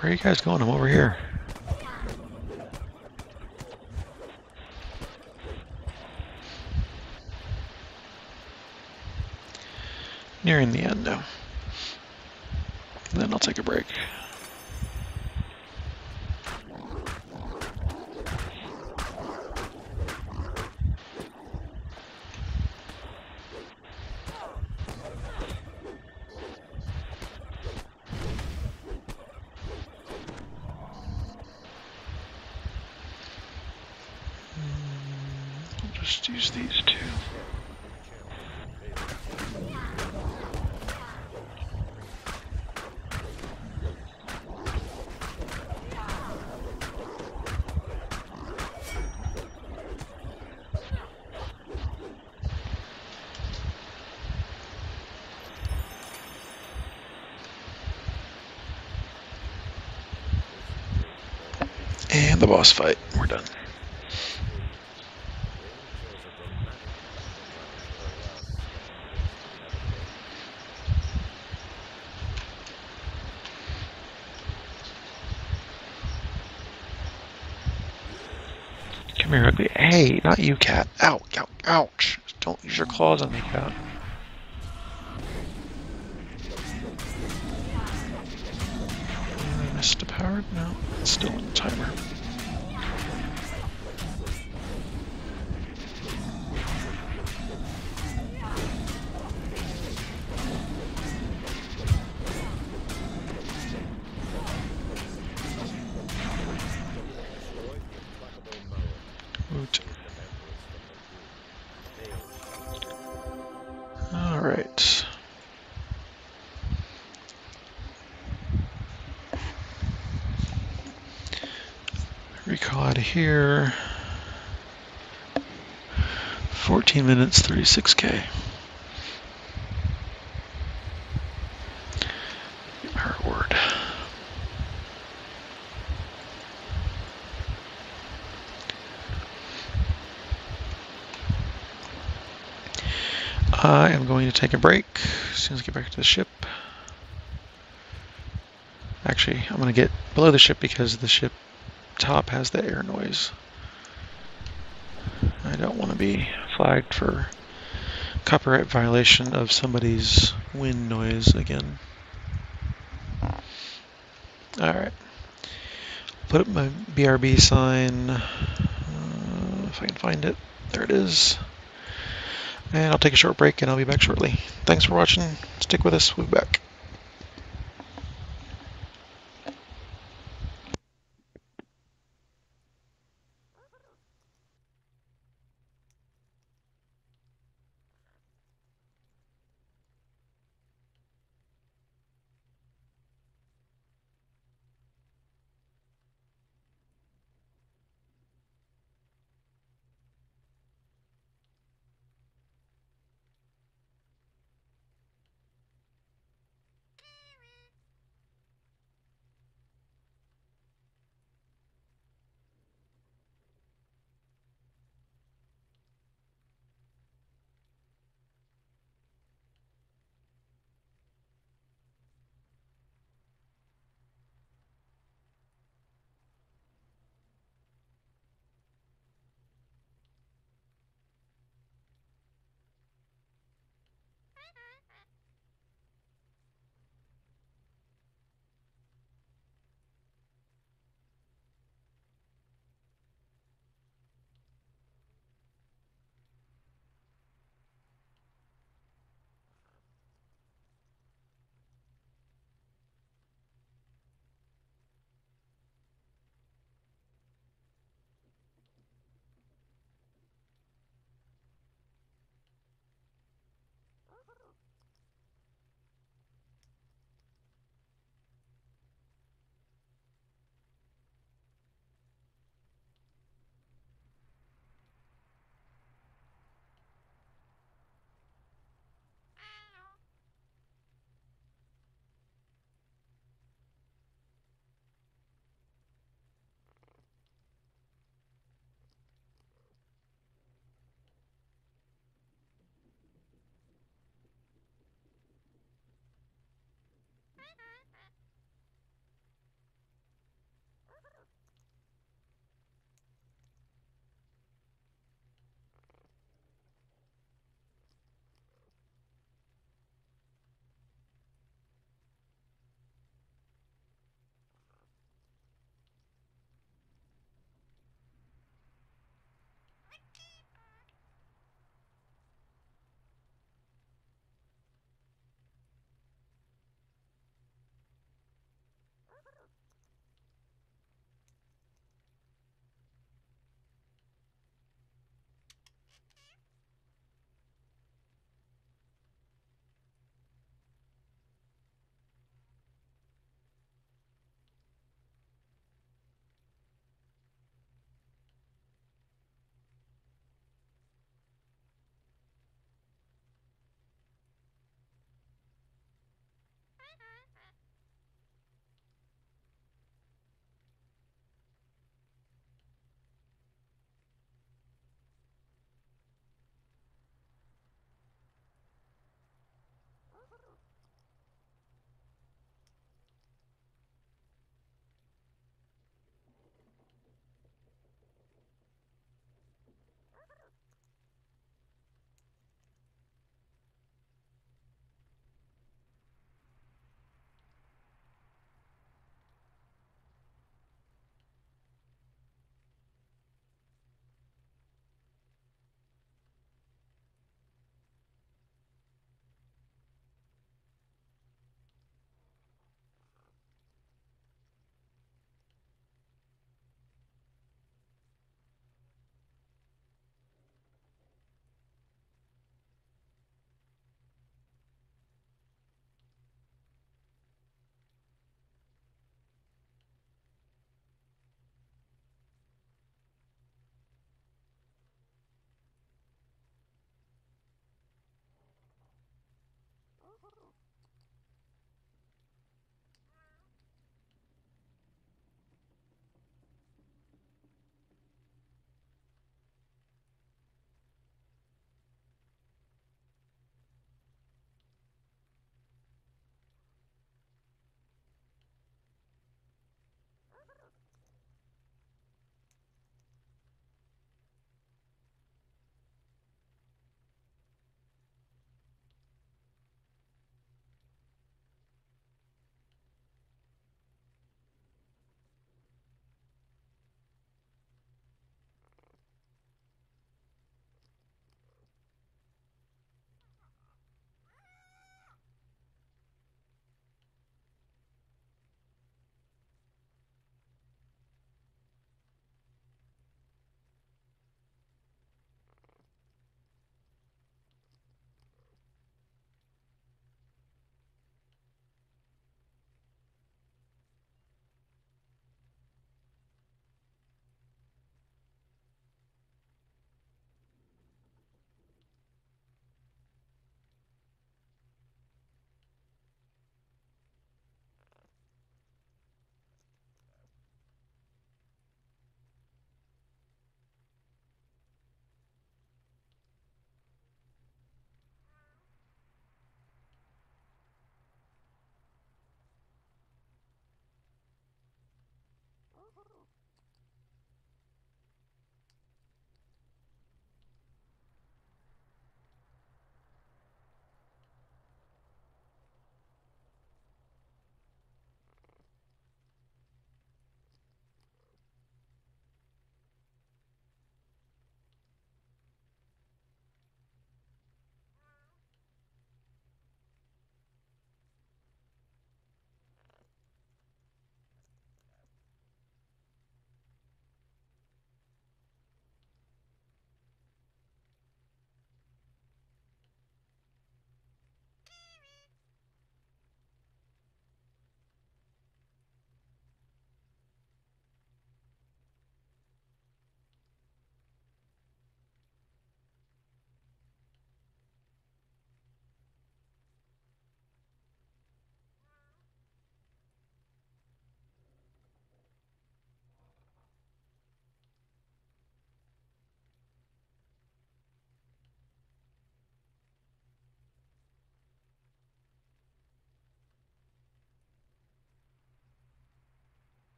Where are you guys going? I'm over here. Nearing the end now. Then I'll take a break. I'll just use these two. And the boss fight. We're done. Come here, ugly. Hey, not you, cat. Ow, ow, ouch. Don't use your claws on me, cat. I missed a power? No, it's still in the timer. Woot. All right. Recall out of here. 14 minutes, 36K. Get my reward. I am going to take a break as soon as I get back to the ship. Actually, I'm going to get below the ship because the ship top has the air noise. I don't want to be flagged for copyright violation of somebody's wind noise again. Alright. Put up my BRB sign. If I can find it. There it is. And I'll take a short break and I'll be back shortly. Thanks for watching. Stick with us. We'll be back.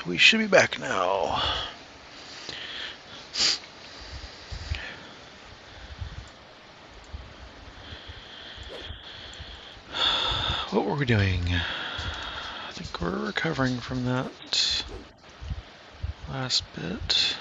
we should be back now. What were we doing? I think we're recovering from that last bit.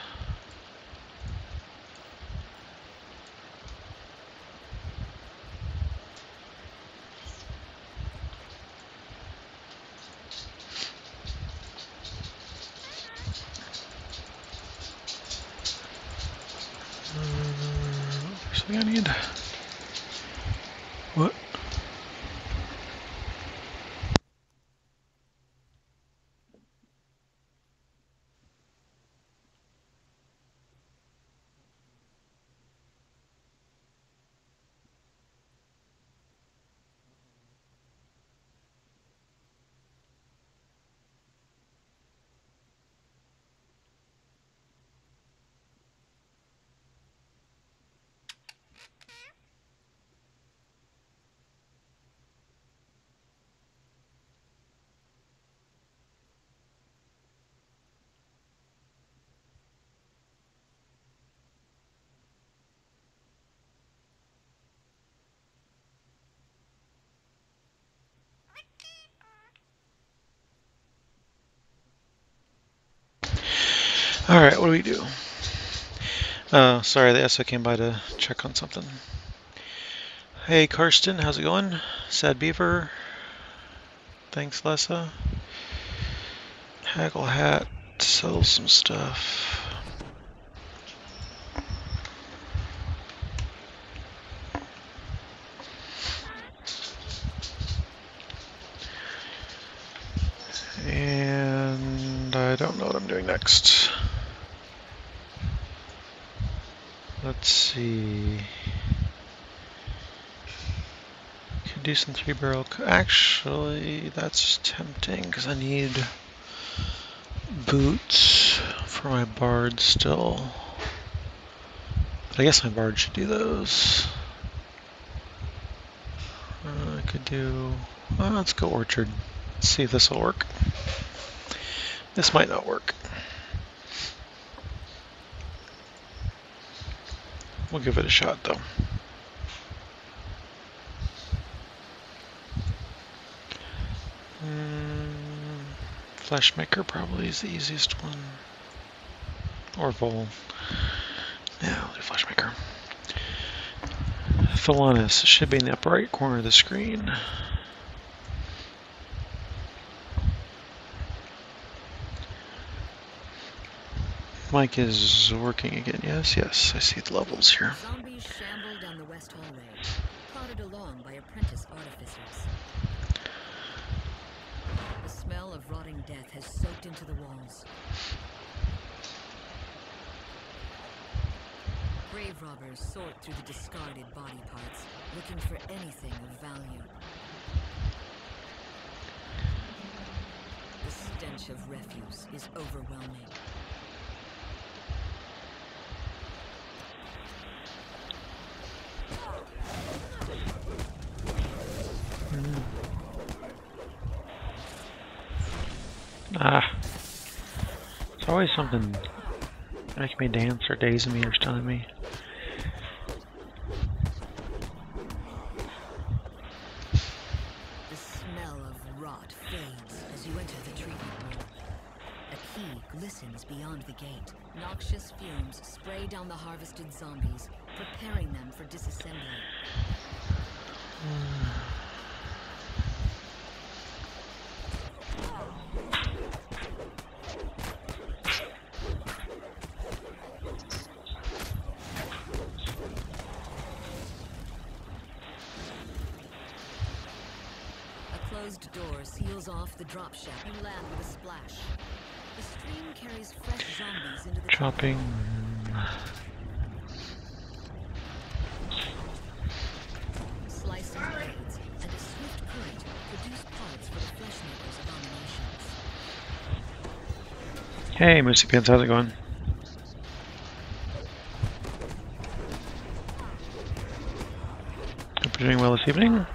Something I need. What? Alright, what do we do? Sorry, the SO came by to check on something. Hey Karsten, how's it going? Sad Beaver. Thanks, Lessa. Haggle Hat, sell some stuff. And I don't know what I'm doing next. Let's see. Could do some 3-barrel. Actually, that's tempting because I need boots for my bard still. But I guess my bard should do those. I could do. Let's go orchard. Let's see if this will work. This might not work. We'll give it a shot though. Fleshmaker probably is the easiest one. Or Vol. Yeah, I'll do Fleshmaker. Philanus should be in the upper right corner of the screen. Mic is working again. Yes, yes, I see the levels here. Zombies shamble down the west hallway, prodded along by apprentice artificers. The smell of rotting death has soaked into the walls. Grave robbers sort through the discarded body parts, looking for anything of value. The stench of refuse is overwhelming. It's always something making me dance or dazing me or stunning me. The smell of rot fades as you enter the treatment room. A key glistens beyond the gate. Noxious fumes spray down the harvested zombies, preparing them for disassembly. A closed door seals off the drop shack. You land with a splash. The stream carries fresh zombies into the Chopping. slicing blades and a swift current produce parts for the fleshmaker's abominations. Hey, Moosey Pants, how's it going? Hope you're doing well this evening.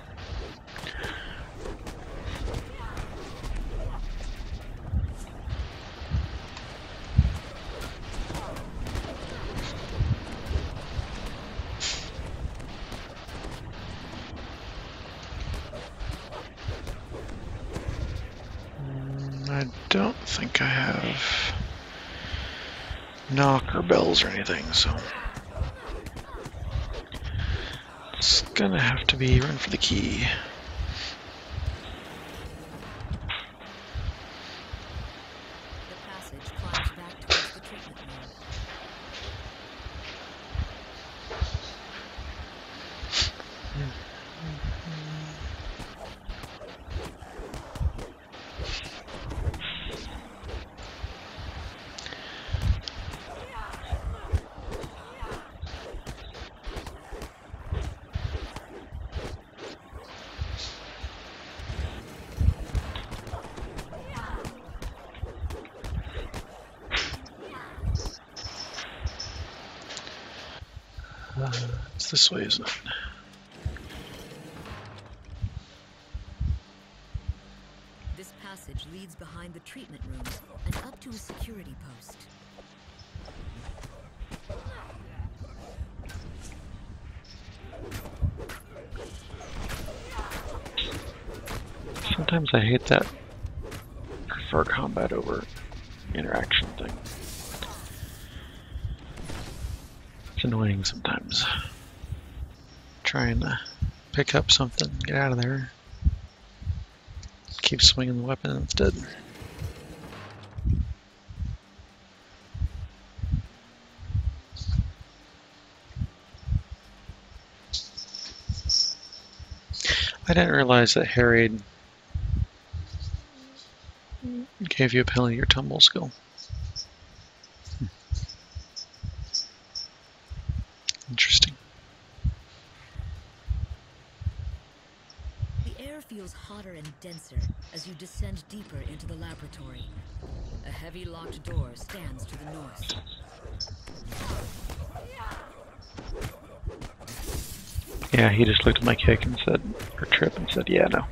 I don't think I have knock or bells or anything, so it's gonna have to be run for the key. The passage climbs back towards the treatment room. It's this way, isn't it? This passage leads behind the treatment room and up to a security post. Sometimes I hate that prefer combat over interaction thing. It's annoying sometimes. Trying to pick up something, get out of there. Keep swinging the weapon instead. I didn't realize that Harried gave you a penalty your tumble skill. Interesting. The air feels hotter and denser as you descend deeper into the laboratory. A heavy locked door stands to the north. Yeah, he just looked at my kick and said, or trip, and said, yeah, no.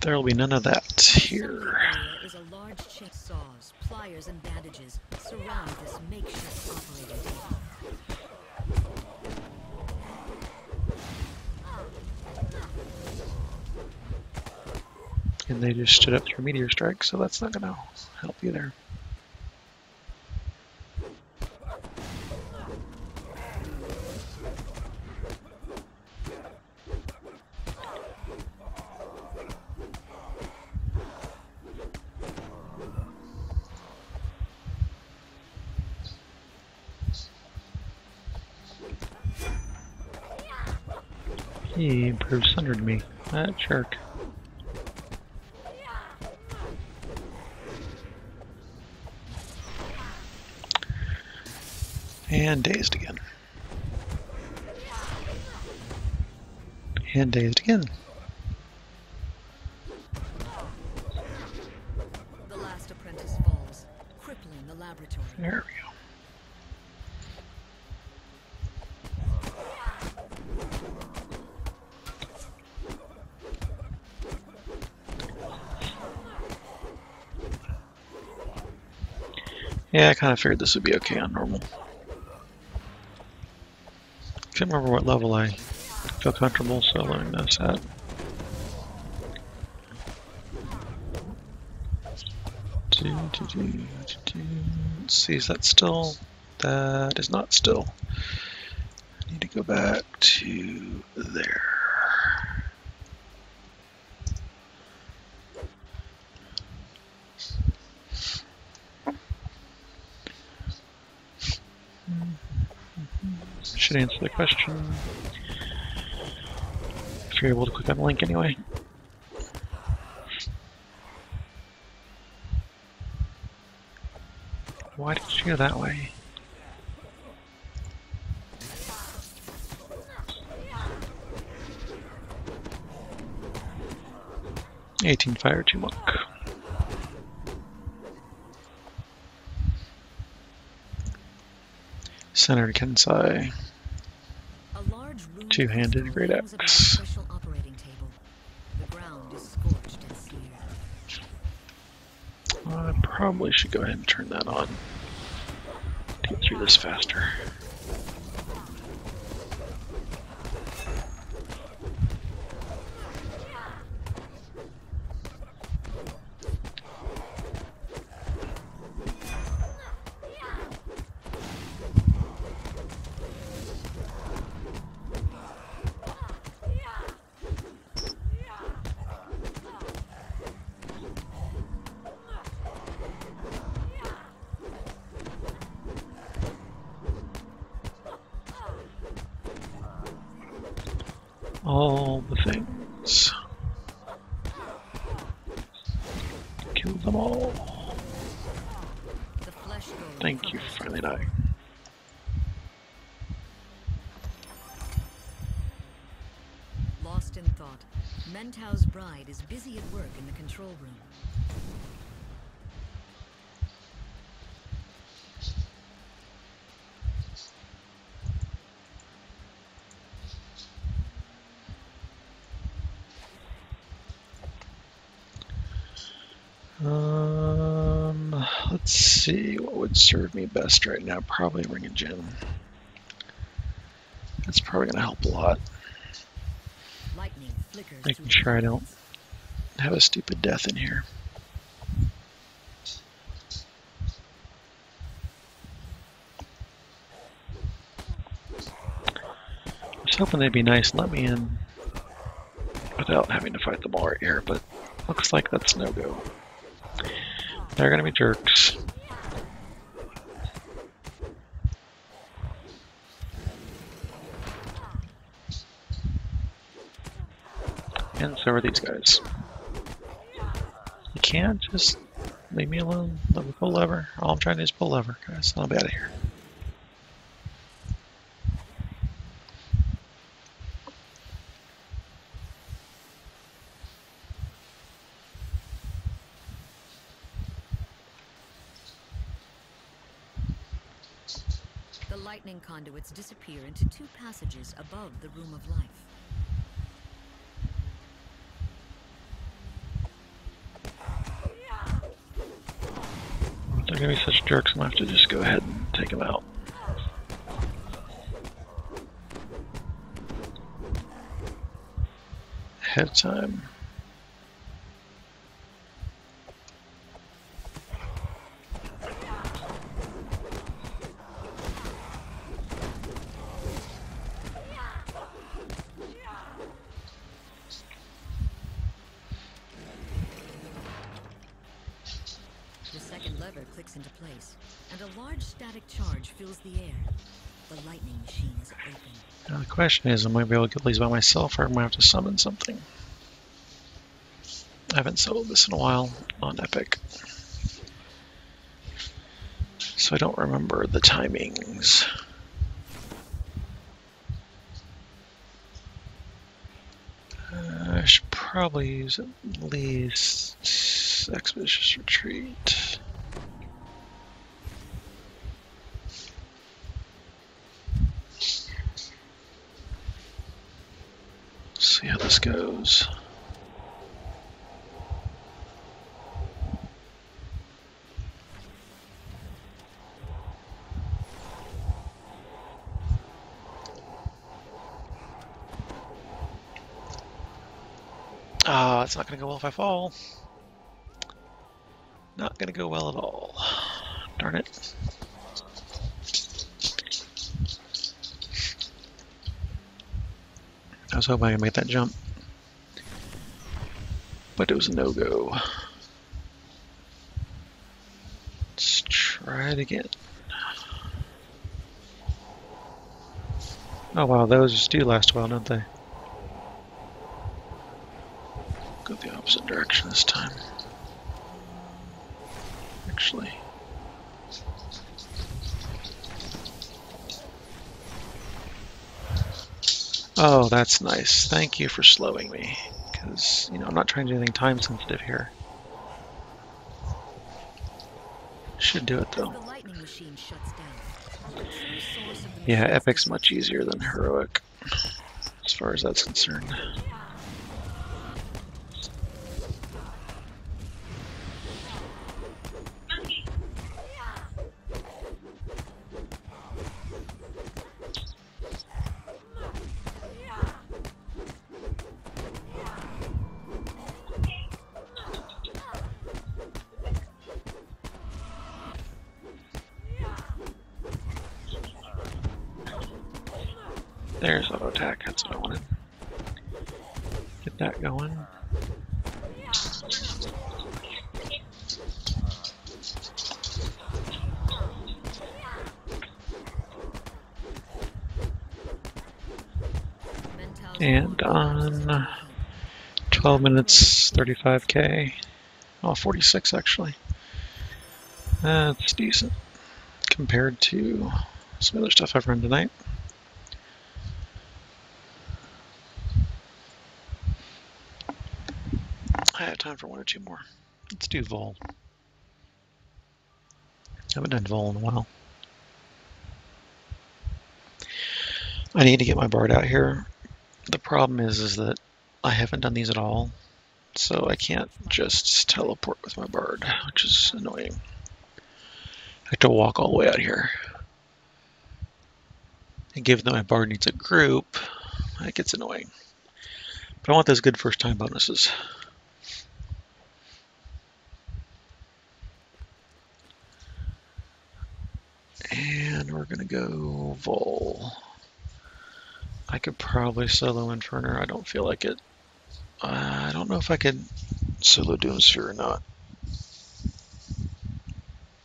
There will be none of that here. Is a large chain of saws, pliers, and bandages surround this makeshift operating table. And they just stood up through meteor strike, so that's not going to help you there. He improved sundered me. That jerk. And dazed again. And dazed again. The last apprentice falls, crippling the laboratory. There we go. Yeah, I kind of figured this would be okay on normal. Can't remember what level I feel comfortable, so let me notice that. Let's see, is that still? That is not still. I need to go back to there. Should answer the question. If you're able to click on the link anyway. Why did you go that way? "18 Fire 2 Monk." Centered Kensai. Two-handed great axe. Special operating table. The ground is scorched and seared. I probably should go ahead and turn that on to get through this faster. All the things. Kill them all. The flesh gold Thank you covers for finally the dying. floor. Lost in thought, Mentau's bride is busy at work in the control room. Let's see what would serve me best right now. Probably Ring of Gin. That's probably going to help a lot. Lightning flickers Making through sure the I don't clouds. have a stupid death in here. I was hoping they'd be nice and let me in without having to fight them all right here, but looks like that's no go. They're going to be jerks. And so are these guys. You can't just leave me alone. Let me pull lever. All I'm trying to do is pull lever, guys. I'll be out of here. The lightning conduits disappear into two passages above the Room of Life. If they're going to be such jerks, I'm going to have to just go ahead and take them out. Ahead of time. The second lever clicks into place, and a large static charge fills the air. The lightning machine is open. Now the question is, am I going to be able to get these by myself, or am I going to have to summon something? I haven't sold this in a while on Epic, so I don't remember the timings. I should probably use at least Expeditious Retreat. See how this goes. Ah, it's not going to go well if I fall. Not going to go well at all. Darn it. I was hoping I could make that jump, but it was a no-go. Let's try it again. Oh wow, those do last a while, don't they? Go the opposite direction this time. Actually. Oh, that's nice. Thank you for slowing me. Because, you know, I'm not trying to do anything time sensitive here. Should do it though. The lightning machine shuts down. Some source of the Yeah, machine's Epic's much disappears. easier than Heroic, as far as that's concerned. There's auto attack, that's what I wanted. Get that going. Mentau And on 12 minutes, 35k. Oh, 46 actually. That's decent compared to some other stuff I've run tonight. I have time for one or two more. Let's do Vol. Haven't done Vol in a while. I need to get my Bard out here. The problem is that I haven't done these at all, so I can't just teleport with my Bard, which is annoying. I have to walk all the way out here. And given that my Bard needs a group, that gets annoying. But I want those good first time bonuses. And we're gonna go Vol. I could probably solo Inferno. I don't feel like it. I don't know if I could solo Doomsphere or not.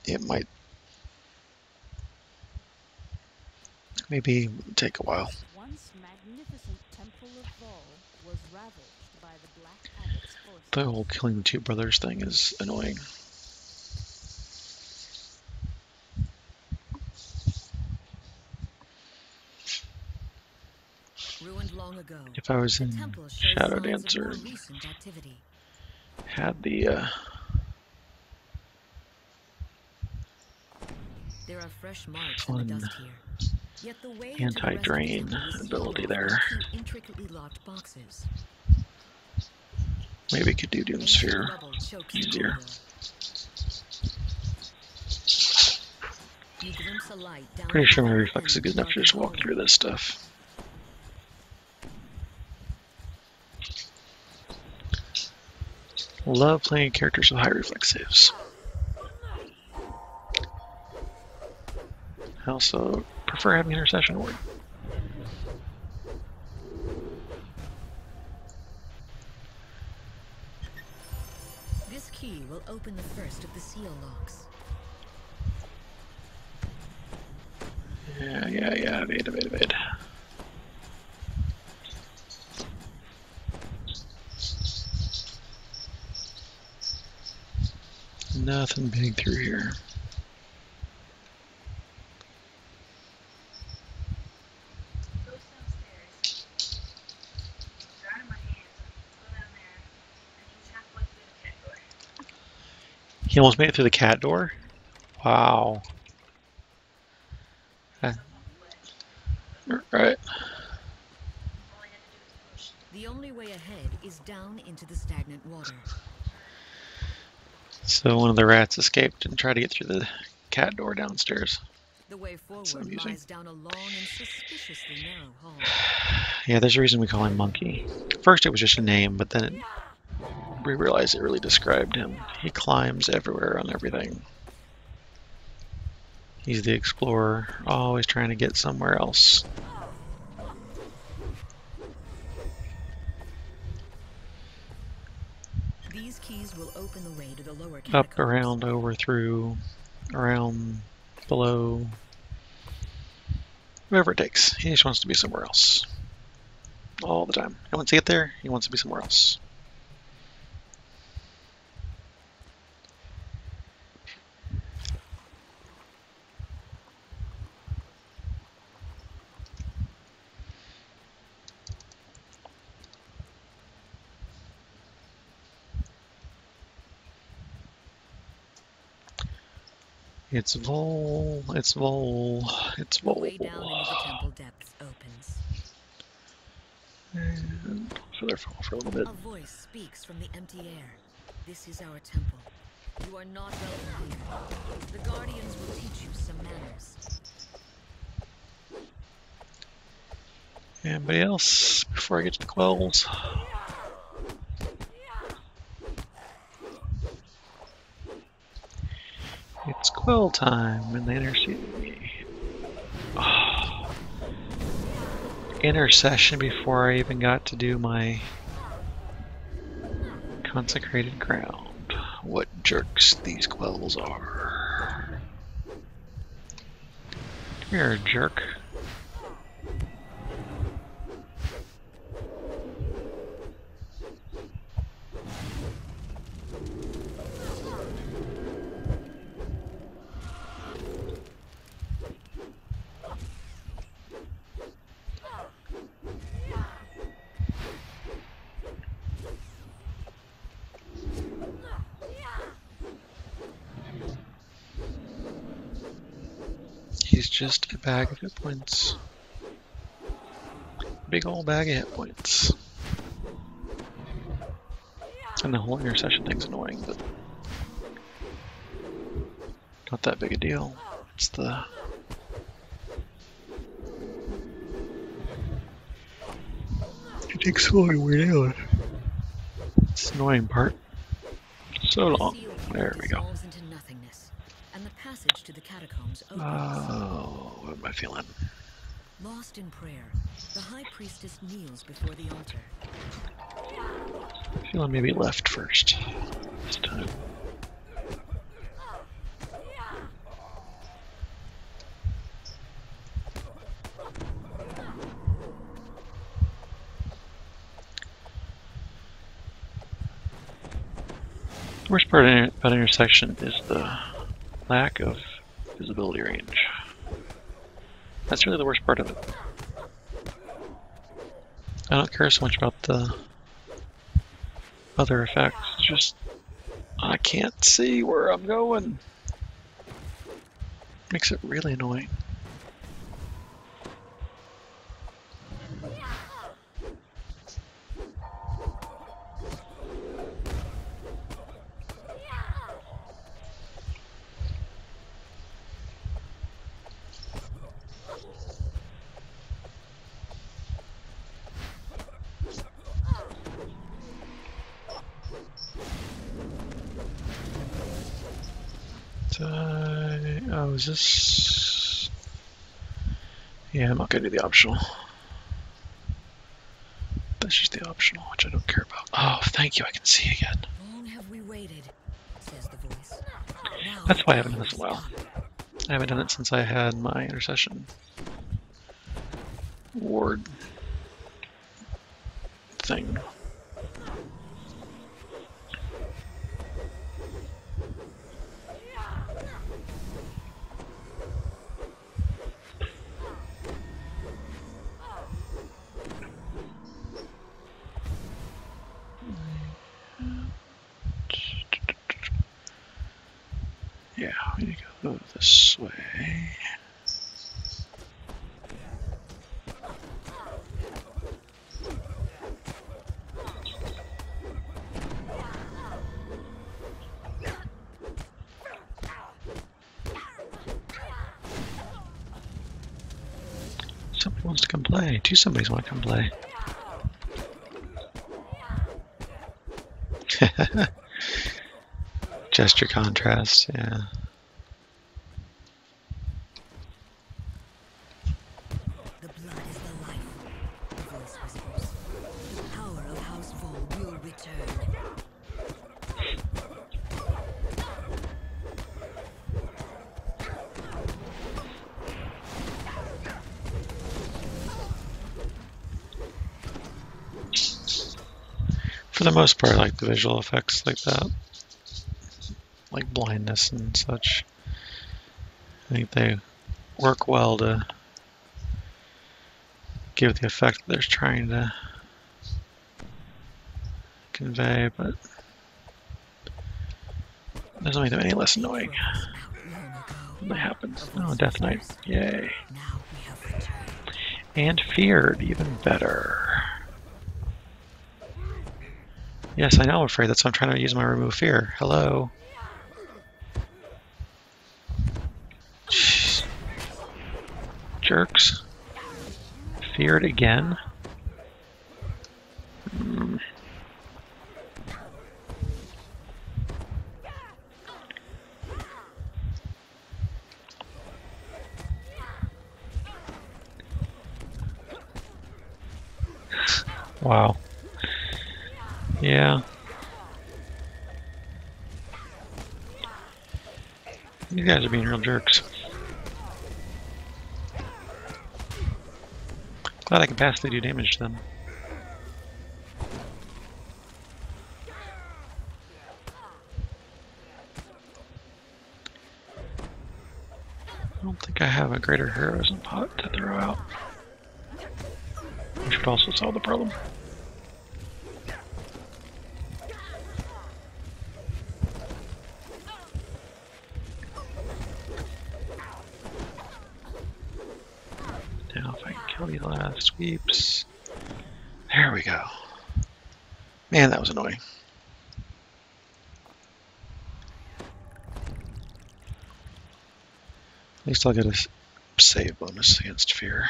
It might maybe take a while. Once magnificent temple of Vol was ravaged by the Black Abbot's forces. The whole killing the two brothers thing is annoying. Ruined long ago. If I was The in temple shows Shadow signs of Dancer more and recent activity. had the There are fresh marks in the fun dust here. Yet the way into the rest of the anti-drain temple is ability sealed off there. with two intricately locked boxes. Maybe could do Ancient Doomsphere rubble chokes the easier. corridor. You glimpse a light down Pretty sure my the reflex is good enough to just walk through this stuff. Love playing characters with high reflex saves. I also prefer having Intercession Ward. This key will open the first of the seal locks. Yeah, evade. Nothing big through here. He almost made it through the cat door? Wow. Right. The only way ahead is down into the stagnant water. So one of the rats escaped and tried to get through the cat door downstairs. The way forward amusing. lies down a long and suspiciously narrow hall. Yeah, there's a reason we call him Monkey. First it was just a name, but then we realized it really described him. He climbs everywhere on everything. He's the explorer, always trying to get somewhere else. These keys will open the way to the lower Up, catacombs. around, over, through, around, below. Wherever it takes. He just wants to be somewhere else. All the time. And once he gets there, he wants to be somewhere else. It's Vol, it's Vol, it's The Vol. way down into the temple depths opens. And further fall for a little bit. A voice speaks from the empty air. This is our temple. You are not welcome here. The guardians will teach you some manners. Anybody else before I get to the quells? It's quell time, and they intercede me. Oh. Intercession before I even got to do my consecrated ground. What jerks these quells are. Come here, jerk. he's just a bag of hit points. Big old bag of hit points. And the whole intercession thing's annoying, but not that big a deal. It's the it takes so long to wear down. It's the annoying part. So long. There we go. Into nothingness, and the passage to the catacombs opens. Oh, what am I feeling? Lost in prayer, the high priestess kneels before the altar. Feeling maybe left first this time. The worst part about intersection is the lack of visibility range. That's really the worst part of it. I don't care so much about the other effects, it's just I can't see where I'm going. Makes it really annoying. Oh, is this? Yeah, I'm not gonna do the optional. That's just the optional, which I don't care about. Oh, thank you, I can see again. Long have we waited, says the voice. Now That's why I haven't done this in a while. I haven't done it since I had my intercession ward thing. Yeah, we need to go this way. Somebody wants to come play. Two somebodies want to come play. Gesture contrast, yeah. The blood is the life, the voice whispers. The power of House Vol will return. For the most part, I like the visual effects like that. Like blindness and such. I think they work well to give the effect that they're trying to convey, but it doesn't make them any less annoying when they happen. Oh, Death Knight. Yay. Now we have returned. And feared, even better. Yes, I know I'm afraid. That's why I'm trying to use my remove fear. Hello. Jeez. Jerks. Feared again? Wow. Yeah. You guys are being real jerks. Glad I can passively do damage to them. I don't think I have a greater heroism pot to throw out. Which would also solve the problem. be the last sweeps. There we go. Man, that was annoying. At least I'll get a save bonus against fear.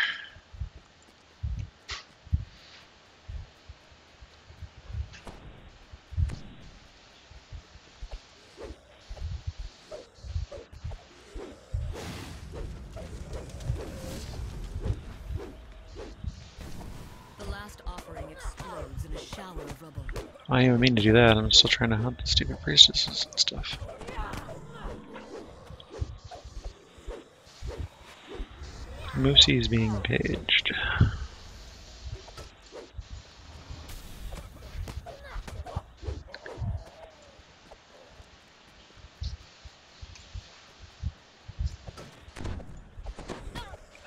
The last offering explodes in a shower of rubble. I didn't even mean to do that. I'm still trying to hunt the stupid priestesses and stuff. Moosey's being paged.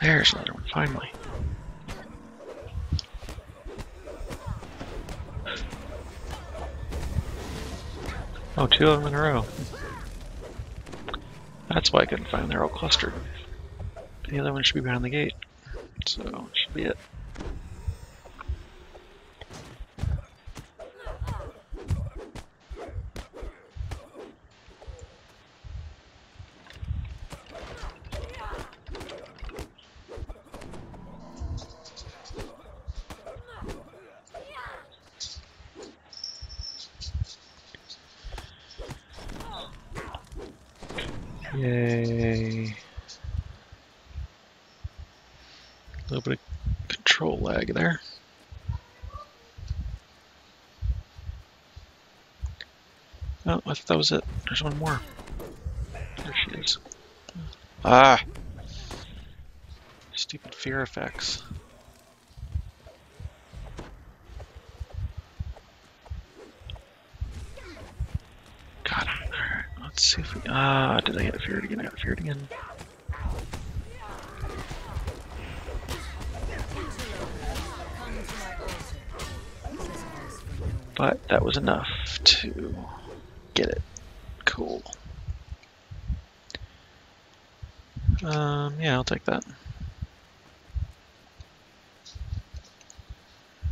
There's another one, finally. Oh, 2 of them in a row. That's why I couldn't find them. They're all clustered. The other one should be behind the gate. So, it should be it. Yay. A little bit of control lag there. Oh, I thought that was it. There's one more. There she is. Ah! Stupid fear effects. Got him. Alright, let's see if we... Ah, did I get feared again? I got feared again. But that was enough to get it. Cool. Yeah, I'll take that.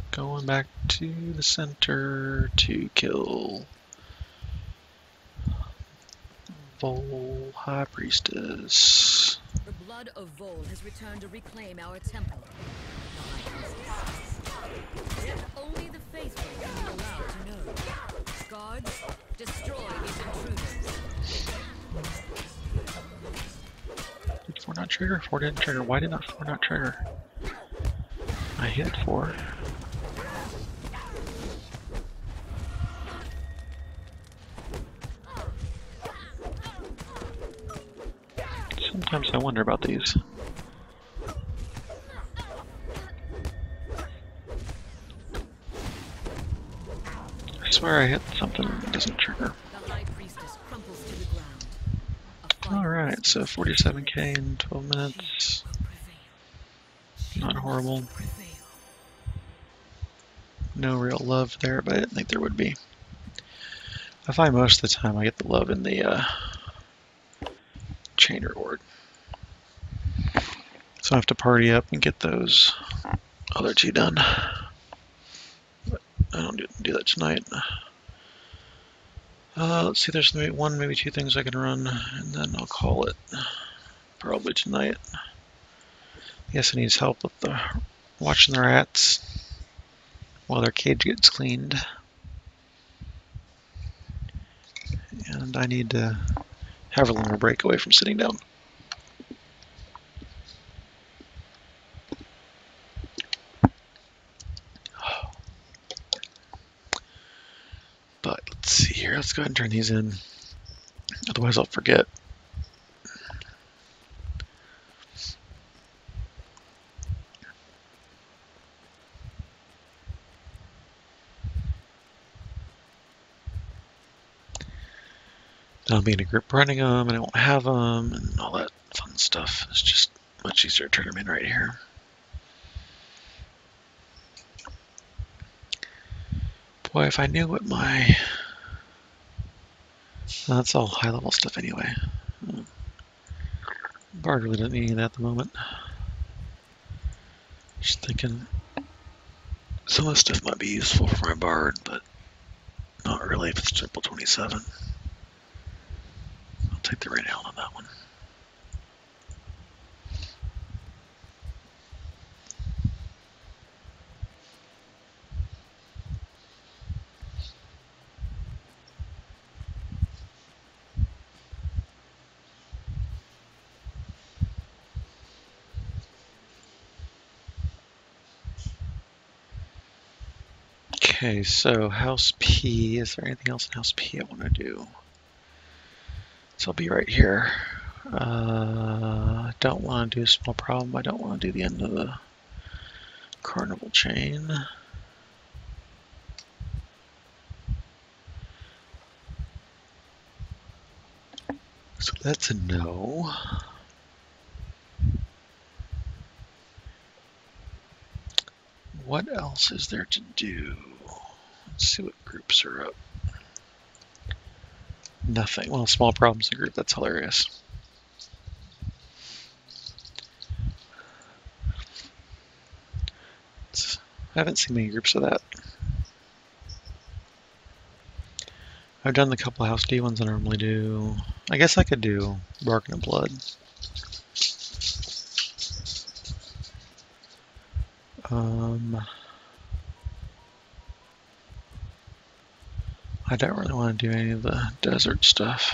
Going back to the center to kill Vol High Priestess. The blood of Vol has returned to reclaim our temple. Only the faithful can be allowed to know. Guards, destroy these intruders. Did 4 not trigger? 4 didn't trigger. Why did not 4 not trigger? I hit 4. Sometimes I wonder about these. I swear I hit something that doesn't trigger. The High Priestess crumples to the ground. Alright, so 47k in 12 minutes. Not horrible. No real love there, but I didn't think there would be. I find most of the time I get the love in the chain reward. So I have to party up and get those other 2 done. But I don't do that tonight. Let's see, there's maybe 1, maybe 2 things I can run, and then I'll call it. Probably tonight. I guess it needs help with the watching the rats while their cage gets cleaned. And I need to have a longer break away from sitting down. But let's see here. Let's go ahead and turn these in. Otherwise I'll forget. I'll be in a group running them, and I won't have them, and all that fun stuff. It's just much easier to turn them in right here. Boy, if I knew what my... That's all high-level stuff anyway. Bard really doesn't need any of that at the moment. Just thinking some of the stuff might be useful for my bard, but not really if it's triple 27. I'll take the renown on that one. Okay, so House P, is there anything else in House P I want to do? So I'll be right here. I don't want to do a small problem. I don't want to do the end of the carnival chain. So that's a no. What else is there to do? Let's see what groups are up. Nothing. Well, small problems in group. That's hilarious. I haven't seen many groups of that. I've done the couple House D ones I normally do. I guess I could do Barking and Blood. I don't really want to do any of the desert stuff.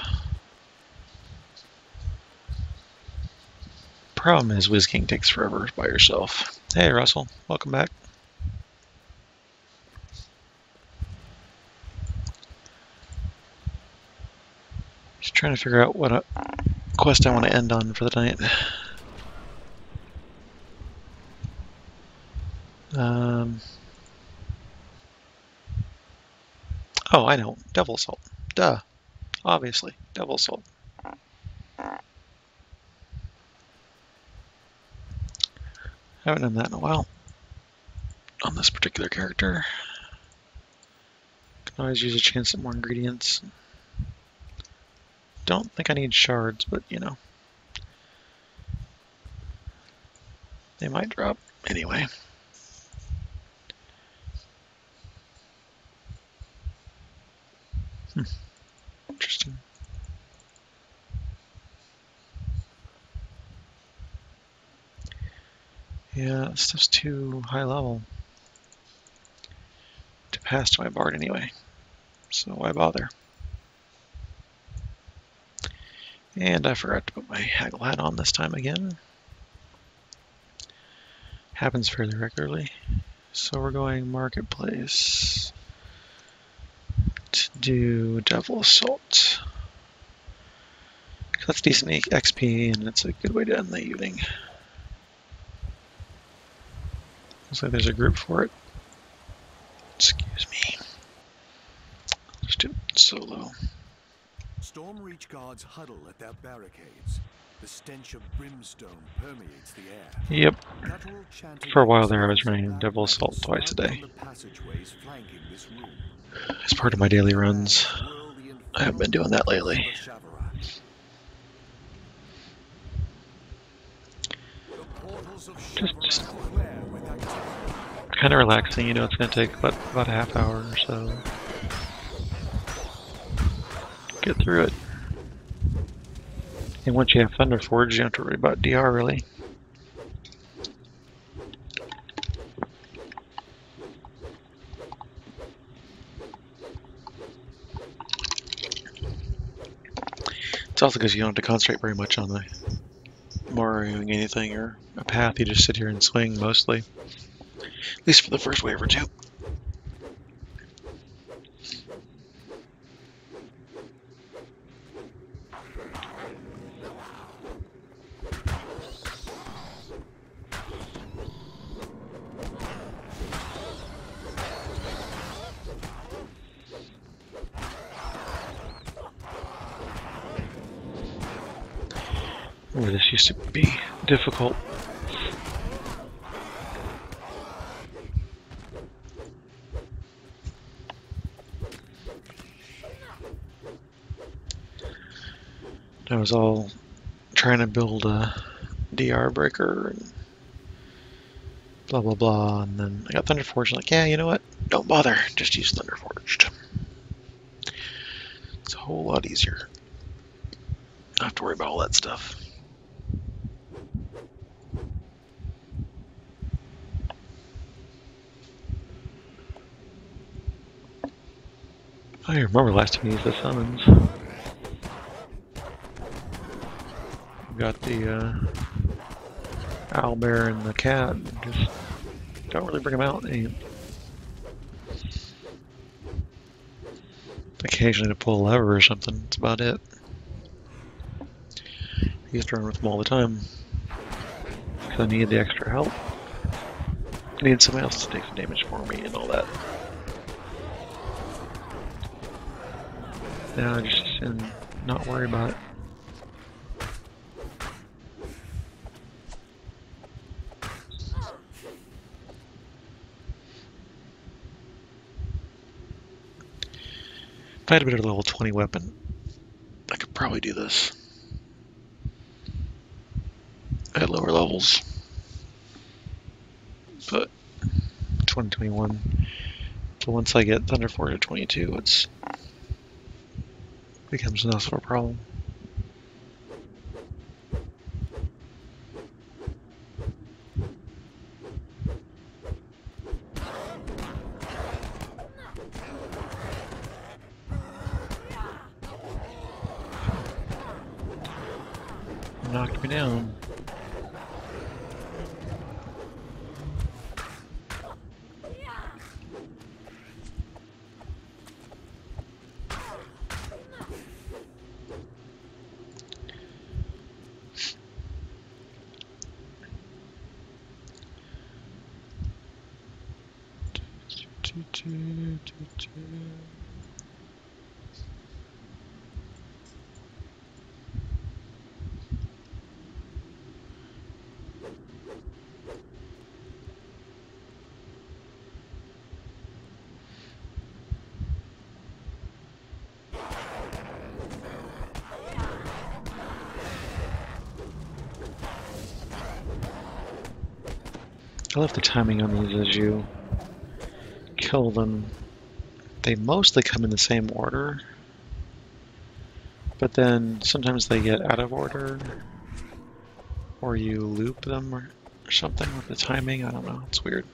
Problem is, Whiz King takes forever by yourself. Hey, Russell, welcome back. Just trying to figure out what quest I want to end on for the night. Oh, I know. Devil Assault. Duh. Obviously. Devil Assault. Haven't done that in a while. On this particular character. Can always use a chance at more ingredients. Don't think I need shards, but you know. They might drop anyway. Interesting. Yeah, this stuff's too high level to pass to my bard anyway, so why bother? And I forgot to put my haggle hat on this time again. Happens fairly regularly. So we're going Marketplace to do Devil Assault. That's decent XP, and it's a good way to end the evening. Looks like there's a group for it. Excuse me. I'll just do it solo. Storm Reach guards huddle at their barricades. The stench of brimstone permeates the air. Yep. For a while there, I was running Devil Assault twice a day. As part of my daily runs. I haven't been doing that lately. Just kind of relaxing, you know, it's going to take about a half hour or so. Get through it. And once you have Thunder Forge, you don't have to worry about DR really. It's also because you don't have to concentrate very much on the Morrigu anything or a path. You just sit here and swing mostly. At least for the first wave or two. Ooh, this used to be difficult. I was all trying to build a DR breaker and blah blah blah, and then I got Thunderforged. Like, yeah, you know what? Don't bother. Just use Thunderforged. It's a whole lot easier. Don't have to worry about all that stuff. I remember last time we used the summons. We got the owlbear and the cat. Just don't really bring them out. Occasionally to pull a lever or something. That's about it. I used to run with them all the time. Because I needed the extra help. I needed somebody else to take some damage for me and all that. Now I just not worry about it. If I had a better level 20 weapon, I could probably do this at lower levels. But 2021. So once I get Thunderforged at 22, it becomes less of a problem. Knocked me down. I love the timing on these as you kill them. They mostly come in the same order, but then sometimes they get out of order, or you loop them or something with the timing. I don't know, it's weird.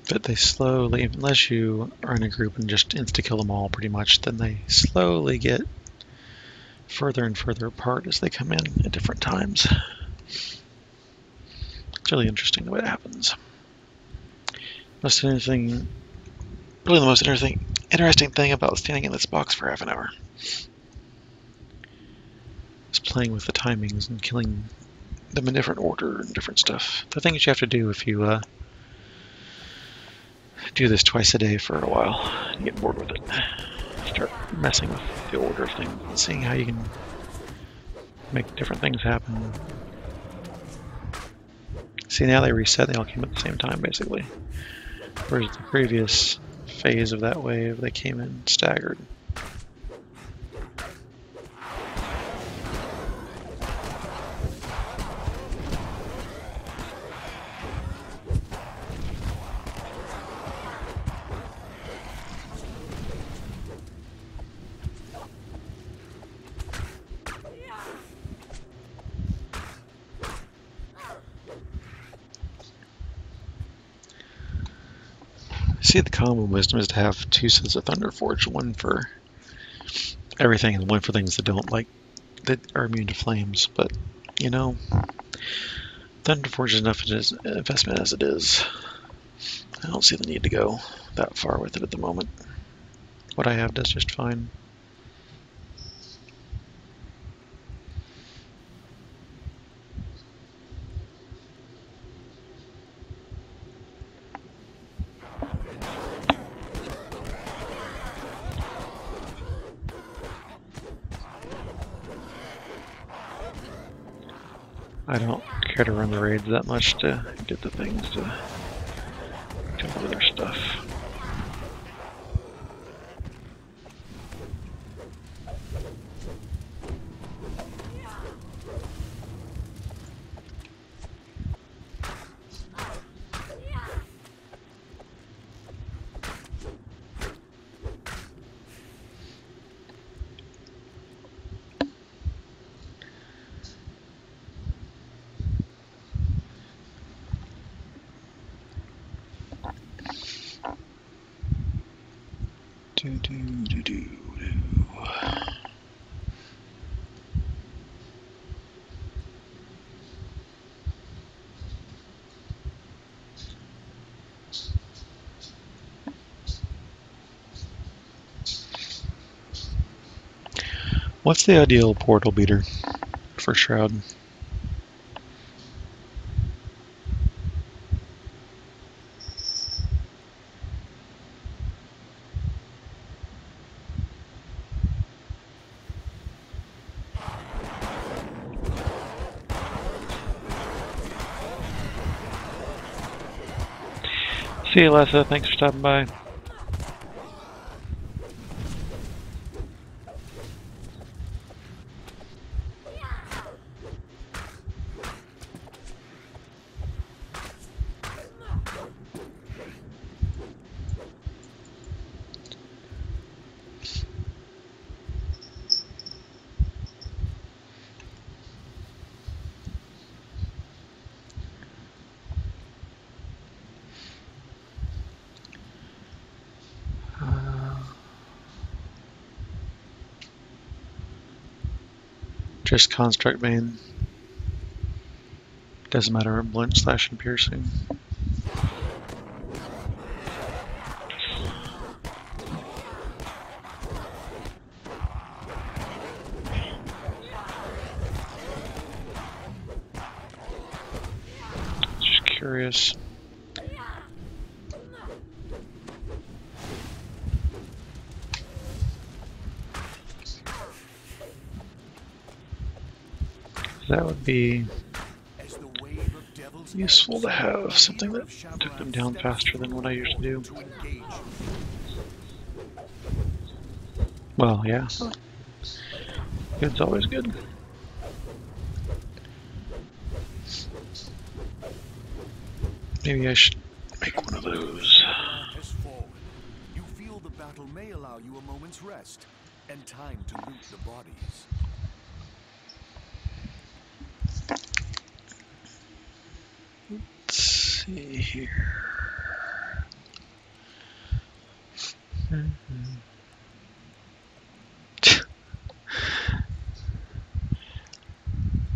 But they slowly, unless you are in a group and just insta-kill them all pretty much, then they slowly get further and further apart as they come in at different times. It's really interesting the way it happens. Really the most interesting thing about standing in this box for half an hour is playing with the timings and killing them in different order and different stuff. The things you have to do if you do this twice a day for a while and get bored with it. Start messing with the order of things and seeing how you can make different things happen. See, now they reset, they all came at the same time basically. Whereas the previous phase of that wave, they came in staggered. See, the common wisdom is to have two sets of Thunderforge, one for everything and one for things that that are immune to flames. But, you know, Thunderforge is enough investment as it is. I don't see the need to go that far with it at the moment. What I have does just fine. I don't care to run the raids that much to get the things to cover their stuff. What's the ideal portal beater for Shroud? See you, Lessa. Thanks for stopping by. Just construct main. Doesn't matter, blunt, slash, and piercing. Just curious. That would be useful to have something that took them down faster than what I usually do. Well, yeah. Good's always good. Maybe I should make one of those. You feel the battle may allow you a moment's rest and time to loot the bodies. Let's see here.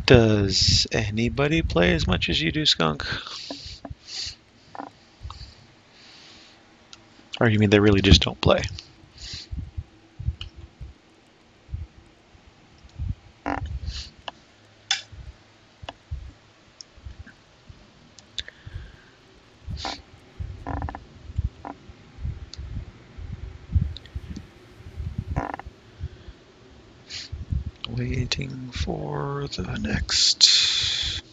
Does anybody play as much as you do, Skunk? Or you mean they really just don't play? Waiting for the next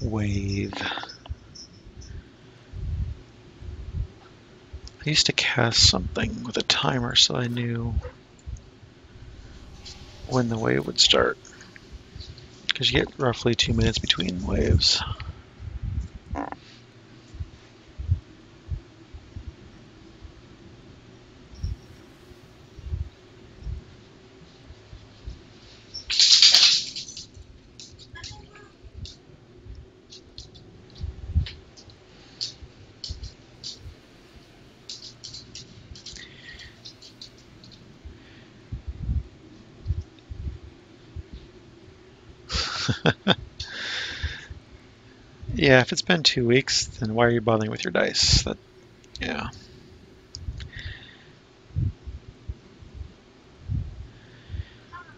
wave. I used to cast something with a timer so I knew when the wave would start. Because you get roughly 2 minutes between waves. Yeah, if it's been 2 weeks, then why are you bothering with your dice? Yeah.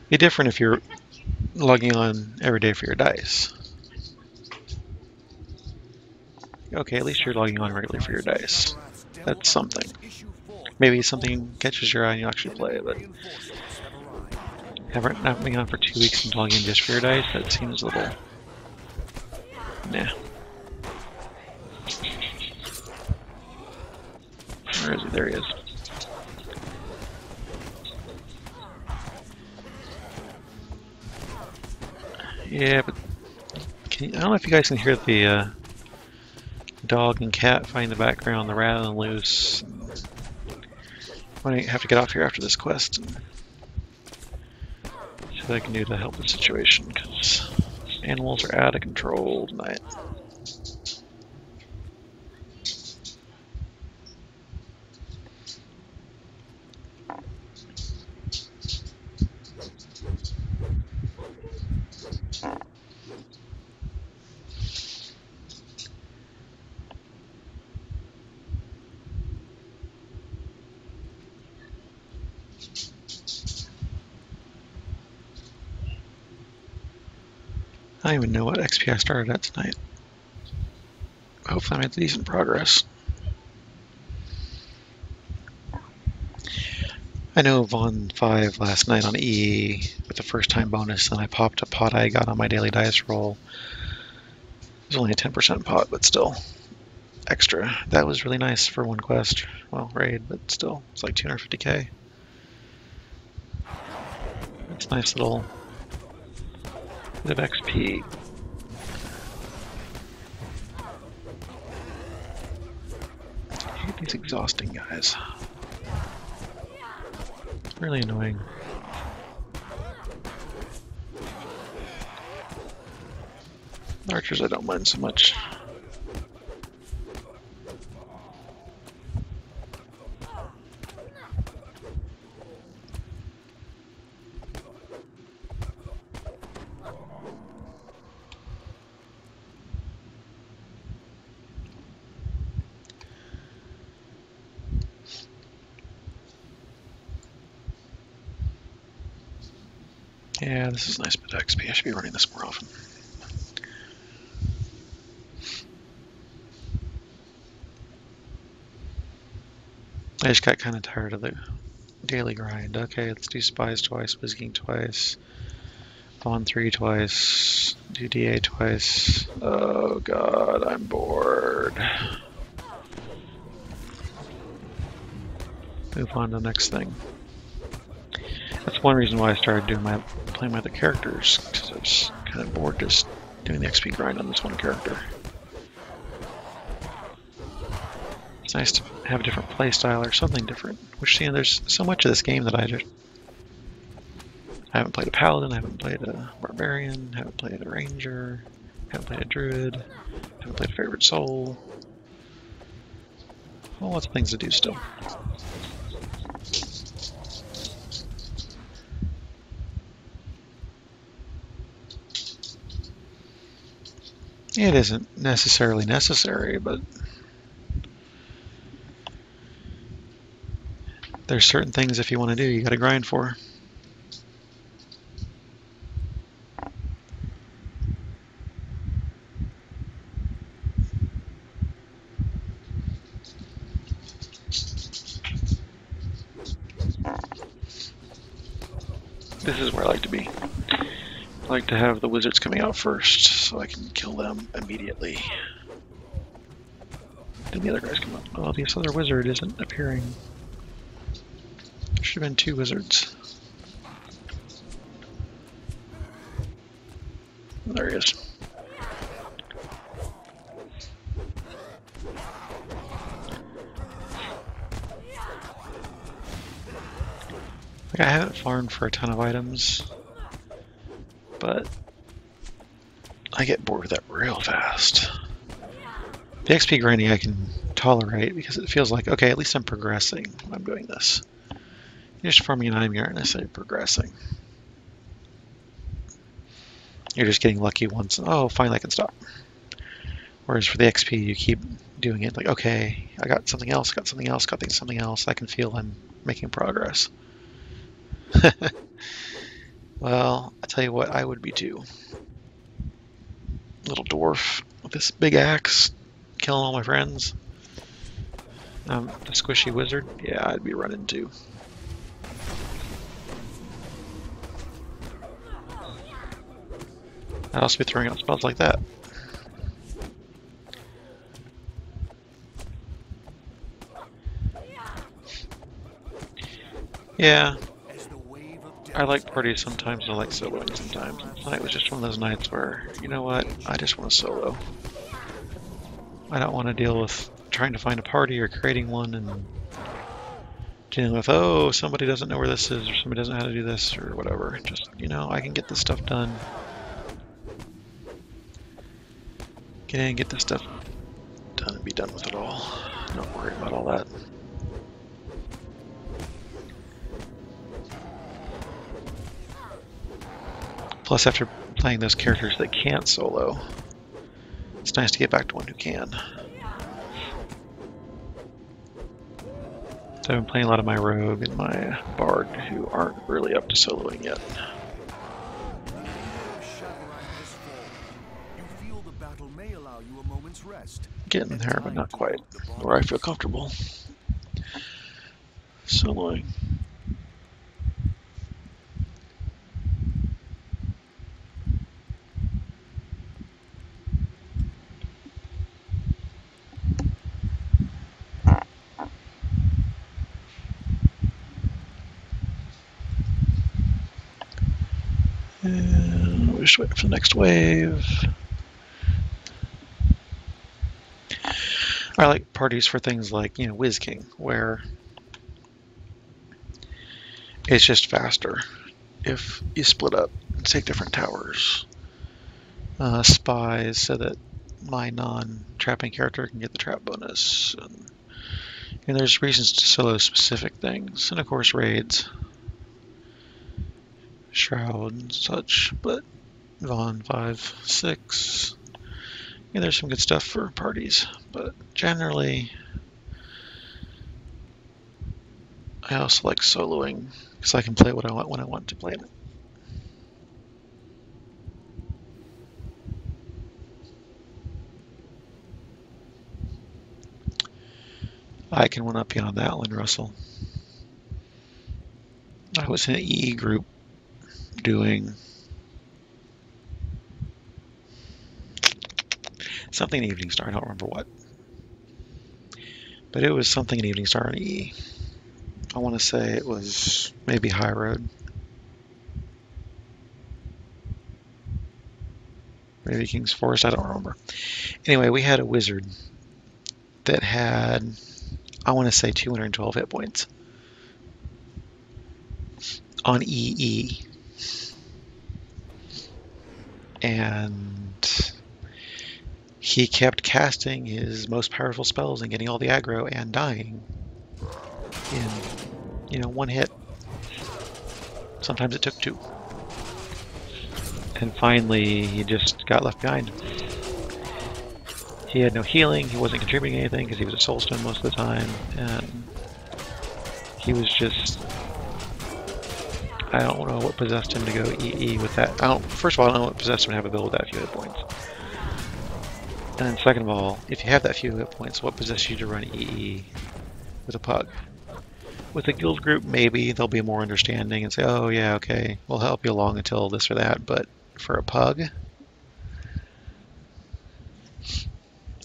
Be different if you're logging on every day for your dice. Okay, at least you're logging on regularly for your dice. That's something. Maybe something catches your eye and you actually play, but not being on for 2 weeks and logging in just for your dice, that seems a little... Nah. Where is he? There he is. Yeah, but I don't know if you guys can hear the dog and cat fighting in the background, the rat on loose. I might have to get off here after this quest and see what I can do to help the situation, because animals are out of control tonight. I don't even know what XP I started at tonight. Hopefully I made decent progress. I know Vaughn 5 last night on EE with the first time bonus, and I popped a pot I got on my daily dice roll. It was only a 10% pot, but still extra. That was really nice for one quest. Well, raid, but still, it's like 250k. It's a nice little bit of XP. I hate these exhausting guys. Really annoying. Archers I don't mind so much. Yeah, this is a nice bit of XP. I should be running this more often. I just got kind of tired of the daily grind. Okay, let's do Spies twice, Wizking twice, Vaughn 3 twice, do DA twice. Oh god, I'm bored. Move on to the next thing. That's one reason why I started doing playing my other characters, because I was kind of bored just doing the XP grind on this one character. It's nice to have a different playstyle or something different. Which, you know, there's so much of this game that I haven't played a paladin, I haven't played a barbarian, haven't played a ranger, haven't played a druid, haven't played a favorite soul. Well, lots of things to do still. It isn't necessarily necessary, but there's certain things if you want to do, you gotta grind for. This is where I like to be. I like to have the wizards coming out first, so I can kill them immediately. Then the other guys come up. Oh, this other wizard isn't appearing. There should have been 2 wizards. Oh, there he is. Like, I haven't farmed for a ton of items, but I get bored with that real fast. The XP grinding I can tolerate because it feels like, okay, at least I'm progressing when I'm doing this. You're just farming an item, you aren't necessarily progressing. You're just getting lucky once, oh, finally I can stop. Whereas for the XP, you keep doing it like, okay, I got something else, got something else, got something else. I can feel I'm making progress. Well, I tell you what, I would be too. Little dwarf with this big axe, killing all my friends. The squishy wizard, yeah, I'd be running too. I'd also be throwing out spells like that. Yeah, I like parties sometimes, I like soloing sometimes. Tonight was just one of those nights where, you know what, I just want to solo. I don't want to deal with trying to find a party or creating one and dealing with, oh, somebody doesn't know where this is or somebody doesn't know how to do this or whatever. Just, you know, I can get this stuff done. Get in, get this stuff done and be done with it all. Don't worry about all that. Plus, after playing those characters that can't solo, it's nice to get back to one who can. So I've been playing a lot of my rogue and my bard who aren't really up to soloing yet. you a moment's rest. Getting And there, but time not to quite load the where I feel bodies. comfortable soloing. And we just wait for the next wave. I like parties for things like, you know, Whiz King, where it's just faster if you split up and take different towers. Spies, so that my non-trapping character can get the trap bonus. And there's reasons to solo specific things. And of course raids. Shroud and such, but Vaughn 5, 6. Yeah, there's some good stuff for parties, but generally I also like soloing because I can play what I want when I want to play it. I can one up you on that one, Russell. I was in an EE group doing something in Evening Star. I don't remember what, but it was something in Evening Star on EE. I want to say it was maybe High Road, maybe King's Forest. I don't remember. Anyway, we had a wizard that had, I want to say, 212 hit points on EE, and he kept casting his most powerful spells and getting all the aggro and dying in, you know, one hit. Sometimes it took two. And finally, he just got left behind. He had no healing, he wasn't contributing anything because he was a soulstone most of the time, and he was just, I don't know what possessed him to go EE with that. First of all, I don't know what possessed him to have a build with that few hit points. And then second of all, if you have that few hit points, what possessed you to run EE with a pug? With a guild group, maybe they'll be more understanding and say, oh yeah, okay, we'll help you along until this or that, but for a pug?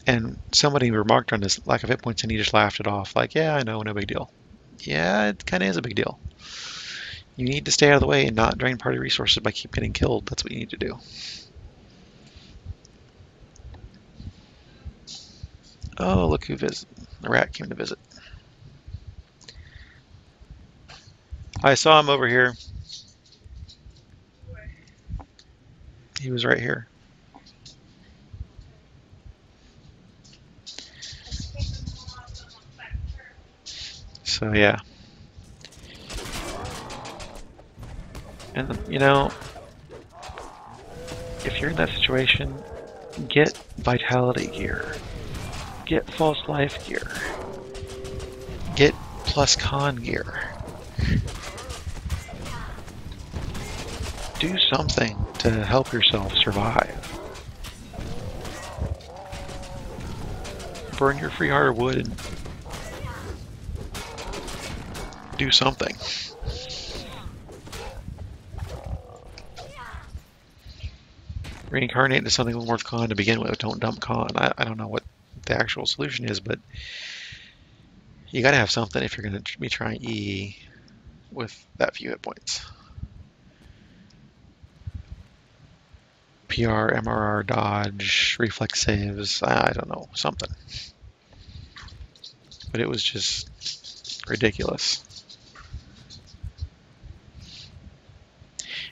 And somebody remarked on this lack of hit points and he just laughed it off, like, yeah, I know, no big deal. Yeah, it kind of is a big deal. You need to stay out of the way and not drain party resources by keep getting killed. That's what you need to do. Oh, look who visited. The rat came to visit. I saw him over here. He was right here. So yeah. And you know, if you're in that situation, get vitality gear. Get false life gear. Get plus con gear. Do something to help yourself survive. Burn your free heart of wood and do something. Reincarnate into something with more con to begin with. Don't dump con. I don't know what the actual solution is, but you gotta have something if you're gonna be trying E with that few hit points. PR, MRR, dodge, reflex saves, I don't know, something. But it was just ridiculous.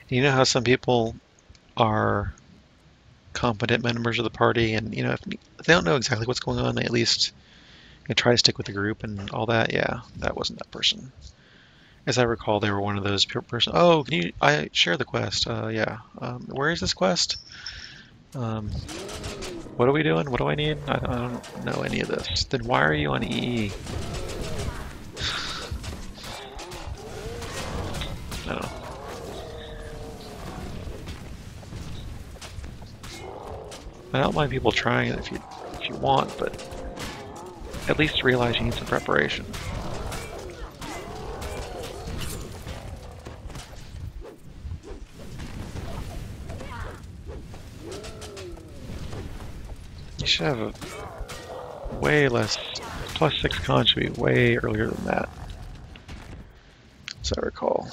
You know how some people are competent members of the party, and you know, if they don't know exactly what's going on, they at least try to stick with the group and all that. Yeah, that wasn't that person. As I recall, they were one of those person. Oh, can you? I share the quest. Yeah. Where is this quest? What are we doing? What do I need? I don't know any of this. Then why are you on EE? I don't know. I don't mind people trying it if you want, but at least realize you need some preparation. You should have a way less. +6 con should be way earlier than that, as I recall.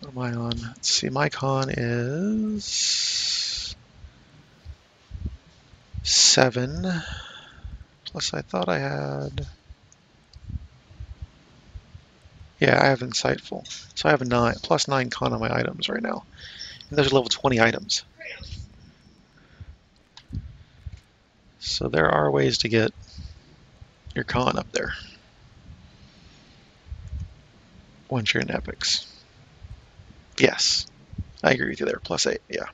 What am I on? Let's see, my con is 7. Plus I thought I had... Yeah, I have Insightful. So I have a +9 con on my items right now. And those are level 20 items. So there are ways to get your con up there once you're in epics. Yes, I agree with you there. +8, yeah.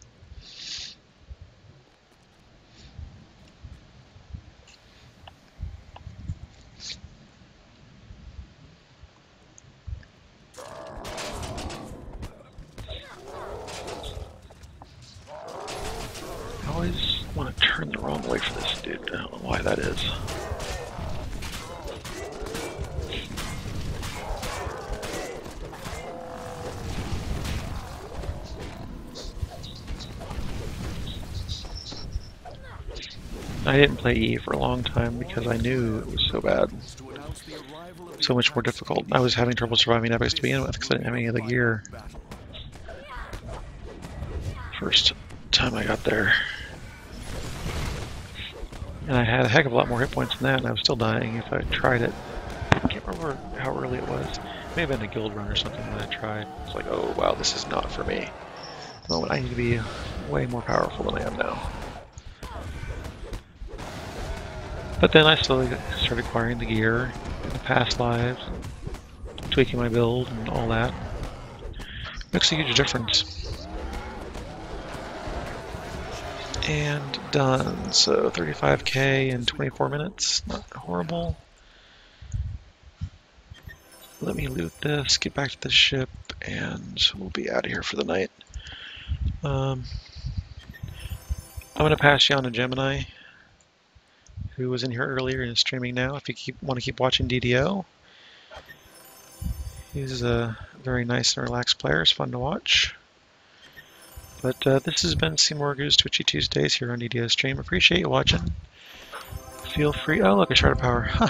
I always want to turn the wrong way for this dude. I don't know why that is. I didn't play E for a long time because I knew it was so bad. So much more difficult. I was having trouble surviving epics to begin with because I didn't have any of the gear. First time I got there. And I had a heck of a lot more hit points than that, and I was still dying if I tried it. I can't remember how early it was. It may have been a guild run or something when I tried. It's like, oh wow, this is not for me. No, I need to be way more powerful than I am now. But then I slowly started acquiring the gear in the past lives, and tweaking my build and all that. Makes a huge difference. And done. So 35k in 24 minutes. Not horrible. Let me loot this, get back to the ship, and we'll be out of here for the night. I'm going to pass you on to Gemini, who was in here earlier and is streaming now. If you want to keep watching DDO, he's a very nice and relaxed player. It's fun to watch. But this has been CMorrigu's Twitchy Tuesdays here on DDO stream. Appreciate you watching. Feel free. Oh, look, a shard of power. Huh.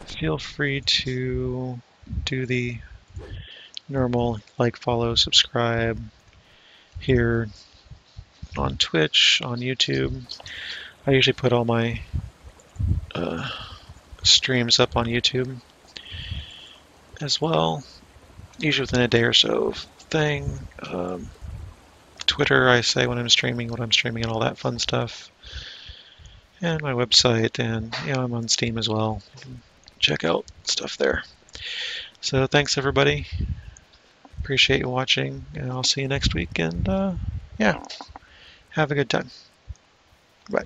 Feel free to do the normal like, follow, subscribe here on Twitch, on YouTube. I usually put all my streams up on YouTube as well, usually within a day or so of thing. Twitter, I say when I'm streaming, what I'm streaming, and all that fun stuff. And my website, and I'm on Steam as well. You can check out stuff there. So thanks everybody. Appreciate you watching, and I'll see you next week. And yeah, have a good time. Bye.